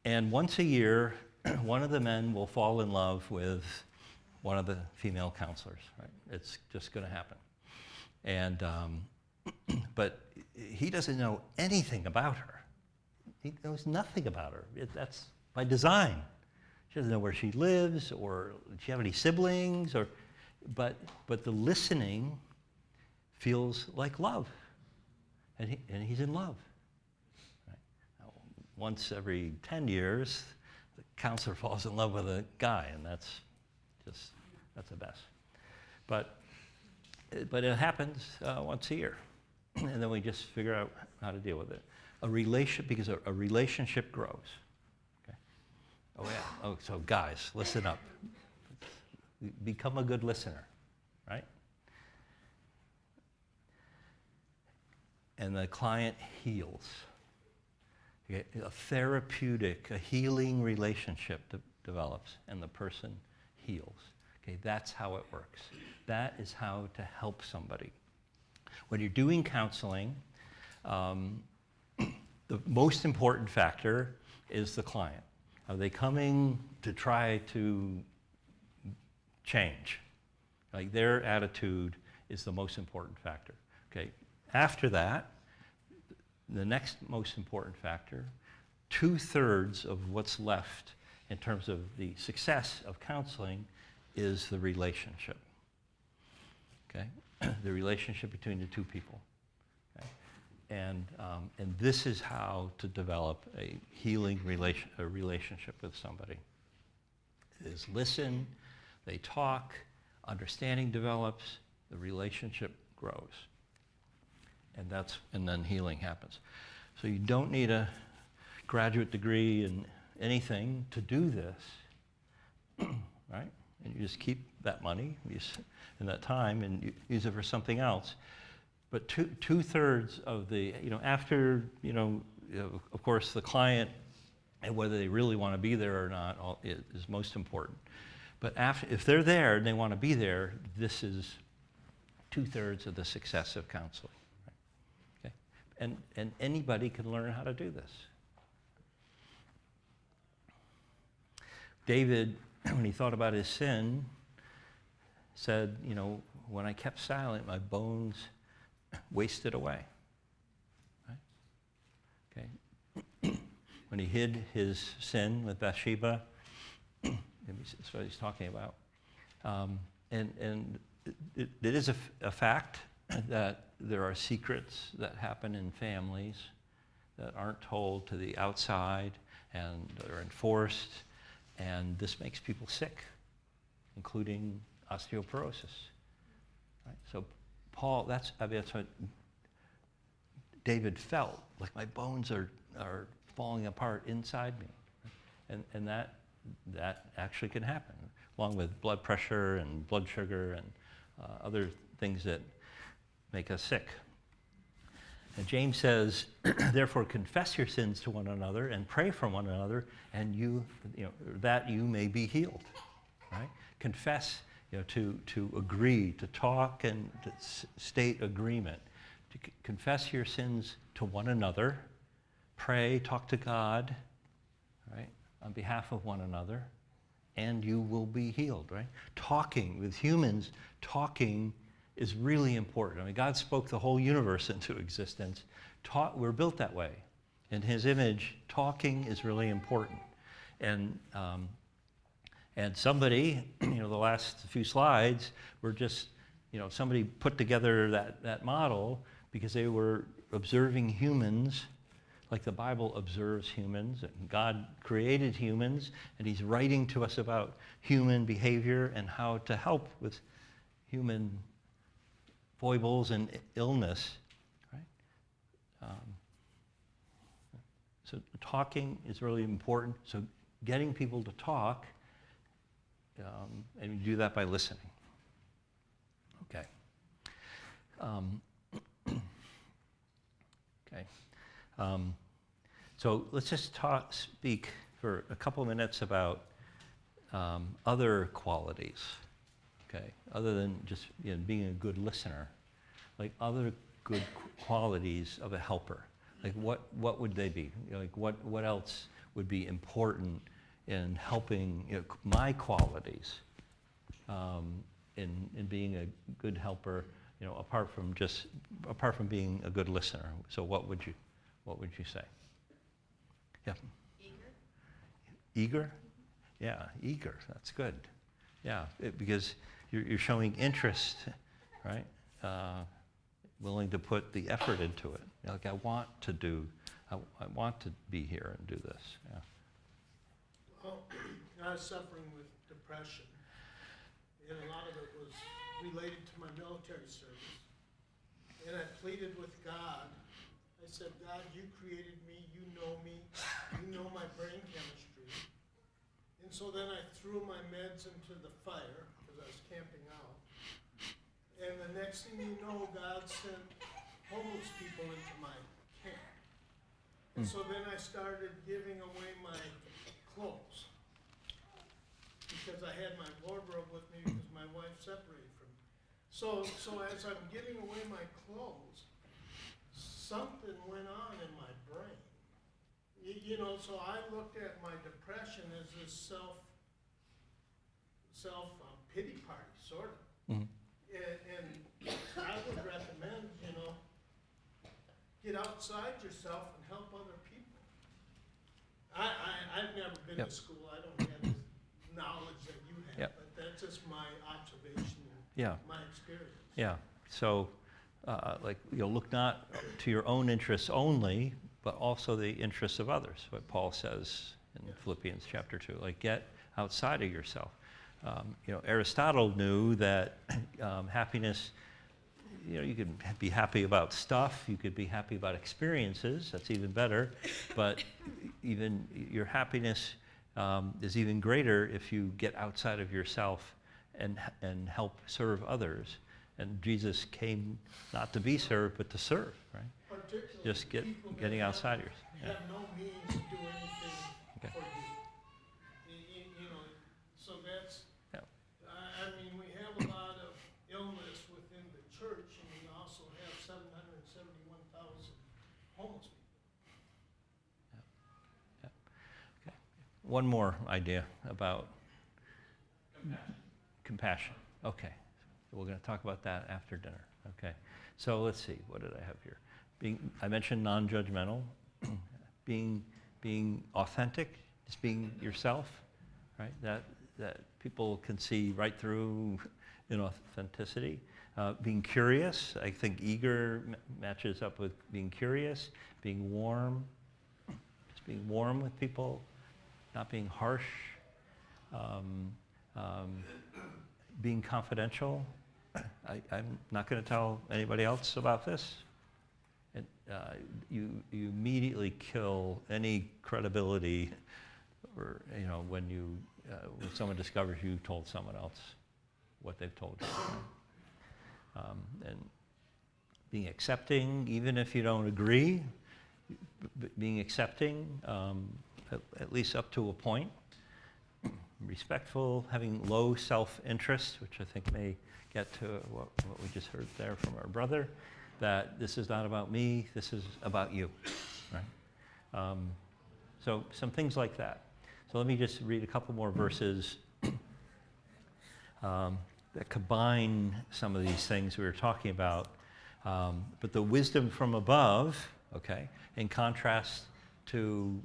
And once a year, one of the men will fall in love with one of the female counselors, right? It's just going to happen. And, but he doesn't know anything about her. He knows nothing about her. That's by design. She doesn't know where she lives, or does she have any siblings, but the listening feels like love, and he's in love. Right? Now, once every 10 years, the counselor falls in love with a guy, and that's the best. But it happens once a year, and then we just figure out how to deal with it. Because a relationship grows. Okay? Oh yeah. Oh, so guys, listen up. Become a good listener, right? And the client heals. Okay? A therapeutic, a healing relationship develops, and the person heals. Okay, that's how it works. That is how to help somebody. When you're doing counseling, the most important factor is the client. Are they coming to try to change? Like, their attitude is the most important factor. Okay. After that, the next most important factor, 2/3 of what's left in terms of the success of counseling is the relationship. Okay, the relationship between the two people. Okay? And this is how to develop a healing relationship with somebody. Is listen, they talk, understanding develops, the relationship grows. And then healing happens. So you don't need a graduate degree in anything to do this, right? And you just keep that money and that time and you use it for something else. But 2/3 of the, after, of course, the client and whether they really want to be there or not is most important. But if they're there and they want to be there, this is 2/3 of the success of counseling. Right? Okay? And anybody can learn how to do this. David, when he thought about his sin, said, when I kept silent, my bones wasted away. Right? Okay. When he hid his sin with Bathsheba, that's what he's talking about. And it is a fact that there are secrets that happen in families that aren't told to the outside and are enforced, and this makes people sick, including osteoporosis. Right? So Paul, that's what David felt, like my bones are falling apart inside me. And that actually can happen, along with blood pressure and blood sugar and other things that make us sick. And James says, therefore confess your sins to one another and pray for one another, and that you may be healed. Right? Confess, to agree, to talk, and to state agreement. To confess your sins to one another, pray, talk to God, right, on behalf of one another, and you will be healed, right? Talking with humans, talking is really important. I mean, God spoke the whole universe into existence. We're built that way. In His image, talking is really important. And somebody, the last few slides were just, somebody put together that model because they were observing humans like the Bible observes humans. And God created humans, and He's writing to us about human behavior and how to help with human foibles and illness. Right? So talking is really important. So getting people to talk, and you do that by listening. Um, okay. So let's just speak for a couple minutes about other qualities, okay, other than just being a good listener, like other good qualities of a helper. Like what would they be? Like what else would be important in helping my qualities in being a good helper? Apart from being a good listener. So what would you say? Yeah. Eager? Yeah, eager. That's good. Yeah, because you're showing interest, right? Willing to put the effort into it. Like I want to be here and do this. Yeah. Well, I was suffering with depression, and a lot of it was related to my military service. And I pleaded with God. I said, God, you created me, you know my brain chemistry. And so then I threw my meds into the fire, because I was camping out. And the next thing you know, God sent homeless people into my camp. And so then I started giving away my clothes, because I had my wardrobe with me because my wife separated from me. So as I'm giving away my clothes, something went on in my brain. So I looked at my depression as this self pity party, sort of. Mm-hmm. And I would recommend, get outside yourself and help other people. I've never been to school. I don't have the knowledge that you have, but that's just my observation and my experience. Yeah. So, look not to your own interests only, but also the interests of others. What Paul says in Philippians chapter 2. Like, get outside of yourself. Aristotle knew that happiness. You could be happy about stuff. You could be happy about experiences. That's even better. But even your happiness is even greater if you get outside of yourself and help serve others. And Jesus came not to be served, but to serve, right? Just getting outside yourself. Have no means to do anything for you. So that's. Yeah. We have a lot of illness within the church, and we also have 771,000 homeless people. Yeah. Okay. One more idea about compassion. Okay. We're going to talk about that after dinner. Okay. So let's see. What did I have here? I mentioned non-judgmental, being authentic, just being yourself, right? That people can see right through inauthenticity. Being curious. I think eager matches up with being curious. Being warm. Just being warm with people, not being harsh. Being confidential. I'm not going to tell anybody else about this. You immediately kill any credibility, or when someone discovers you told someone else what they've told you. And being accepting, even if you don't agree, being accepting, at least up to a point. Respectful, having low self-interest, which I think may get to what we just heard there from our brother, that this is not about me, this is about you, right? So some things like that. So let me just read a couple more verses that combine some of these things we were talking about. But the wisdom from above, okay, in contrast to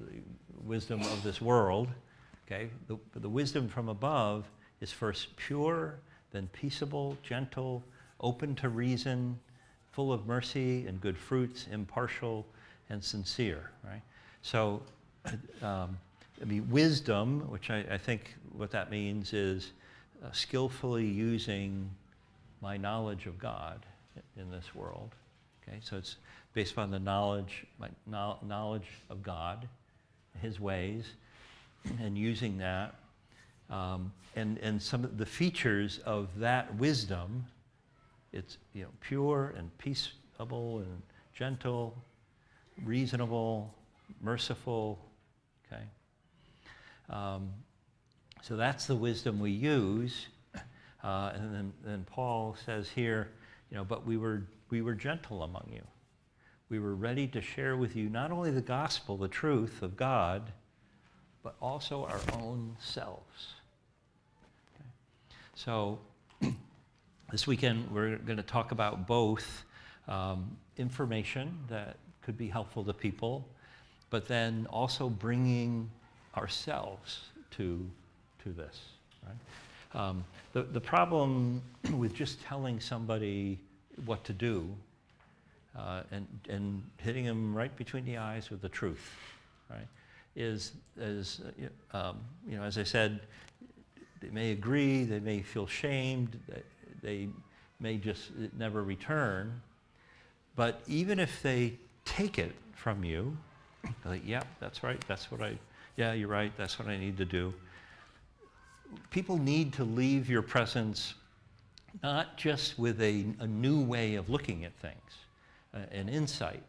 the wisdom of this world, okay, the wisdom from above is first pure, then peaceable, gentle, open to reason, full of mercy and good fruits, impartial and sincere, right? So, wisdom, which I think what that means is skillfully using my knowledge of God in this world, okay? So it's based upon the knowledge of God, His ways, and using that, and some of the features of that wisdom It's, pure and peaceable and gentle, reasonable, merciful, okay? So that's the wisdom we use. And then Paul says here, but we were gentle among you. We were ready to share with you not only the gospel, the truth of God, but also our own selves. Okay? So this weekend we're going to talk about both information that could be helpful to people, but then also bringing ourselves to this. Right? The problem with just telling somebody what to do and hitting them right between the eyes with the truth, right, is as I said, they may agree, they may feel shamed, they may just never return, but even if they take it from you, like, yeah, that's right, yeah, you're right, that's what I need to do. People need to leave your presence not just with a new way of looking at things, an insight.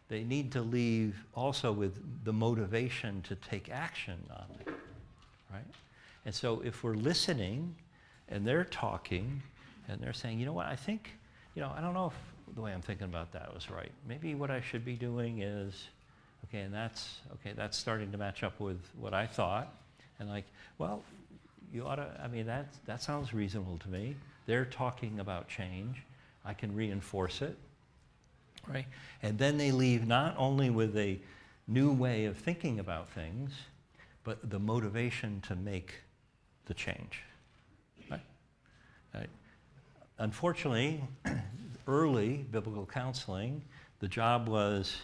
They need to leave also with the motivation to take action on it, right? And so if we're listening and they're talking and they're saying, you know what, I think, I don't know if the way I'm thinking about that was right. Maybe what I should be doing is, that's starting to match up with what I thought. And like, well, you ought to, that sounds reasonable to me. They're talking about change. I can reinforce it, right? And then they leave not only with a new way of thinking about things, but the motivation to make the change, right? Right? Unfortunately, early biblical counseling, the job was,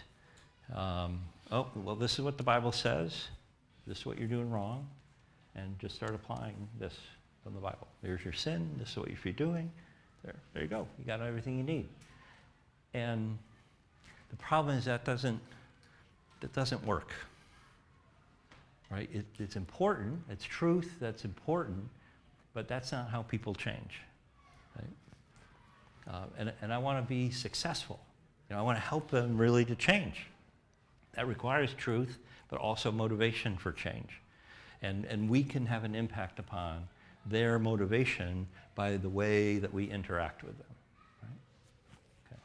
this is what the Bible says. This is what you're doing wrong. And just start applying this from the Bible. There's your sin. This is what you should be doing. There you go. You got everything you need. And the problem is that doesn't work. Right? It's important. It's truth that's important, but that's not how people change. Right? And I want to be successful. I want to help them really to change. That requires truth, but also motivation for change. And we can have an impact upon their motivation by the way that we interact with them. Right? Okay.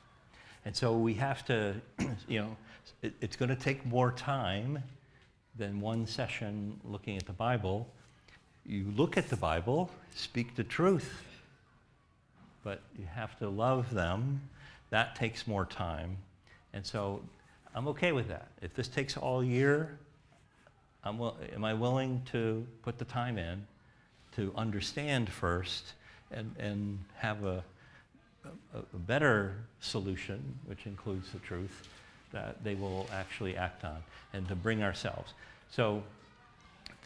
And so we have to, it's going to take more time than one session looking at the Bible. You look at the Bible, speak the truth, but you have to love them. That takes more time. And so I'm okay with that. If this takes all year, am I willing to put the time in to understand first and have a better solution, which includes the truth, that they will actually act on, and to bring ourselves. So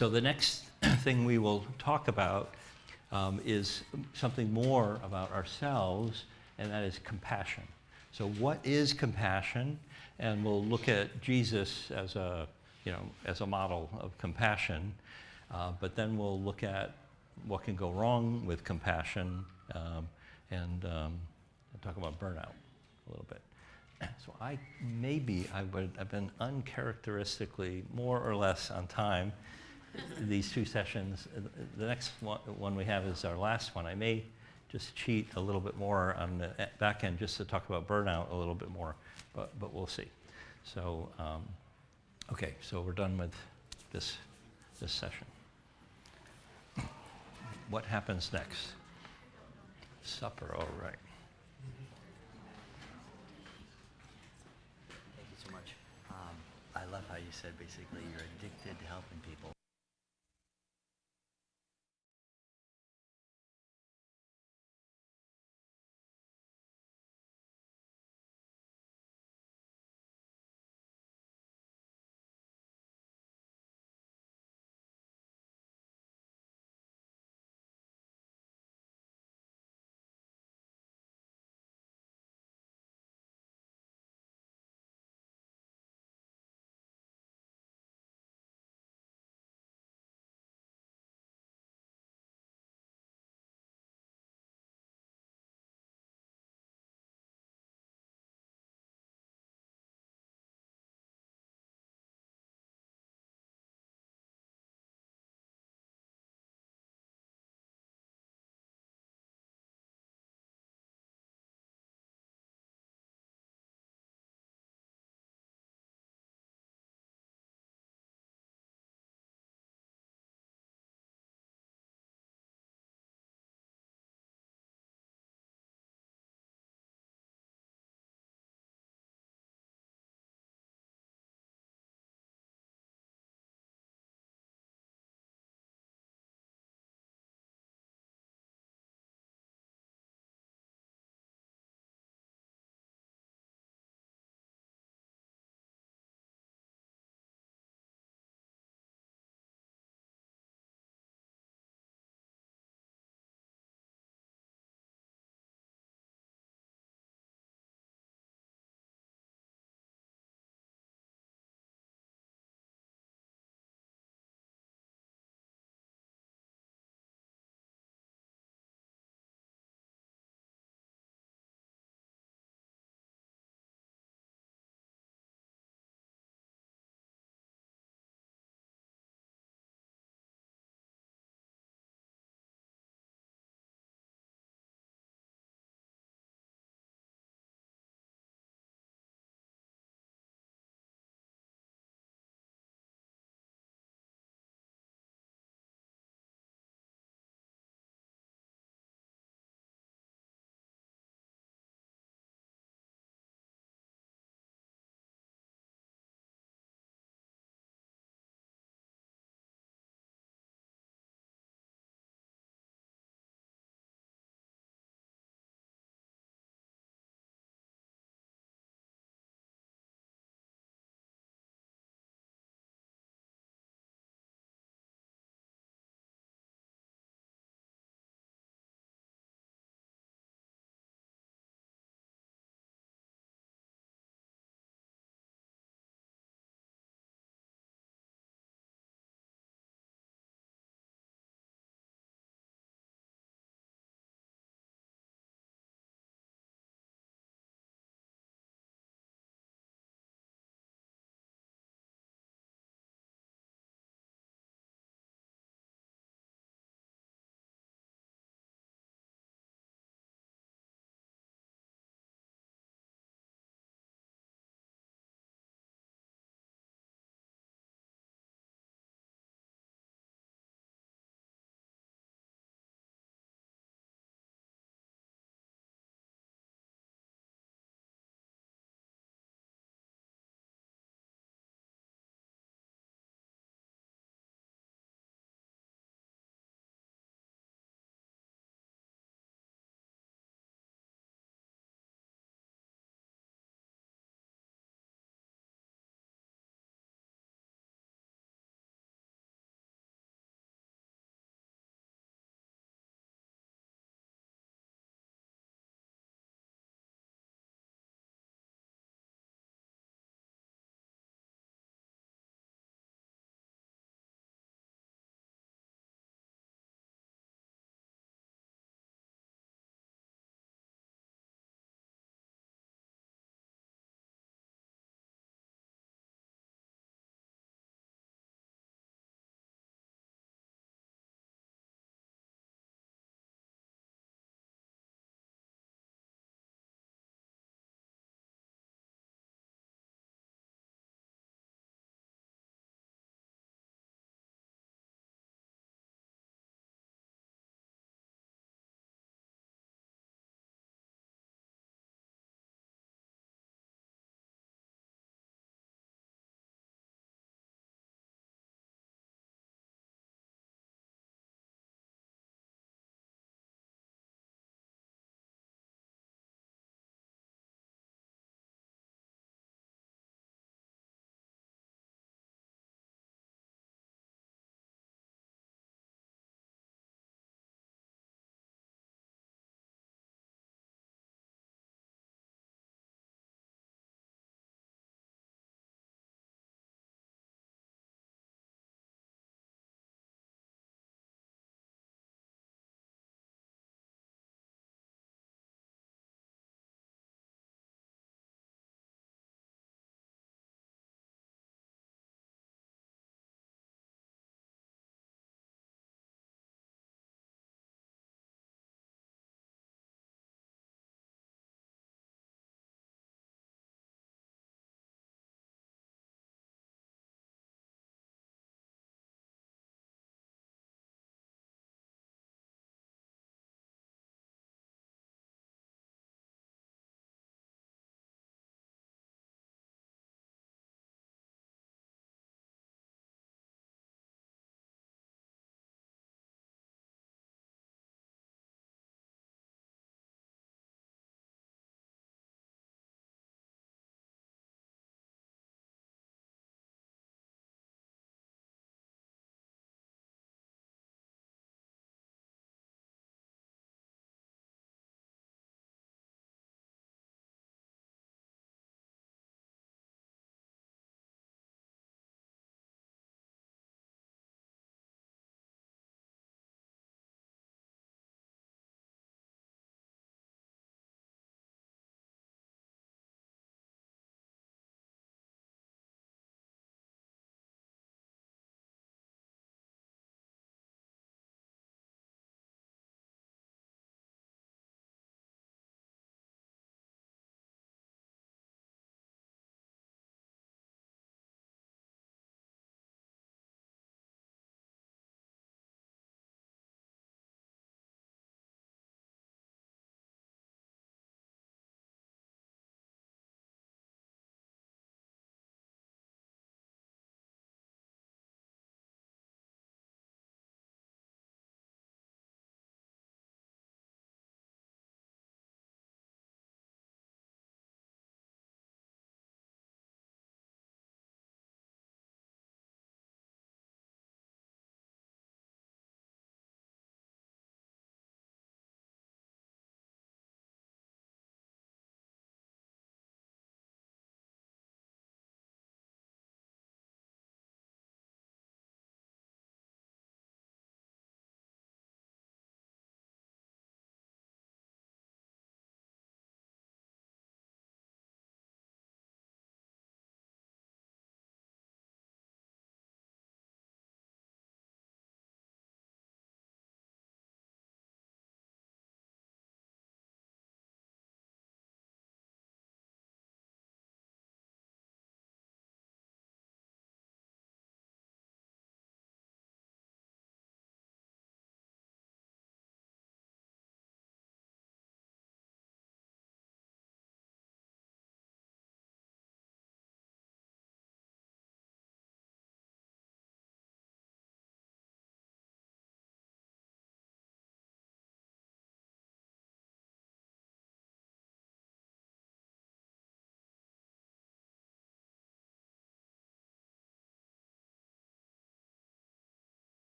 the next thing we will talk about is something more about ourselves, and that is compassion. So what is compassion? And we'll look at Jesus as a model of compassion, but then we'll look at what can go wrong with compassion and talk about burnout a little bit. So I've been uncharacteristically more or less on time these two sessions. The next one we have is our last one. I may just cheat a little bit more on the back end just to talk about burnout a little bit more, but we'll see. So, okay, so we're done with this session. What happens next? Supper, all right. Thank you so much. I love how you said basically you're addicted to helping people.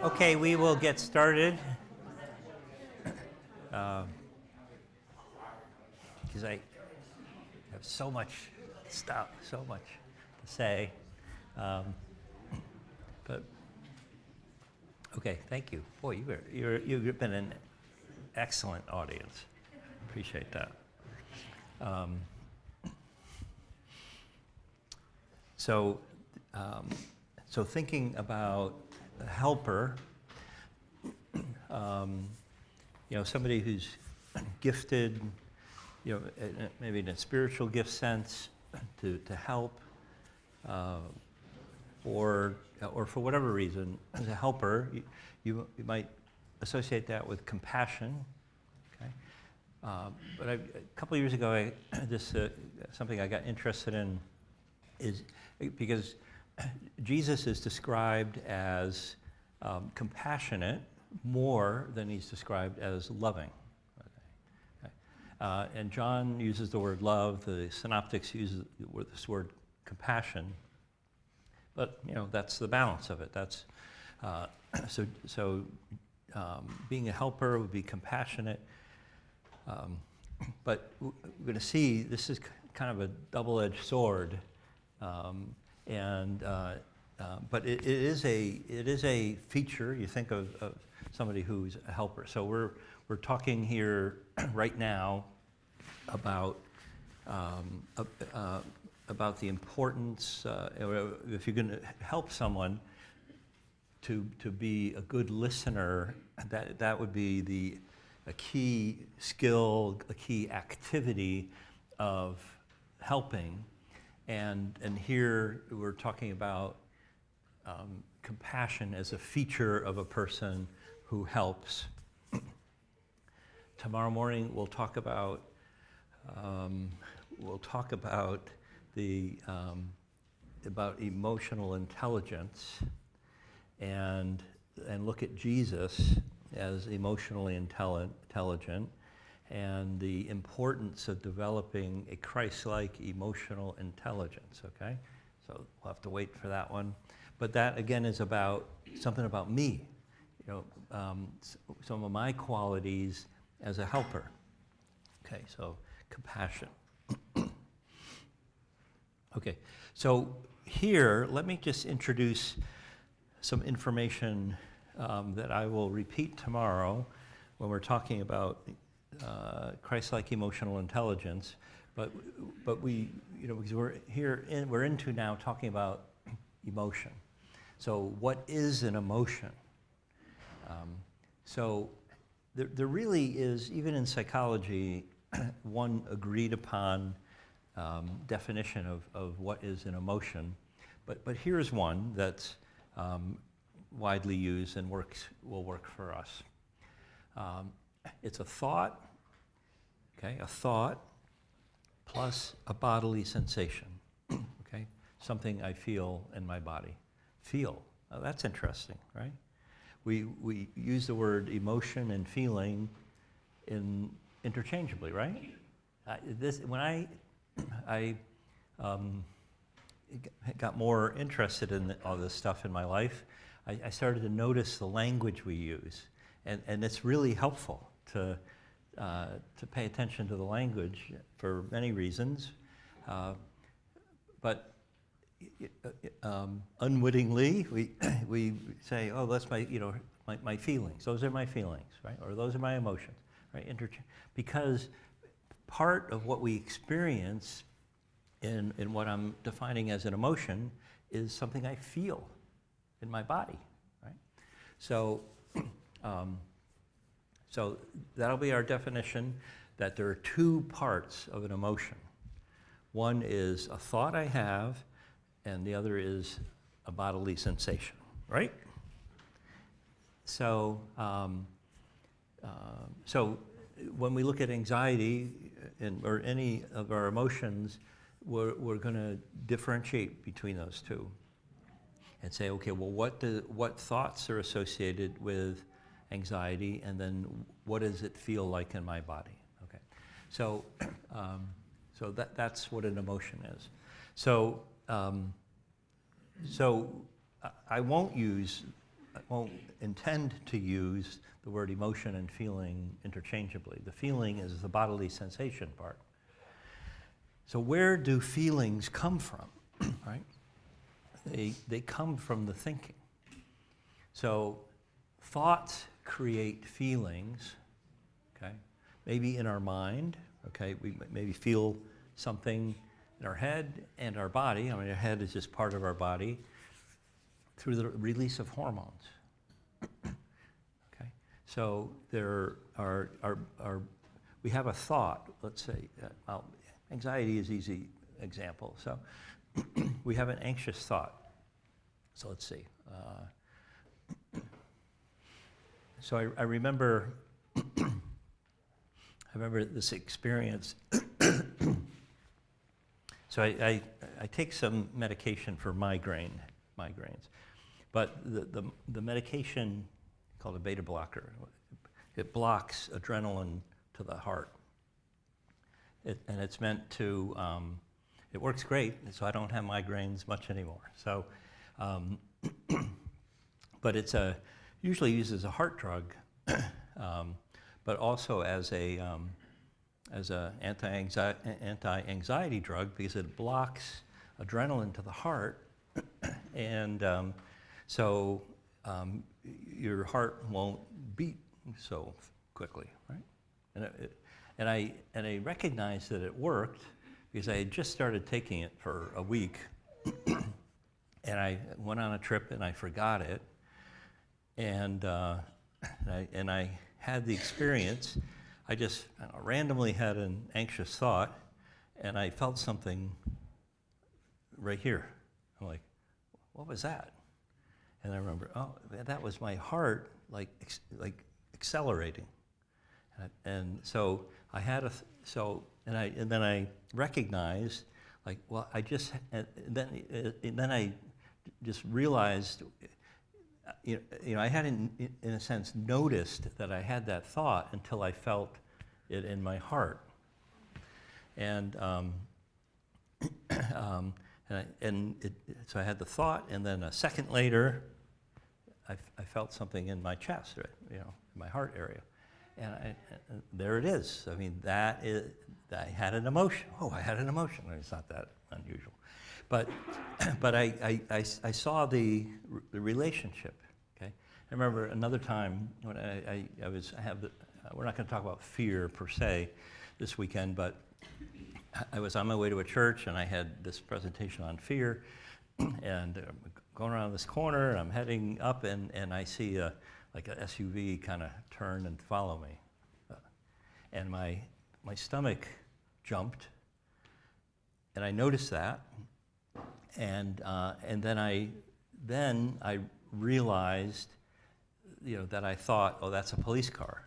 Okay, we will get started. Because I have so much stuff, so much to say. But okay, thank you. Boy, you've been an excellent audience. Appreciate that. So thinking about a helper, somebody who's gifted, maybe in a spiritual gift sense, to help, or for whatever reason, as a helper, you might associate that with compassion. Okay, but a couple of years ago, something I got interested in is because Jesus is described as compassionate more than he's described as loving. And John uses the word love. The synoptics use this word compassion. But that's the balance of it. That's being a helper would be compassionate. But we're going to see this is kind of a double-edged sword. But it is a feature. You think of somebody who's a helper. So we're talking here right now about the importance. If you're going to help someone to be a good listener, that would be a key skill, a key activity of helping. And here we're talking about compassion as a feature of a person who helps. Tomorrow morning we'll talk about about emotional intelligence and look at Jesus as emotionally intelligent, and the importance of developing a Christ-like emotional intelligence, okay? So we'll have to wait for that one. But that, again, is about something about me, some of my qualities as a helper. Okay, so compassion. Okay, so here, let me just introduce some information that I will repeat tomorrow when we're talking about Christ-like emotional intelligence, but we, because we're into now talking about emotion. So what is an emotion? So there really is, even in psychology, one agreed upon definition of what is an emotion, but here's one that's widely used and will work for us. It's a thought, okay, a thought plus a bodily sensation, okay, something I feel in my body. Feel, that's interesting, right? We use the word emotion and feeling interchangeably, right? When I got more interested in all this stuff in my life, I started to notice the language we use, and it's really helpful to pay attention to the language for many reasons, but unwittingly we say, oh, that's my feelings. Those are my feelings, right? Or those are my emotions, right? Because part of what we experience in what I'm defining as an emotion is something I feel in my body, right? So that'll be our definition, that there are two parts of an emotion. One is a thought I have, and the other is a bodily sensation, right? So when we look at anxiety or any of our emotions, we're going to differentiate between those two and say, okay, well, what thoughts are associated with anxiety, and then what does it feel like in my body? Okay, so that's what an emotion is. So I won't use won't intend to use the word emotion and feeling interchangeably. The feeling is the bodily sensation part. So where do feelings come from, right? They come from the thinking. So thoughts create feelings, okay? Maybe in our mind, okay? We maybe feel something in our head and our body. I mean, our head is just part of our body through the release of hormones, okay? So there we have a thought, let's say, anxiety is an easy example. So we have an anxious thought. So let's see. So I remember, this experience. So I take some medication for migraines, but the medication called a beta blocker, it blocks adrenaline to the heart. And it's meant to, it works great, so I don't have migraines much anymore. So, but it's usually used as a heart drug, but also as a anti-anxiety drug because it blocks adrenaline to the heart, and so your heart won't beat so quickly, right? And I recognized that it worked because I had just started taking it for a week, and I went on a trip and I forgot it, and I had the experience. I just randomly had an anxious thought, and I felt something right here. I'm like, what was that? And I remember, oh, that was my heart, like accelerating. And so I had and then I recognized, like, well, then I just realized, you know, I hadn't, in a sense, noticed that I had that thought until I felt it in my heart. And so I had the thought, and then a second later, I felt something in my chest, right, you know, in my heart area. And there it is. I mean, I had an emotion. Oh, I had an emotion. It's not that unusual. But I saw the relationship, okay? I remember another time when we're not going to talk about fear per se this weekend, but I was on my way to a church and I had this presentation on fear, and going around this corner, I'm heading up and I see like an SUV kind of turn and follow me. And my stomach jumped, and I noticed that, and then I realized, you know, that I thought, oh, that's a police car,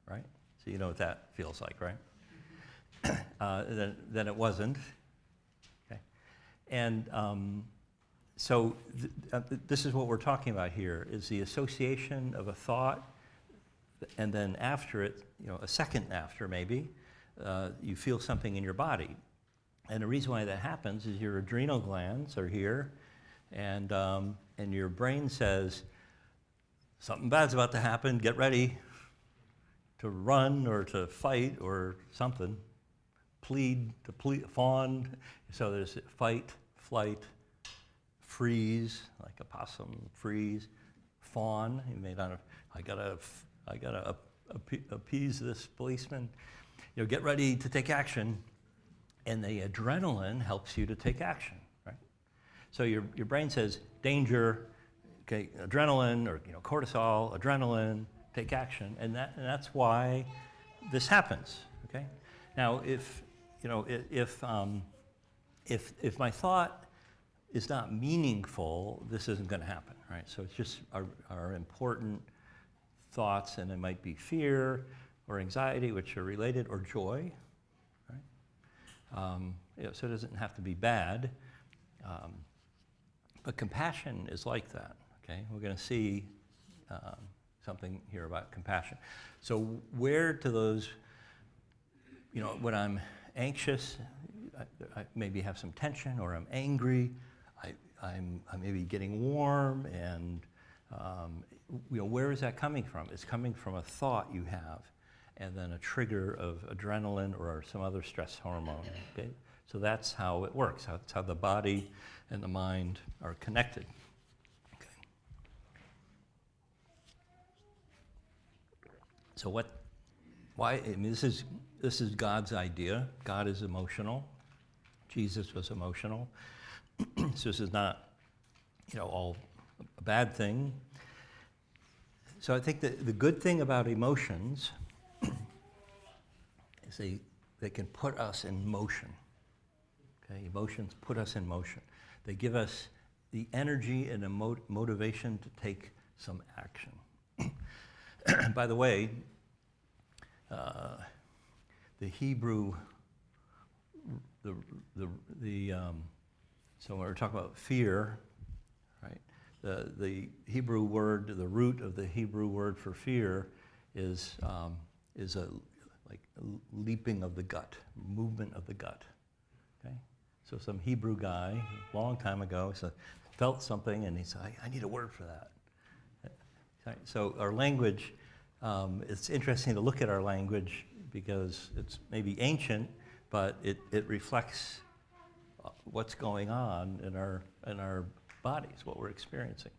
right? So you know what that feels like, right? Then it wasn't, okay? And so this is what we're talking about here, is the association of a thought, and then after it, you know, a second after maybe, you feel something in your body. And the reason why that happens is your adrenal glands are here, and your brain says, something bad's about to happen, get ready to run or to fight or something, fawn. So there's fight, flight, freeze, like a possum, freeze, fawn. You may not have, I gotta appease this policeman. You know, get ready to take action, and the adrenaline helps you to take action, right? So your brain says danger, okay, adrenaline, or, you know, cortisol, adrenaline, take action, and that's why this happens, okay? Now, if my thought is not meaningful, this isn't going to happen, right? So it's just our important thoughts, and it might be fear or anxiety, which are related, or joy, right? You know, so it doesn't have to be bad, but compassion is like that, okay? We're going to see something here about compassion. So where do those, you know, when I'm anxious, I maybe have some tension, or I'm angry, I'm maybe getting warm, and Where is that coming from? It's coming from a thought you have, and then a trigger of adrenaline or some other stress hormone. Okay? So that's how it works. That's how the body and the mind are connected. Okay. So why? I mean, this is God's idea. God is emotional. Jesus was emotional. So this is not, all a bad thing. So I think that the good thing about emotions is they can put us in motion. Okay, emotions put us in motion. They give us the energy and the motivation to take some action. By the way, the Hebrew, so when we're talking about fear, right? The Hebrew word, the root of the Hebrew word for fear is a leaping of the gut, movement of the gut. Okay, so some Hebrew guy, a long time ago, felt something, and he said, "I need a word for that." So our language, it's interesting to look at our language because it's maybe ancient, but it reflects what's going on in our bodies, what we're experiencing.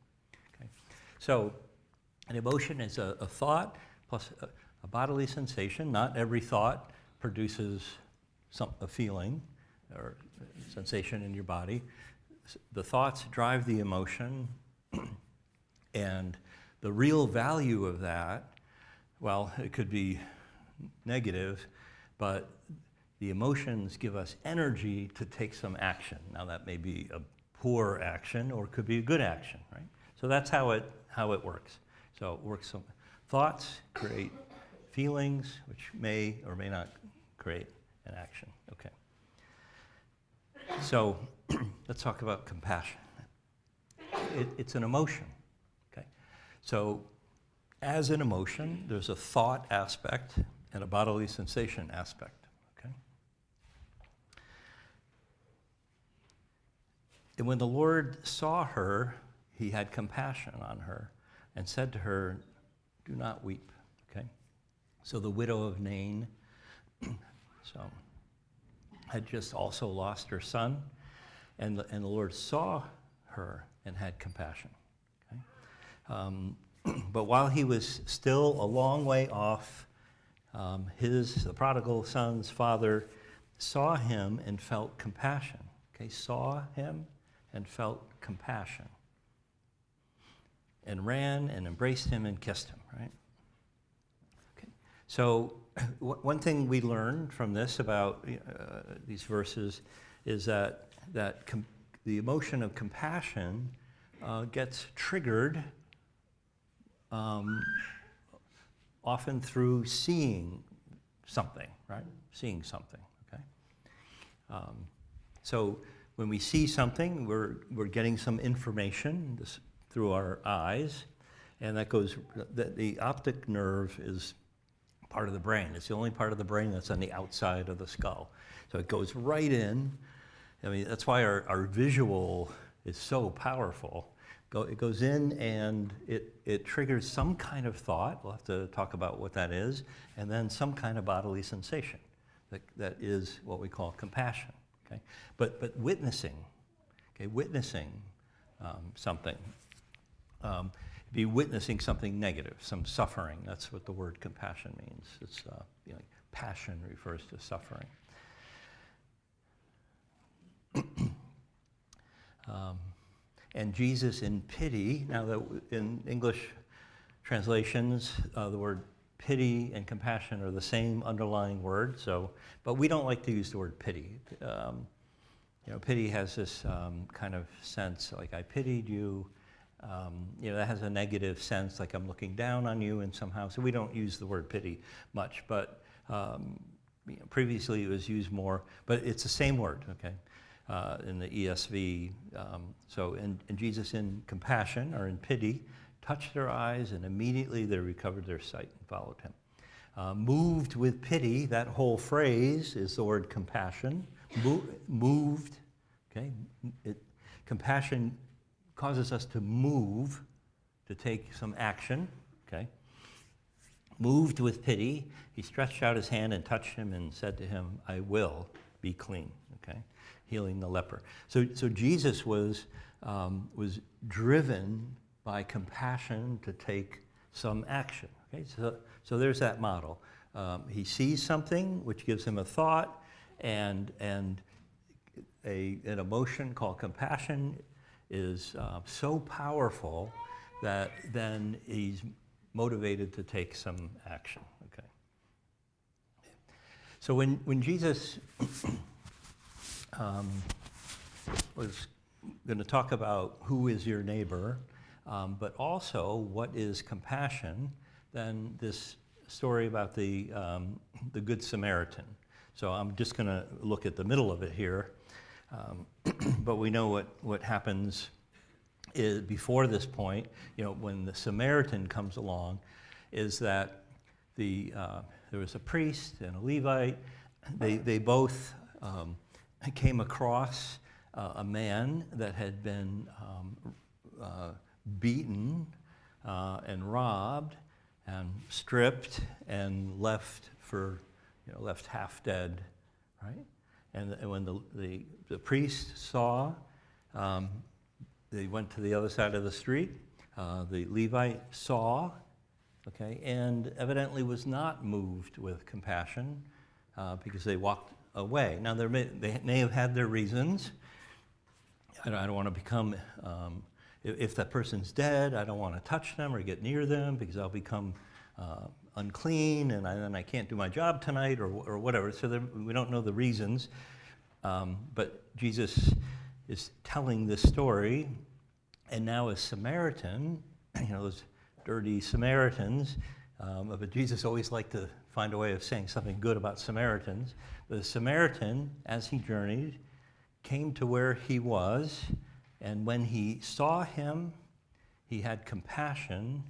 Okay? So an emotion is a thought plus a bodily sensation. Not every thought produces a feeling or sensation in your body. The thoughts drive the emotion, and the real value of that, well, it could be negative, but the emotions give us energy to take some action. Now that may be a poor action or it could be a good action, right? So that's how it works. So it works. So thoughts create feelings, which may or may not create an action. Okay. So let's talk about compassion. It's an emotion. Okay. So as an emotion, there's a thought aspect and a bodily sensation aspect. Okay. And when the Lord saw her, he had compassion on her and said to her, "Do not weep." Okay. So the widow of Nain, had just also lost her son, and the Lord saw her and had compassion. Okay? But while he was still a long way off, the prodigal son's father saw him and felt compassion. Okay, saw him and felt compassion, and ran and embraced him and kissed him. Right. Okay. So one thing we learned from this about these verses is that the emotion of compassion gets triggered often through seeing something, right? Seeing something, okay? So when we see something, we're getting some information through our eyes, and the optic nerve is part of the brain. It's the only part of the brain that's on the outside of the skull. So it goes right in. I mean, that's why our visual is so powerful. It goes in and it triggers some kind of thought. We'll have to talk about what that is. And then some kind of bodily sensation. That is what we call compassion. Okay? But witnessing, okay, something. Be witnessing something negative, some suffering. That's what the word compassion means. It's passion refers to suffering. And Jesus in pity. Now, that in English translations, the word pity and compassion are the same underlying word. So, but we don't like to use the word pity. Pity has this kind of sense, like I pitied you. That has a negative sense, like I'm looking down on you and somehow. So we don't use the word pity much, but previously it was used more. But it's the same word, okay, in the ESV. And Jesus in compassion or in pity touched their eyes, and immediately they recovered their sight and followed him. Moved with pity, that whole phrase is the word compassion. Moved, okay. Compassion causes us to move to take some action, okay? Moved with pity, he stretched out his hand and touched him and said to him, I will be clean, okay? Healing the leper. So Jesus was driven by compassion to take some action, okay? So there's that model. He sees something which gives him a thought, and an emotion called compassion is so powerful that then he's motivated to take some action. Okay. So when Jesus was going to talk about who is your neighbor, but also what is compassion, then this story about the Good Samaritan. So I'm just going to look at the middle of it here, but we know what happens is before this point, when the Samaritan comes along, is that there was a priest and a Levite. They both came across a man that had been beaten and robbed and stripped and left half dead, right? And when the priest saw, they went to the other side of the street. The Levite saw, okay, and evidently was not moved with compassion because they walked away. Now, they may have had their reasons. I don't want to become, if that person's dead, I don't want to touch them or get near them because I'll become unclean and then I can't do my job tonight or whatever. So we don't know the reasons. But Jesus is telling this story, and now a Samaritan, those dirty Samaritans, but Jesus always liked to find a way of saying something good about Samaritans. The Samaritan, as he journeyed, came to where he was, and when he saw him, he had compassion,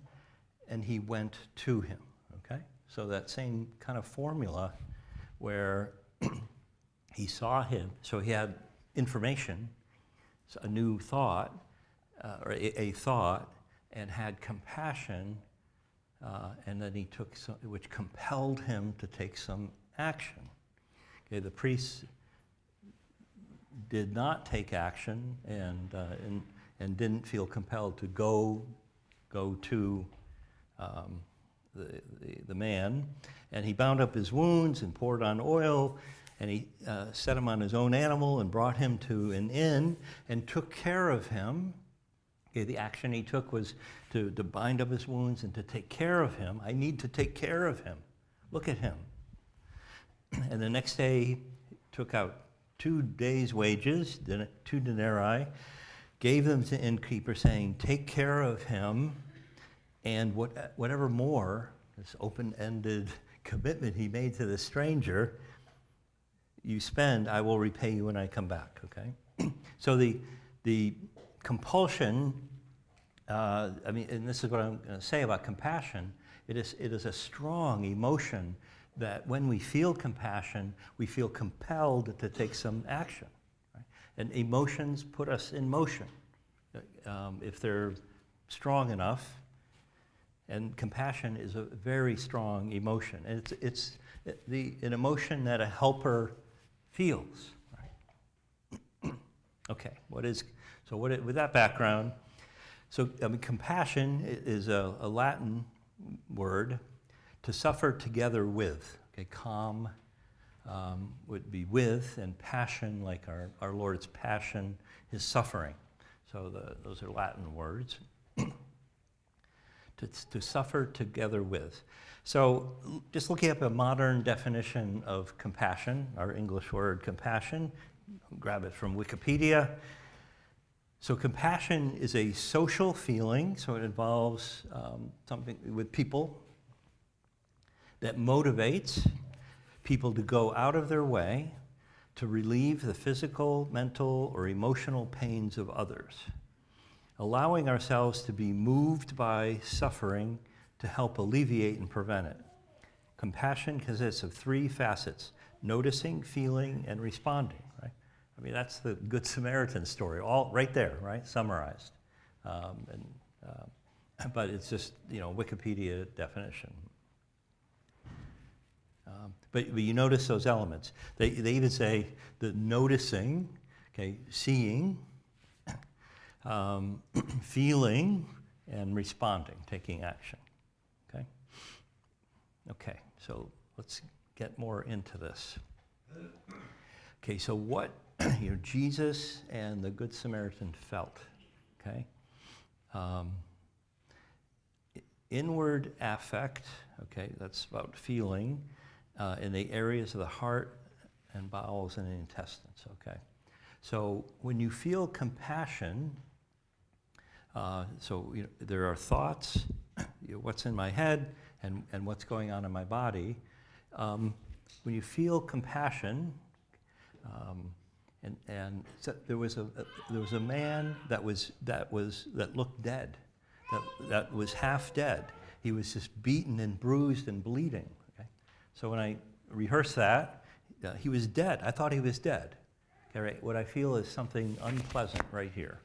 and he went to him, okay? So that same kind of formula where he saw him, so he had information, a new thought, or a thought, and had compassion, and then he took some, which compelled him to take some action. Okay, the priest did not take action and didn't feel compelled to go to the man, and he bound up his wounds and poured on oil, and he set him on his own animal and brought him to an inn and took care of him. Okay, the action he took was to bind up his wounds and to take care of him. I need to take care of him. Look at him. And the next day, he took out 2 days' wages, 2 denarii, gave them to the innkeeper, saying, take care of him, and whatever more, this open-ended commitment he made to the stranger, you spend, I will repay you when I come back, okay? So the compulsion, and this is what I'm going to say about compassion, it is a strong emotion that when we feel compassion, we feel compelled to take some action. Right? And emotions put us in motion if they're strong enough. And compassion is a very strong emotion. And it's an emotion that a helper feels. Right? Okay, with that background, compassion is a Latin word, to suffer together with. Okay, calm would be with, and passion, like our Lord's passion, his suffering. So those are Latin words. To suffer together with. So just looking up a modern definition of compassion, our English word compassion, grab it from Wikipedia. So compassion is a social feeling, so it involves something with people that motivates people to go out of their way to relieve the physical, mental, or emotional pains of others, allowing ourselves to be moved by suffering to help alleviate and prevent it. Compassion consists of 3 facets: noticing, feeling, and responding, right? I mean, that's the Good Samaritan story, all right there, right, summarized. but it's just, Wikipedia definition. But you notice those elements. They even say the noticing, okay, seeing, feeling, and responding, taking action. Okay? Okay, so let's get more into this. Okay, so what Jesus and the Good Samaritan felt, okay? Inward affect, okay, that's about feeling, in the areas of the heart and bowels and the intestines, okay? So when you feel compassion, there are thoughts, what's in my head and what's going on in my body. When you feel compassion, and so there was a man that looked dead, that was half dead. He was just beaten and bruised and bleeding. Okay? So when I rehearse that, he was dead. I thought he was dead. Okay, right? What I feel is something unpleasant right here.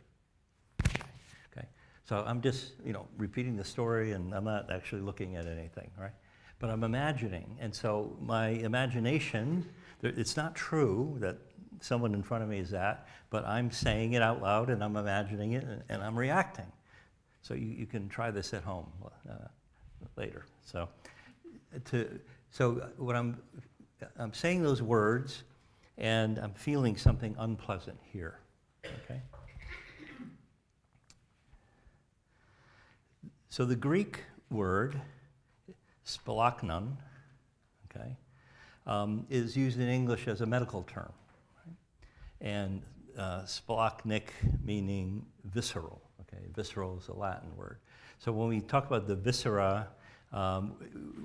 Okay, so I'm just repeating the story, and I'm not actually looking at anything, right? But I'm imagining, and so my imagination. It's not true that someone in front of me is that, but I'm saying it out loud, and I'm imagining it, and I'm reacting. So you can try this at home later. So what I'm saying those words, and I'm feeling something unpleasant here. Okay. So the Greek word spalachnon, okay, is used in English as a medical term, right? And spalachnic meaning visceral. Okay, visceral is a Latin word. So when we talk about the viscera, what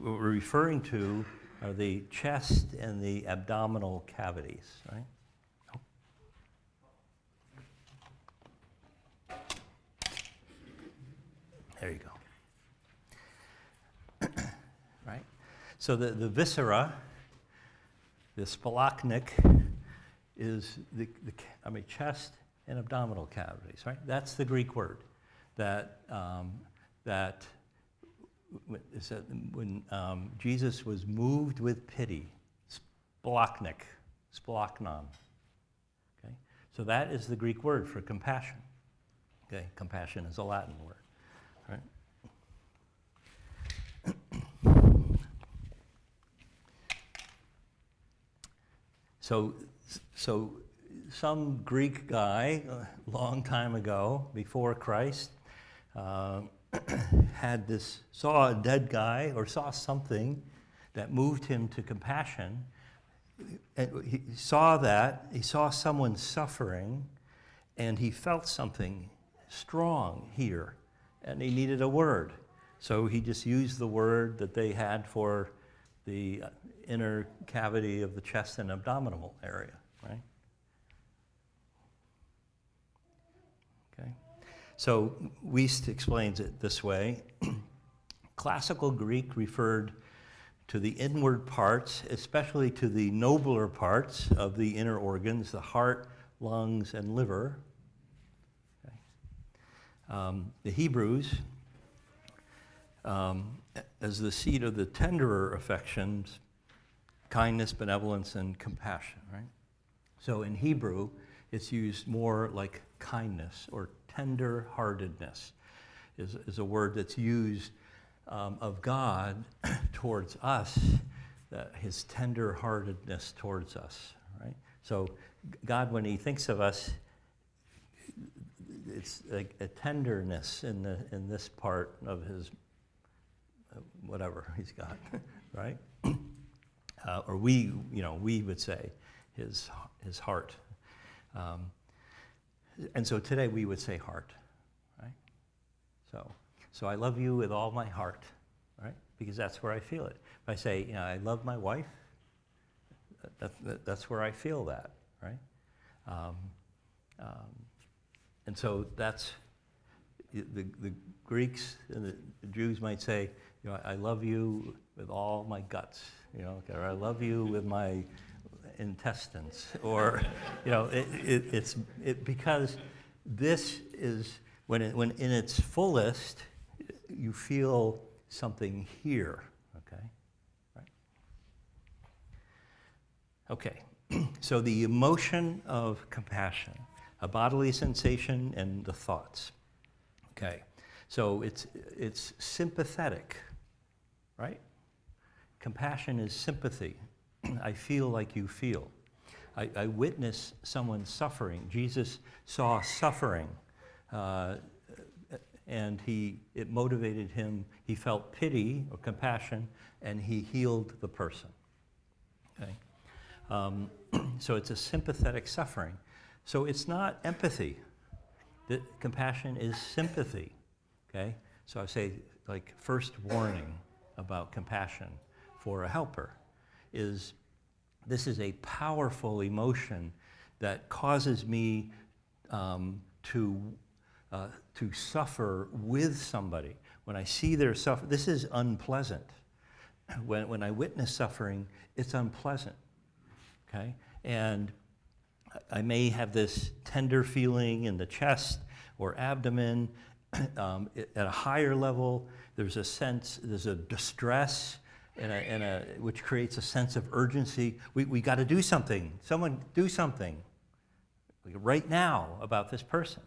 we're referring to are the chest and the abdominal cavities, right? Oh. There you go. Right? So the viscera, the spalachnic, is the chest and abdominal cavities, right? That's the Greek word that when Jesus was moved with pity, spalachnic, spalachnon. Okay, so that is the Greek word for compassion. Okay, compassion is a Latin word, right? So some Greek guy a long time ago, before Christ, saw a dead guy or saw something that moved him to compassion. And he saw someone suffering, and he felt something strong here, and he needed a word. So he just used the word that they had for the inner cavity of the chest and abdominal area, right? Okay. So Wuest explains it this way. Classical Greek referred to the inward parts, especially to the nobler parts of the inner organs, the heart, lungs, and liver. Okay. The Hebrews, as the seat of the tenderer affections, kindness, benevolence, and compassion, right? So in Hebrew, it's used more like kindness or tender-heartedness is a word that's used of God towards us, his tender-heartedness towards us, right? So God, when he thinks of us, it's like a tenderness in this part of his whatever he's got, right? Or we would say his heart. And so today we would say heart, right? So I love you with all my heart, right? Because that's where I feel it. If I say, I love my wife, that's where I feel that, right? And so that's, the Greeks and the Jews might say, I love you with all my guts, or I love you with my intestines, or it's because this is when in its fullest, you feel something here, okay? Right? Okay, so the emotion of compassion, a bodily sensation and the thoughts. Okay, so it's sympathetic, right? Compassion is sympathy. I feel like you feel. I witness someone suffering. Jesus saw suffering, and it motivated him. He felt pity or compassion, and he healed the person. Okay, so it's a sympathetic suffering. So it's not empathy. Compassion is sympathy. Okay, so I say, like, first warning about compassion for a helper is this is a powerful emotion that causes me to suffer with somebody. When I see their suffering, this is unpleasant. When I witness suffering, it's unpleasant, okay? And I may have this tender feeling in the chest or abdomen. At a higher level, there's a distress, which creates a sense of urgency. We got to do something. Someone do something right now about this person.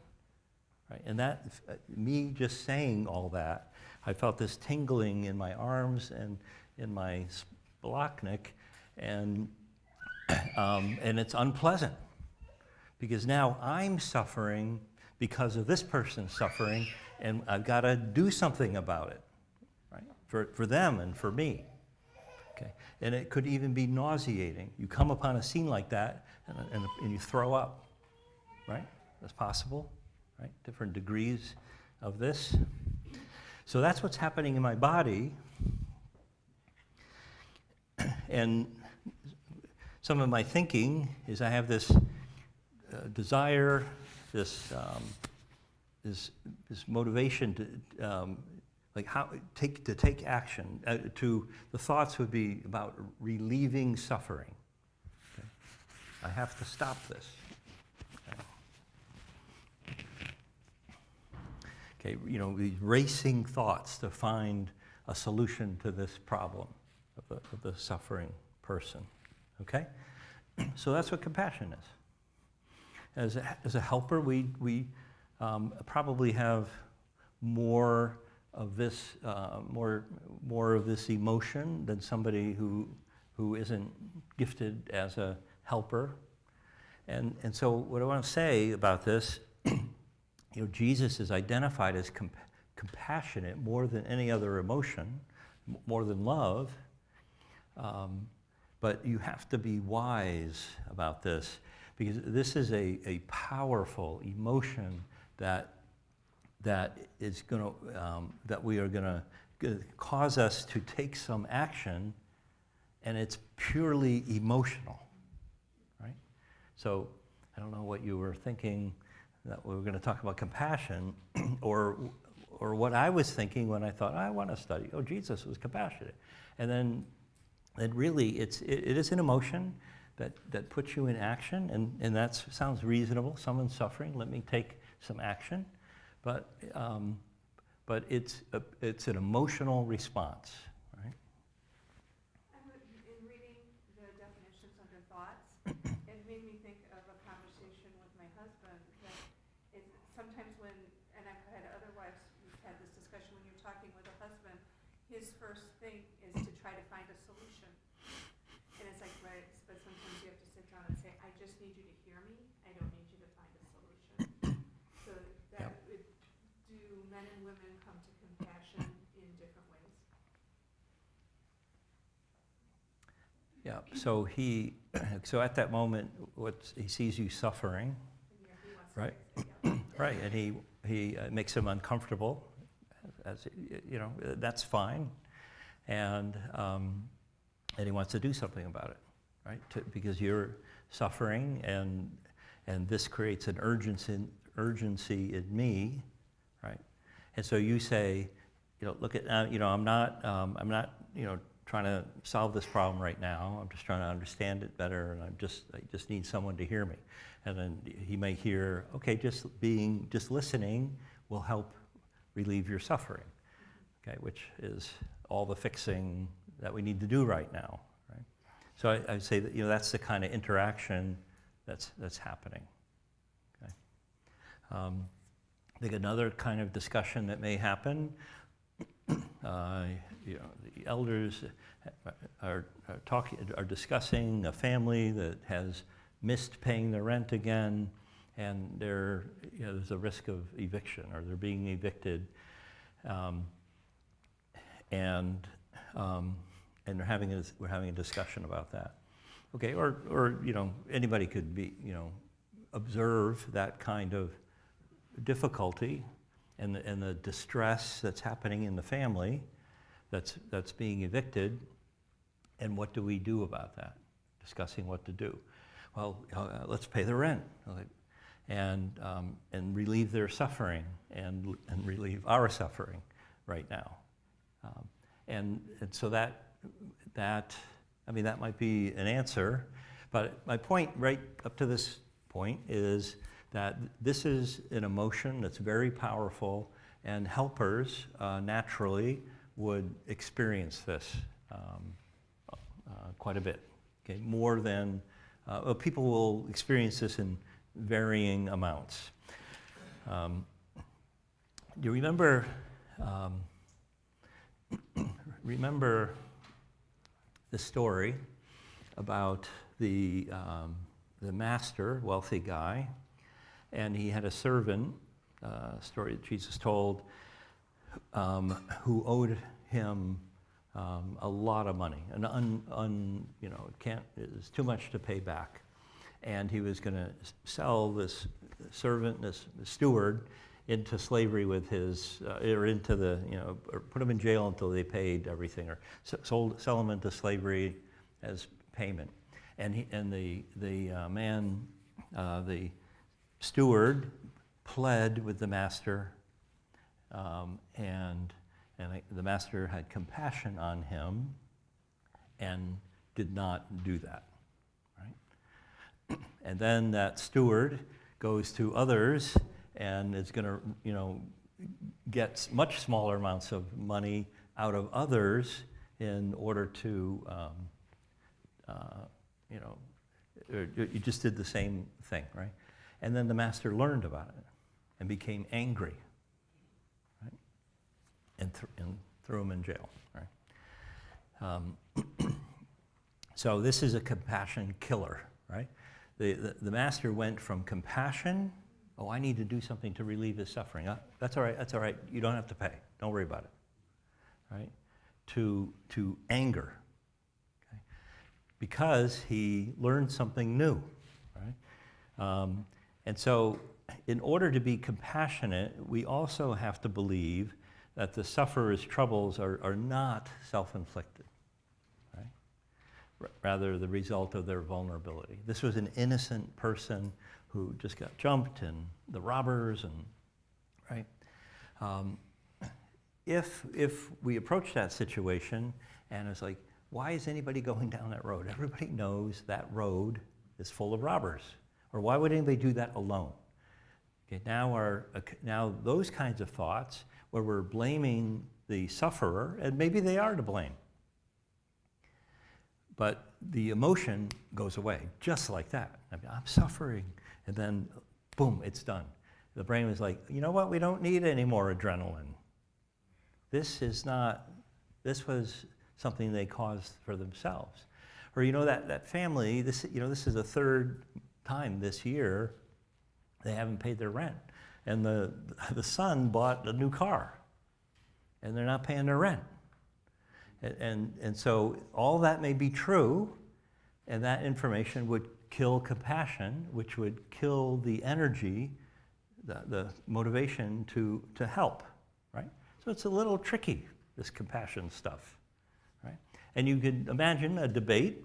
Right? And that, me just saying all that, I felt this tingling in my arms and in my splanchnic, and it's unpleasant because now I'm suffering because of this person's suffering, and I've got to do something about it, right? For them and for me. Okay, and it could even be nauseating. You come upon a scene like that, and you throw up, right? That's possible, right? Different degrees of this. So that's what's happening in my body. And some of my thinking is I have this desire, this motivation to take action. The thoughts would be about relieving suffering. Okay? I have to stop this. Okay, these racing thoughts to find a solution to this problem of the suffering person. Okay, so that's what compassion is. As a helper, we probably have more of this emotion than somebody who isn't gifted as a helper. And so what I want to say about this, Jesus is identified as compassionate more than any other emotion, more than love. But you have to be wise about this, because this is a powerful emotion that is going to that we are going to cause us to take some action, and it's purely emotional, right? So I don't know what you were thinking that we were going to talk about compassion, or what I was thinking when I thought I want to study. Oh, Jesus was compassionate, and then really it is an emotion that puts you in action, and that sounds reasonable. Someone's suffering, let me take some action. But it's an emotional response, right? In reading the definitions under thoughts, it made me think of a conversation with my husband that sometimes and I've had other wives, we've had this discussion, when you're talking with a husband, his first thing is to try to find a solution. And it's like, right, but sometimes you have to sit down and say, I just need you to hear me. I don't need you to find a solution. So that do men and women come to compassion in different ways? Yeah. So at that moment, he sees you suffering, And yeah, he wants right? to fix it, yeah. Right, and he makes him uncomfortable. That's fine, and he wants to do something about it, right? Because you're suffering, and this creates an urgency in me, right? And so you say, look at, I'm not trying to solve this problem right now. I'm just trying to understand it better, and I just need someone to hear me. And then he may hear, okay, just listening will help relieve your suffering. okay, which is all the fixing that we need to do right now, right? So I'd say that, that's the kind of interaction that's happening, okay? I think another kind of discussion that may happen, the elders are discussing a family that has missed paying their rent again, and there's a risk of eviction, or they're being evicted, and we're having a discussion about that. Okay, or anybody could be observe that kind of difficulty and the distress that's happening in the family that's being evicted, and what do we do about that? Discussing what to do. Well, let's pay the rent, and relieve their suffering and relieve our suffering right now, and so that might be an answer, but my point right up to this point is that this is an emotion that's very powerful, and helpers naturally would experience this quite a bit. Okay, more than people will experience this in varying amounts. Do you remember the story about the master, wealthy guy, and he had a servant, story that Jesus told, who owed him a lot of money, it's too much to pay back, and he was going to sell this servant, this steward, into slavery with his, or into the, or put him in jail until they paid everything, or sell him into slavery as payment. And the steward pled with the master, and the master had compassion on him and did not do that, right? And then that steward goes to others and is going to, get much smaller amounts of money out of others in order to, you just did the same thing, right? And then the master learned about it and became angry, right? And threw him in jail, right? So this is a compassion killer, right? The master went from compassion, oh, I need to do something to relieve his suffering. That's all right, you don't have to pay. Don't worry about it, right? To anger, okay? Because he learned something new, right? And so in order to be compassionate, we also have to believe that the sufferer's troubles are not self-inflicted, right? Rather the result of their vulnerability. This was an innocent person who just got jumped, and the robbers, and right? If we approach that situation and it's like, why is anybody going down that road? Everybody knows that road is full of robbers. Or why would anybody do that alone? Okay, now those kinds of thoughts where we're blaming the sufferer, and maybe they are to blame, but the emotion goes away just like that. I'm suffering, and then boom, it's done. The brain was like, you know what? We don't need any more adrenaline. This was something they caused for themselves. Or that family, this is the third time this year they haven't paid their rent, and the son bought a new car, and they're not paying their rent, and so all that may be true, and that information would kill compassion, which would kill the energy, the motivation to help, right? So it's a little tricky, this compassion stuff, right? And you could imagine a debate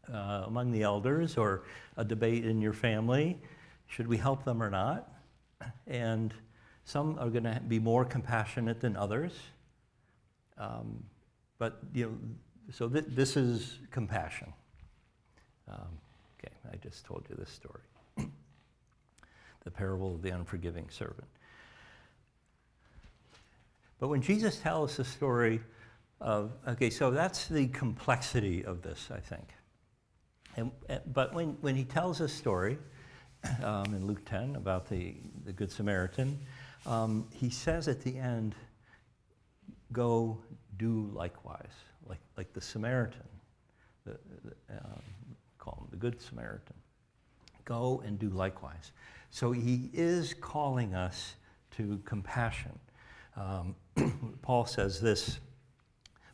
among the elders, or a debate in your family, should we help them or not? And some are going to be more compassionate than others. But, so this is compassion. Okay, I just told you this story. The parable of the unforgiving servant. But when Jesus tells the story of, okay, so that's the complexity of this, I think. But when he tells a story in Luke 10 about the Good Samaritan, he says at the end, go do likewise, like the Samaritan, call him the Good Samaritan. Go and do likewise. So he is calling us to compassion. Paul says this,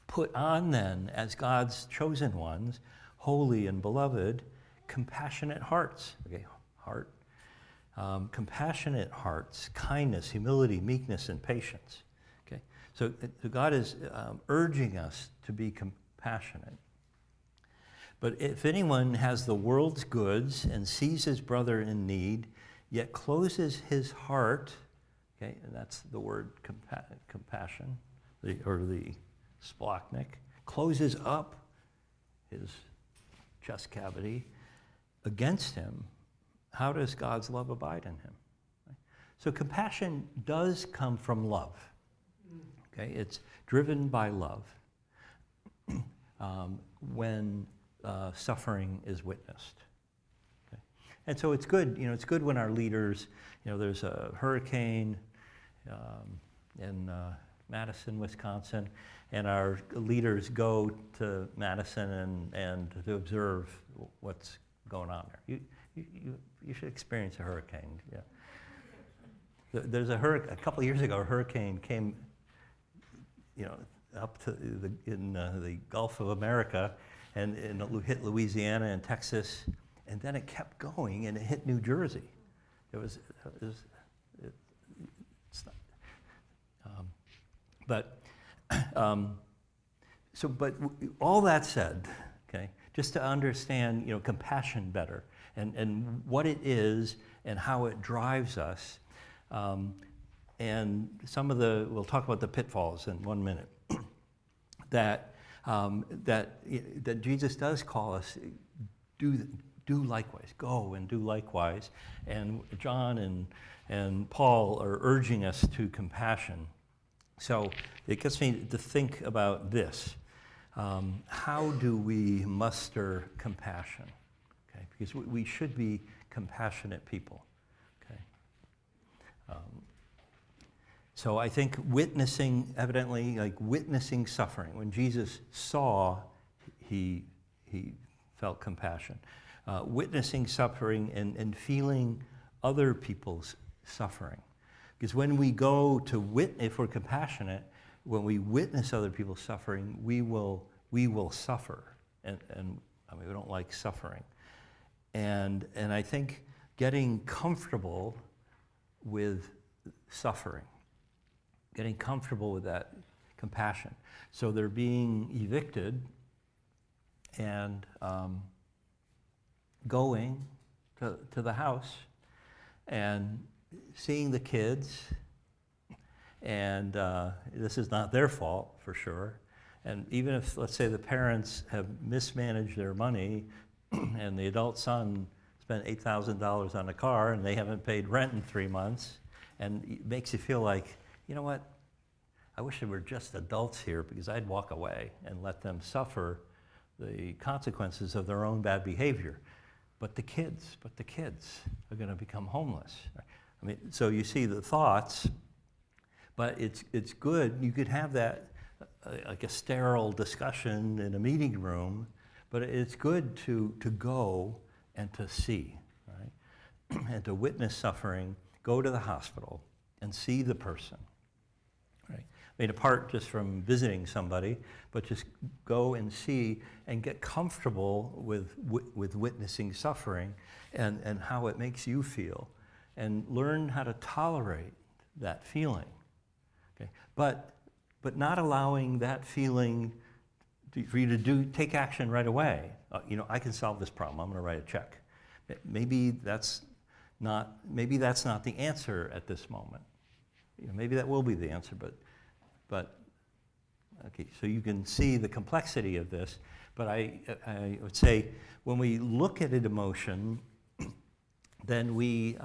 put on then, as God's chosen ones, holy and beloved, compassionate hearts. Okay, heart. Compassionate hearts, kindness, humility, meekness, and patience. Okay, so God is urging us to be compassionate. But if anyone has the world's goods and sees his brother in need, yet closes his heart, okay, and that's the word compassion, or the splachnik, closes up his chest cavity against him, how does God's love abide in him? So compassion does come from love. Okay, it's driven by love when suffering is witnessed. Okay? And so it's good, it's good when our leaders, there's a hurricane in Madison, Wisconsin, and our leaders go to Madison and to observe what's going on there. You should experience a hurricane. Yeah. There's a couple of years ago, a hurricane came, up to the Gulf of America, and it hit Louisiana and Texas, and then it kept going and it hit New Jersey. It's not, but all that said, okay, just to understand, compassion better and what it is and how it drives us, and we'll talk about the pitfalls in 1 minute. that Jesus does call us do likewise, go and do likewise, and John and Paul are urging us to compassion. So it gets me to think about this. How do we muster compassion? Okay, because we should be compassionate people. Okay. So I think witnessing suffering. When Jesus saw, he felt compassion. Witnessing suffering and feeling other people's suffering. Because when we go to if we're compassionate, when we witness other people's suffering, we will suffer. And we don't like suffering. And I think getting comfortable with suffering, getting comfortable with that compassion. So they're being evicted and going to the house and seeing the kids, and this is not their fault for sure. And even if, let's say, the parents have mismanaged their money and the adult son spent $8,000 on a car and they haven't paid rent in 3 months, and it makes you feel like, you know what, I wish there were just adults here, because I'd walk away and let them suffer the consequences of their own bad behavior. But the kids are going to become homeless. I mean, so you see the thoughts, but it's good. You could have that like a sterile discussion in a meeting room, but it's good to go and to see, right? And to witness suffering, go to the hospital and see the person, right? I mean, apart just from visiting somebody, but just go and see and get comfortable with witnessing suffering and how it makes you feel, and learn how to tolerate that feeling, okay? But not allowing that feeling for you to take action right away. I can solve this problem. I'm going to write a check. Maybe that's not the answer at this moment. Maybe that will be the answer, but okay. So you can see the complexity of this. But I would say when we look at an emotion, then we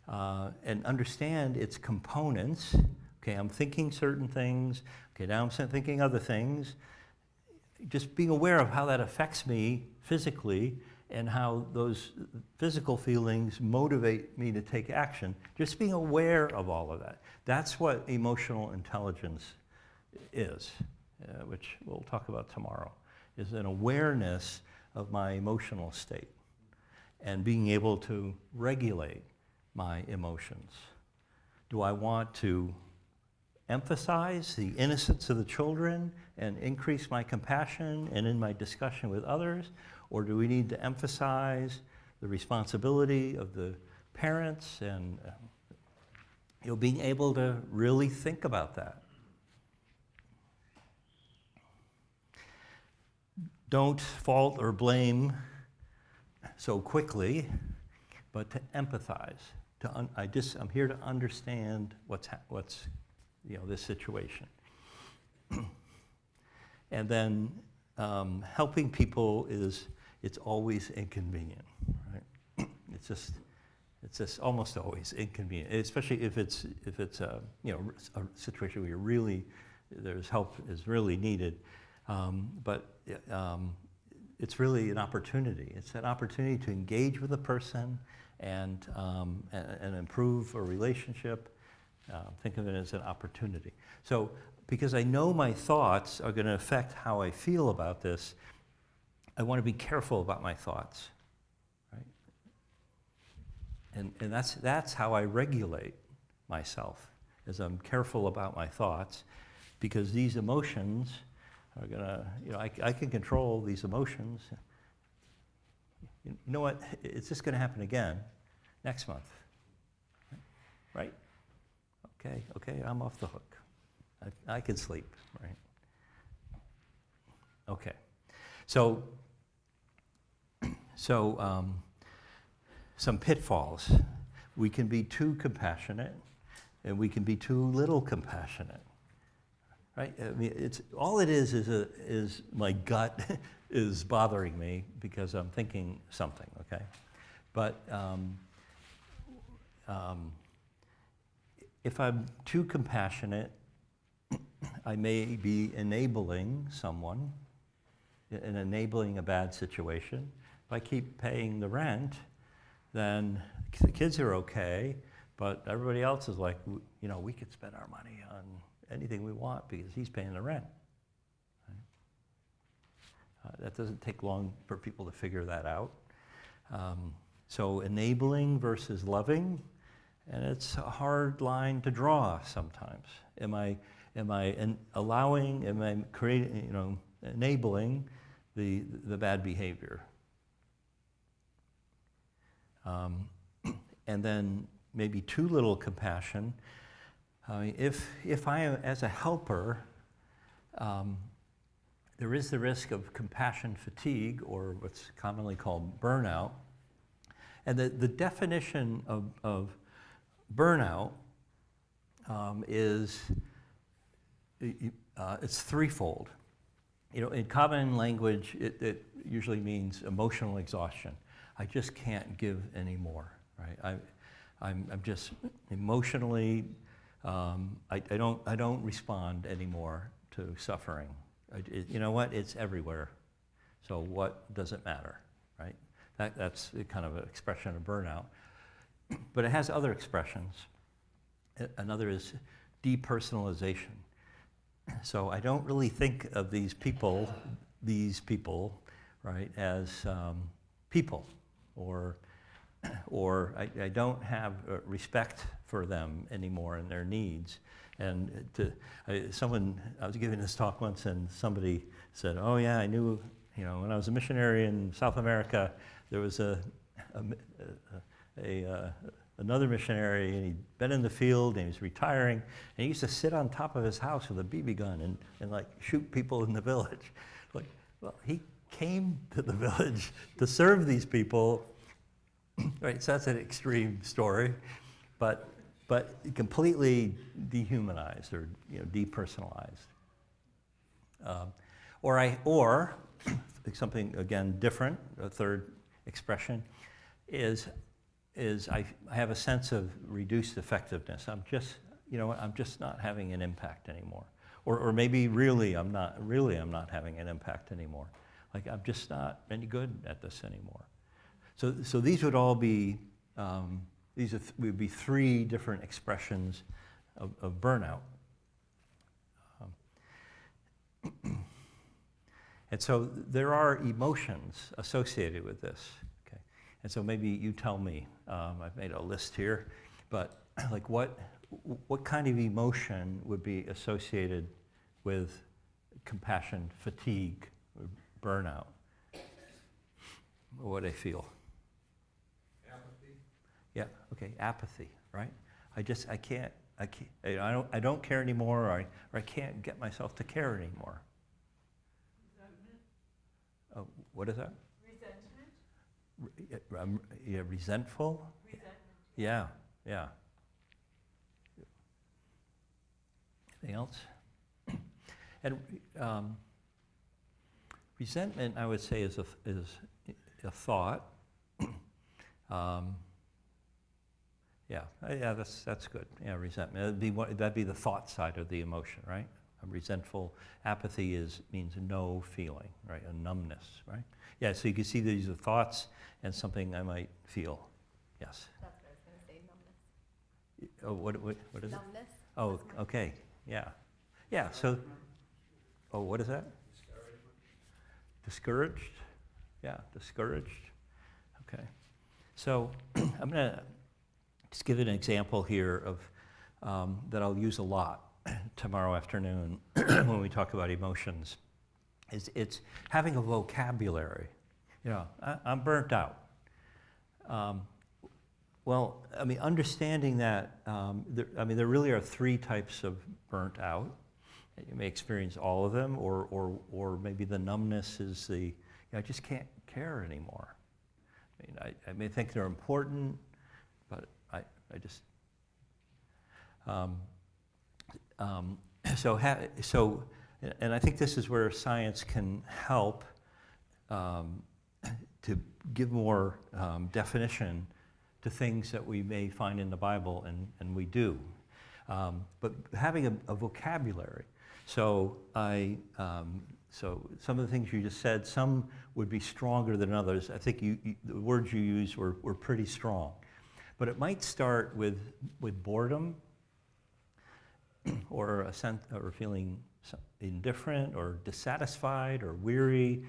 and understand its components, Okay, I'm thinking certain things. Okay, now I'm thinking other things. Just being aware of how that affects me physically and how those physical feelings motivate me to take action. Just being aware of all of that. That's what emotional intelligence is, which we'll talk about tomorrow, is an awareness of my emotional state and being able to regulate my emotions. Do I want to emphasize the innocence of the children and increase my compassion and in my discussion with others? Or do we need to emphasize the responsibility of the parents and being able to really think about that? Don't fault or blame so quickly, but to empathize. I'm here to understand what's this situation. And then helping people it's always inconvenient, right? It's just almost always inconvenient, especially if it's a situation where there's help is really needed. But it's really an opportunity. It's an opportunity to engage with a person and improve a relationship. Think of it as an opportunity. So, because I know my thoughts are going to affect how I feel about this, I want to be careful about my thoughts, right? And that's how I regulate myself, is I'm careful about my thoughts, because these emotions are going to, I can control these emotions. You know what? It's just going to happen again next month, right? Okay, I'm off the hook. I can sleep, right? Okay, so some pitfalls. We can be too compassionate, and we can be too little compassionate, right? I mean, all it is my gut is bothering me because I'm thinking something, okay? But if I'm too compassionate, I may be enabling someone, and enabling a bad situation. If I keep paying the rent, then the kids are okay, but everybody else is like, we could spend our money on anything we want because he's paying the rent. Right? That doesn't take long for people to figure that out. So enabling versus loving, and it's a hard line to draw sometimes. Am I creating, enabling the bad behavior? And then maybe too little compassion. If I am, as a helper, there is the risk of compassion fatigue, or what's commonly called burnout. And the definition of burnout is it's threefold. In common language, it usually means emotional exhaustion. I just can't give anymore, right? I'm just emotionally, I don't respond anymore to suffering. You know what? It's everywhere. So what does it matter, right? That's kind of an expression of burnout. But it has other expressions. Another is depersonalization. So I don't really think of these people, right, as people, or I don't have respect for them anymore and their needs. And I was giving this talk once, and somebody said, "Oh yeah, I knew, when I was a missionary in South America, there was another missionary, and he'd been in the field, and he was retiring, and he used to sit on top of his house with a BB gun and like shoot people in the village." Like, well, he came to the village to serve these people, right? So that's an extreme story, but completely dehumanized or depersonalized. Or something again different. A third expression is I have a sense of reduced effectiveness. I'm just you know what, I'm just not having an impact anymore. Or maybe really I'm not having an impact anymore. Like I'm just not any good at this anymore. So these would all be, would be three different expressions of burnout. And so there are emotions associated with this. Okay, and so maybe you tell me. I've made a list here, but like what kind of emotion would be associated with compassion, fatigue, or burnout? What do I feel? Apathy. Yeah. Okay. Apathy. Right. I don't care anymore, or I can't get myself to care anymore. Resentment. What is that? Resentment. Yeah, resentful. Resentment. Yeah. Yeah. Anything else? And resentment, I would say, is a thought. Yeah, that's good. Yeah, resentment. That'd be the thought side of the emotion, right? Resentful. Apathy means no feeling, right? A numbness, right? Yeah. So you can see these are thoughts and something I might feel. Yes. That's what I was going to say, numbness. Oh, what is it? Numbness. Oh, okay. Yeah. Yeah. So. Oh, what is that? Discouraged. Yeah, discouraged. Okay. So I'm going to just give an example here of that I'll use a lot tomorrow afternoon when we talk about emotions. It's having a vocabulary. You know, I'm burnt out. Well, I mean, understanding that, there really are three types of burnt out. You may experience all of them, or maybe the numbness is I just can't care anymore. I mean, I may think they're important, but I just, and I think this is where science can help to give more definition to things that we may find in the Bible, and we do. But having a vocabulary. So so some of the things you just said, some would be stronger than others. I think the words you used were pretty strong. But it might start with boredom, or a sense, or feeling indifferent, or dissatisfied, or weary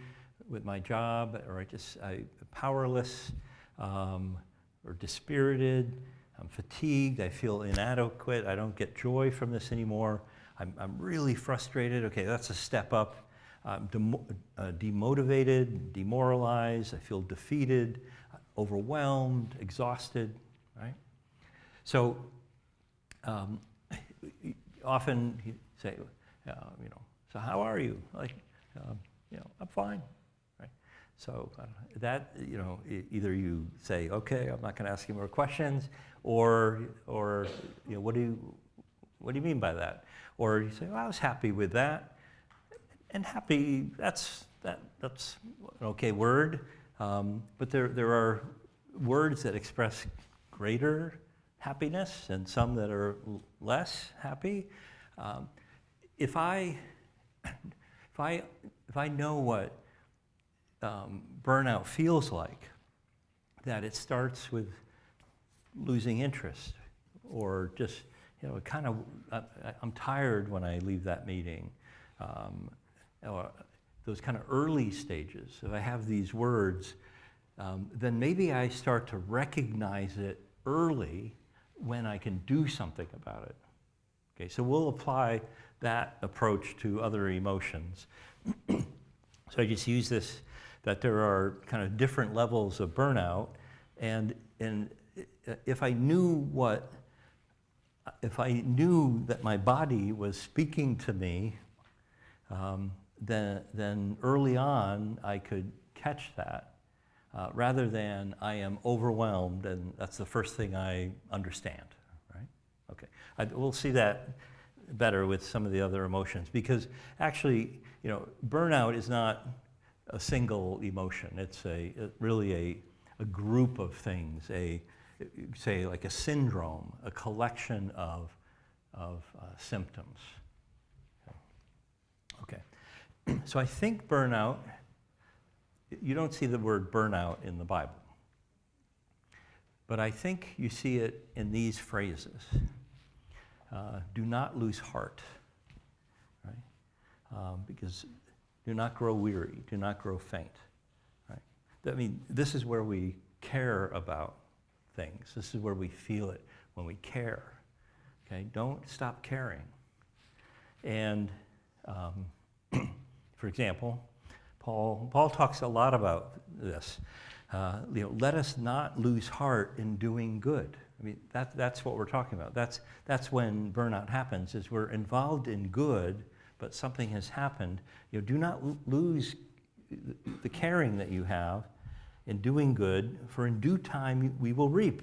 with my job, or I powerless, or dispirited. I'm fatigued. I feel inadequate. I don't get joy from this anymore. I'm really frustrated. Okay, that's a step up. I'm demotivated, demoralized. I feel defeated, overwhelmed, exhausted. Right? So often you say, so how are you? Like, I'm fine. Right? So that, either you say, okay, I'm not going to ask you more questions, or what do you mean by that? Or you say, well, I was happy with that. And happy, that's an okay word, but there are words that express greater happiness and some that are less happy. If I know what burnout feels like, that it starts with losing interest, or just I'm tired when I leave that meeting. Or those kind of early stages. If I have these words, then maybe I start to recognize it early when I can do something about it. Okay, so we'll apply that approach to other emotions. So I just use this, that there are kind of different levels of burnout, and if I knew that my body was speaking to me, then early on I could catch that, rather than I am overwhelmed and that's the first thing I understand, right? Okay, we'll see that better with some of the other emotions, because actually, burnout is not a single emotion. It's really a group of things, say like a syndrome, a collection of of symptoms. Okay. So I think burnout, you don't see the word burnout in the Bible, but I think you see it in these phrases. Do not lose heart, right? Because do not grow weary, do not grow faint, right? I mean, this is where we care about things. This is where we feel it when we care, okay? Don't stop caring. And for example, Paul talks a lot about this. Let us not lose heart in doing good. I mean, that's what we're talking about. That's when burnout happens, is we're involved in good, but something has happened. Do not lose the caring that you have in doing good, for in due time we will reap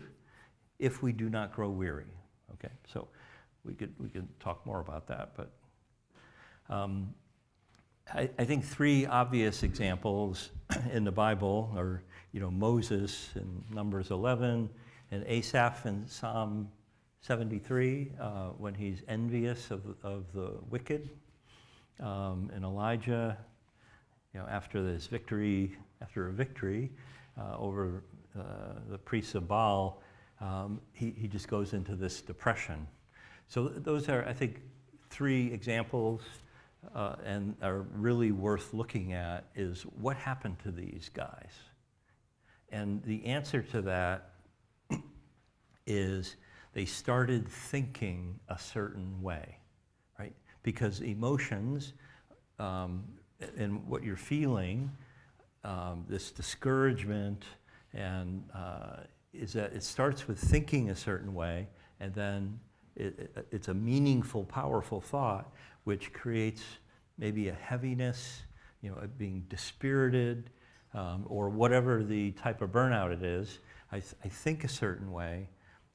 if we do not grow weary. Okay, so we could talk more about that, but I think three obvious examples in the Bible are, Moses in Numbers 11, and Asaph in Psalm 73 when he's envious of the wicked, and Elijah, after a victory over the priests of Baal, he just goes into this depression. So those are, I think, three examples. And are really worth looking at is what happened to these guys. And the answer to that is they started thinking a certain way, right? Because emotions and what you're feeling, this discouragement, and is that it starts with thinking a certain way, and then it's a meaningful, powerful thought, which creates maybe a heaviness, being dispirited, or whatever the type of burnout it is. I think a certain way,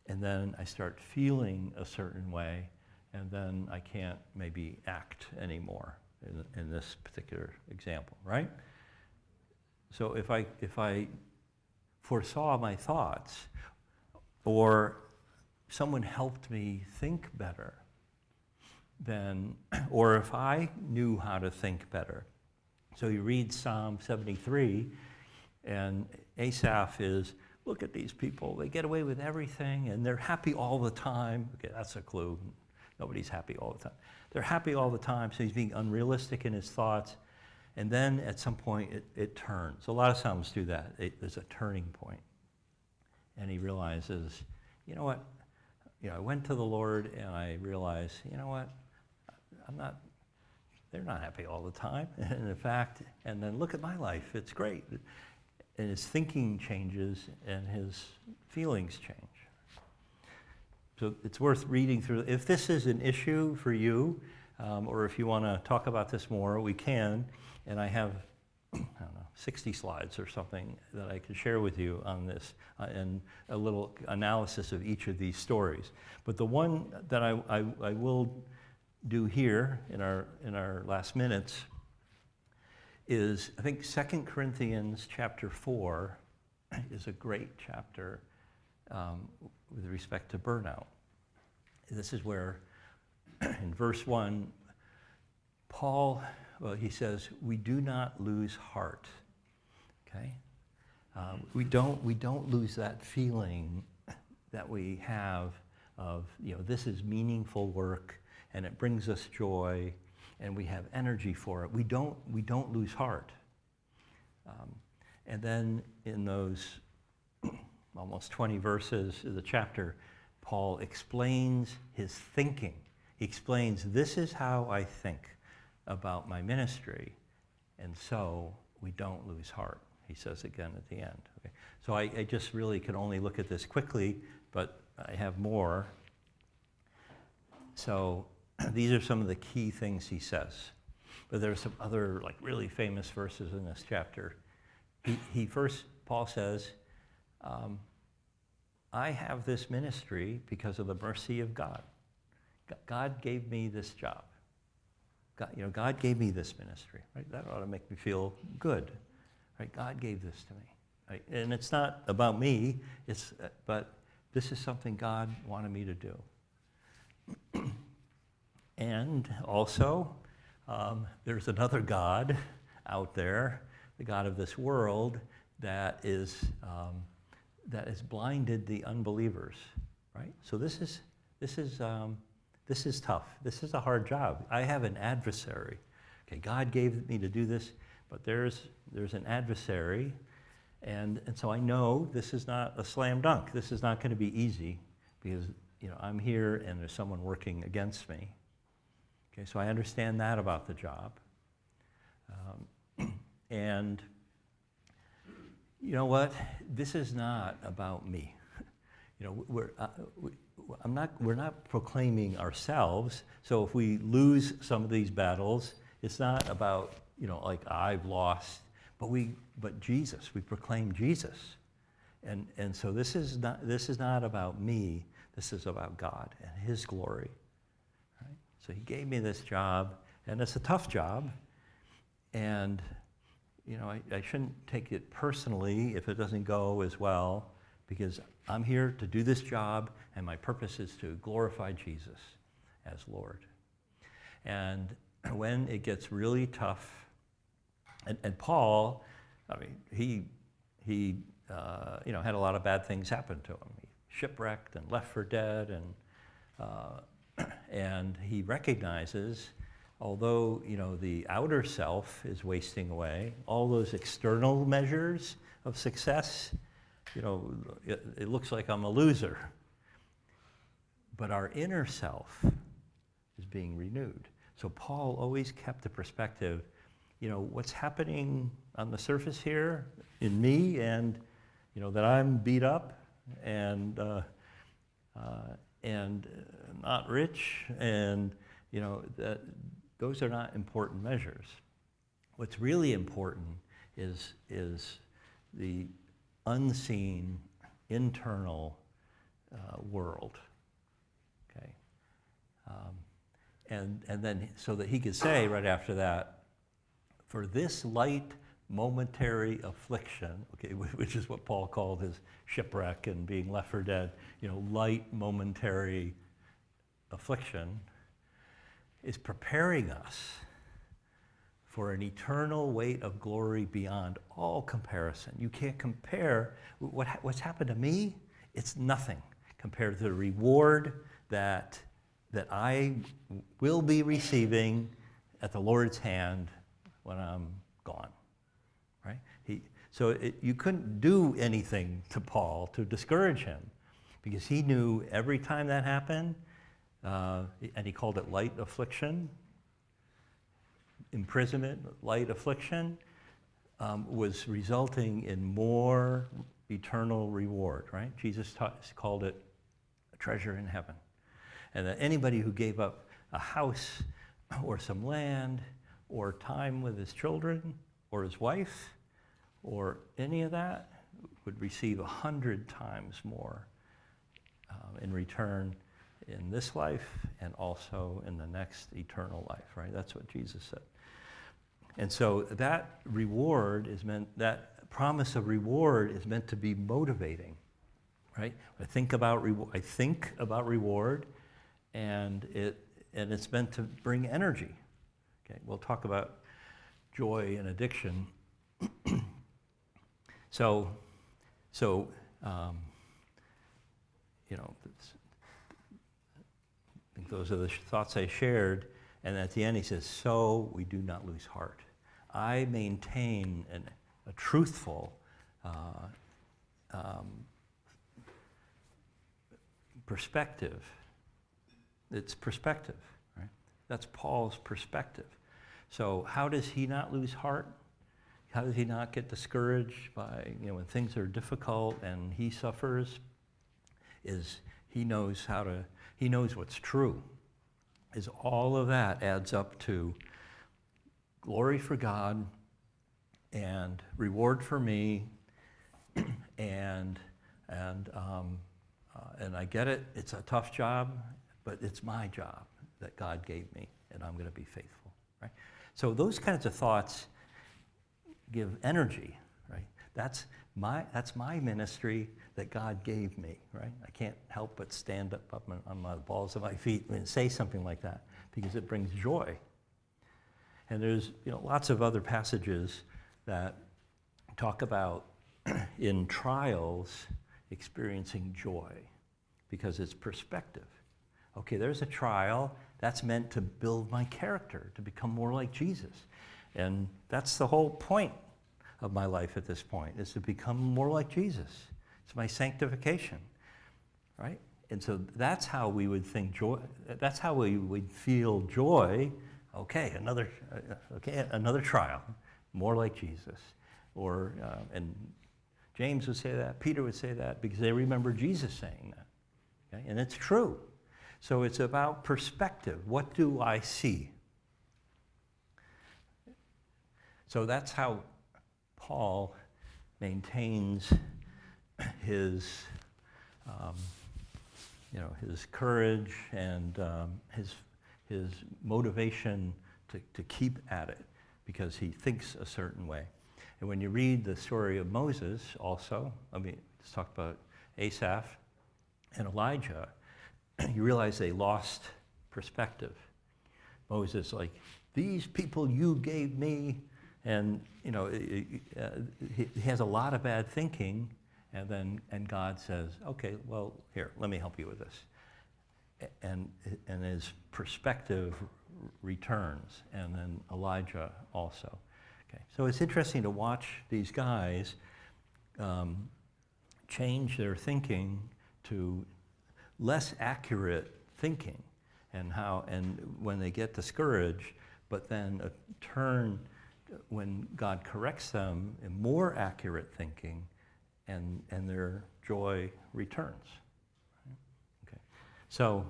and then I start feeling a certain way, and then I can't maybe act anymore in this particular example, right? So if I foresaw my thoughts, or someone helped me think better, then, or if I knew how to think better. So you read Psalm 73, and Asaph is, look at these people, they get away with everything, and they're happy all the time. Okay, that's a clue. Nobody's happy all the time. They're happy all the time, so he's being unrealistic in his thoughts. And then at some point, it turns. A lot of Psalms do that. There's a turning point. And he realizes, you know what? I went to the Lord, and I realized, you know what? They're not happy all the time. And in fact, and then look at my life, it's great. And his thinking changes and his feelings change. So it's worth reading through. If this is an issue for you, or if you want to talk about this more, we can. And I have, 60 slides or something that I could share with you on this, and a little analysis of each of these stories. But the one that I will do here in our last minutes is, I think 2 Corinthians chapter 4 is a great chapter with respect to burnout. This is where, in verse 1, Paul, he says, we do not lose heart, okay? We don't lose that feeling that we have of, this is meaningful work, and it brings us joy, and we have energy for it. We don't lose heart. And then in those almost 20 verses of the chapter, Paul explains his thinking. He explains, this is how I think about my ministry, and so we don't lose heart, he says again at the end. Okay. So I just really can only look at this quickly, but I have more. So these are some of the key things he says. But there are some other really famous verses in this chapter. Paul says, I have this ministry because of the mercy of God. God gave me this job. God gave me this ministry. Right? That ought to make me feel good. Right? God gave this to me. Right? And it's not about me, but this is something God wanted me to do. And also, there's another God out there, the God of this world, that has blinded the unbelievers, right? So this is tough. This is a hard job. I have an adversary. Okay, God gave me to do this, but there's an adversary, and so I know this is not a slam dunk. This is not going to be easy because I'm here and there's someone working against me. Okay, so I understand that about the job, and you know what? This is not about me. We're not proclaiming ourselves. So if we lose some of these battles, it's not about like I've lost, but Jesus. We proclaim Jesus, and so this is not about me. This is about God and His glory. Right? So He gave me this job, and it's a tough job, and I shouldn't take it personally if it doesn't go as well, because I'm here to do this job, and my purpose is to glorify Jesus as Lord. And when it gets really tough, and Paul, I mean, he had a lot of bad things happen to him. He shipwrecked and left for dead, and he recognizes, although the outer self is wasting away, all those external measures of success, it looks like I'm a loser. But our inner self is being renewed. So Paul always kept the perspective, what's happening on the surface here in me, and that I'm beat up and not rich, and that those are not important measures. What's really important is the unseen internal world. Okay, and then so that he could say right after that, for this light momentary affliction, okay, which is what Paul called his shipwreck and being left for dead, light momentary affliction, is preparing us for an eternal weight of glory beyond all comparison. You can't compare what's happened to me. It's nothing compared to the reward that I will be receiving at the Lord's hand when I'm gone, right? You couldn't do anything to Paul to discourage him, because he knew every time that happened, and he called it light affliction, imprisonment, light affliction, was resulting in more eternal reward, right? Jesus called it a treasure in heaven. And that anybody who gave up a house or some land or time with his children or his wife or any of that would receive 100 times more in return in this life and also in the next eternal life, right? That's what Jesus said. And so that reward is meant, that promise of reward is meant to be motivating, right? I think about reward, and it's meant to bring energy. Okay, we'll talk about joy and addiction. So I think those are the thoughts I shared. And at the end he says, so we do not lose heart. I maintain a truthful perspective. It's perspective, right? That's Paul's perspective. So how does he not lose heart? How does he not get discouraged by, when things are difficult and he suffers? Is he knows what's true. Is all of that adds up to glory for God and reward for me, and I get it. It's a tough job, but it's my job that God gave me, and I'm going to be faithful. Right? So those kinds of thoughts give energy. Right? That's my ministry that God gave me. Right? I can't help but stand up on my balls of my feet and say something like that, because it brings joy. And there's lots of other passages that talk about in trials experiencing joy because it's perspective. Okay, there's a trial that's meant to build my character, to become more like Jesus. And that's the whole point of my life at this point, is to become more like Jesus. It's my sanctification, right? And so that's how we would think joy, that's how we would feel joy. Okay, another trial, more like Jesus. Or, and James would say that, Peter would say that, because they remember Jesus saying that. Okay? And it's true. So it's about perspective. What do I see? So that's how Paul maintains his, his courage and his motivation to keep at it, because he thinks a certain way. And when you read the story of Moses also, let's talk about Asaph and Elijah, you realize they lost perspective. Moses, like, these people you gave me, and he has a lot of bad thinking, and God says, okay, well, here, let me help you with this. And his perspective returns, and then Elijah also. Okay, so it's interesting to watch these guys change their thinking to less accurate thinking, and when they get discouraged, but then a turn when God corrects them in more accurate thinking, and their joy returns. Okay, so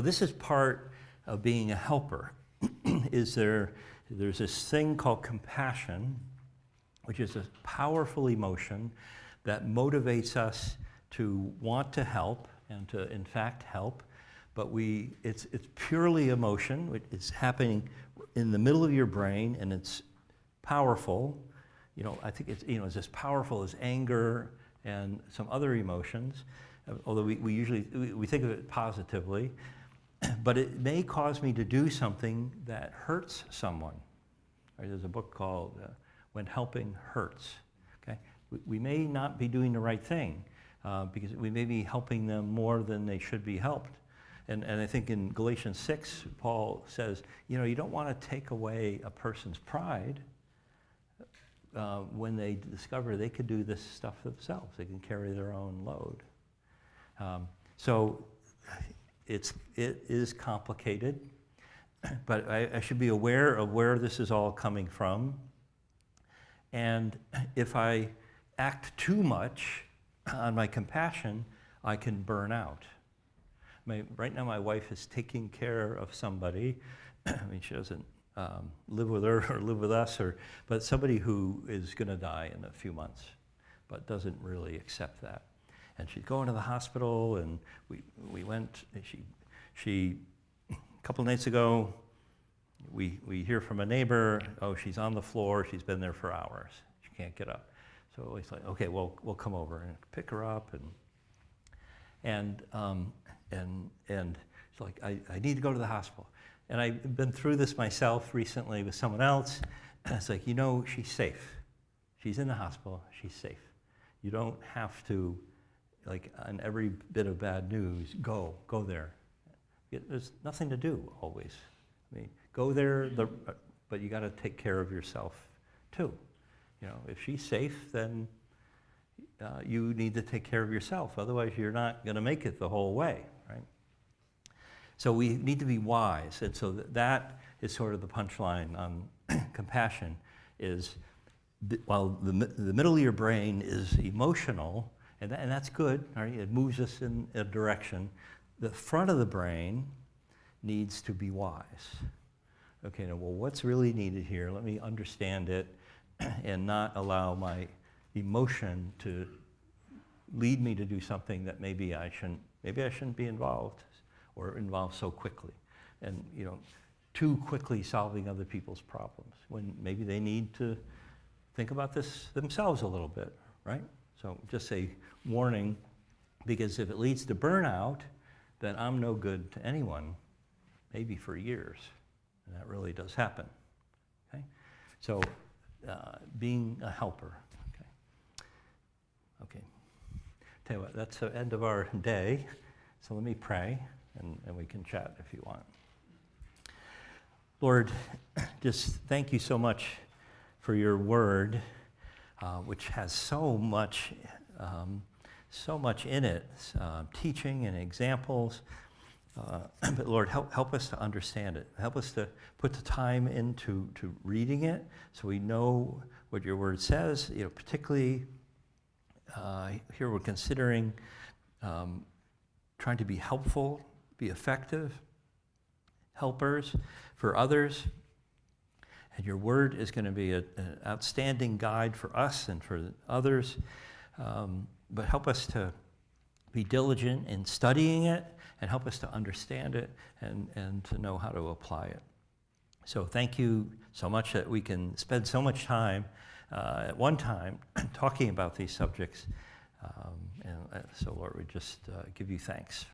this is part of being a helper. There's this thing called compassion, which is a powerful emotion that motivates us to want to help and to, in fact, help. But it's purely emotion. It's happening in the middle of your brain, and it's powerful. I think it's as powerful as anger and some other emotions, although we usually think of it positively. But it may cause me to do something that hurts someone. Right? There's a book called When Helping Hurts. Okay? We may not be doing the right thing because we may be helping them more than they should be helped. And I think in Galatians 6, Paul says, you don't want to take away a person's pride when they discover they could do this stuff themselves. They can carry their own load. So it is complicated, but I should be aware of where this is all coming from. And if I act too much on my compassion, I can burn out. Right now my wife is taking care of somebody. She doesn't live with her or live with us, but somebody who is going to die in a few months, but doesn't really accept that. And she's going to the hospital, and we went. She a couple nights ago, we hear from a neighbor. Oh, she's on the floor. She's been there for hours. She can't get up. So it's like, okay, we'll come over and pick her up, and she's like, I need to go to the hospital. And I've been through this myself recently with someone else. And it's like, she's safe. She's in the hospital. She's safe. You don't have to, like, on every bit of bad news, go there. There's nothing to do always. Go there, but you got to take care of yourself too. If she's safe, then you need to take care of yourself. Otherwise, you're not going to make it the whole way, right? So we need to be wise. And so that is sort of the punchline on compassion is, while the middle of your brain is emotional, and that's good, right? It moves us in a direction. The front of the brain needs to be wise. Okay, now, well, what's really needed here? Let me understand it and not allow my emotion to lead me to do something that maybe I shouldn't be involved or involved so quickly. And, too quickly solving other people's problems when maybe they need to think about this themselves a little bit, right? So just a warning, because if it leads to burnout, then I'm no good to anyone maybe for years. And that really does happen. Okay? So being a helper. Okay. Okay. Tell you what, that's the end of our day. So let me pray, and we can chat if you want. Lord, just thank you so much for your word, which has so much in it, teaching and examples. But Lord, help us to understand it. Help us to put the time into reading it, so we know what your word says. You know, particularly here we're considering trying to be helpful, be effective helpers for others. And your word is going to be an outstanding guide for us and for others. But help us to be diligent in studying it, and help us to understand it and to know how to apply it. So thank you so much that we can spend so much time at one time talking about these subjects. So Lord, we just give you thanks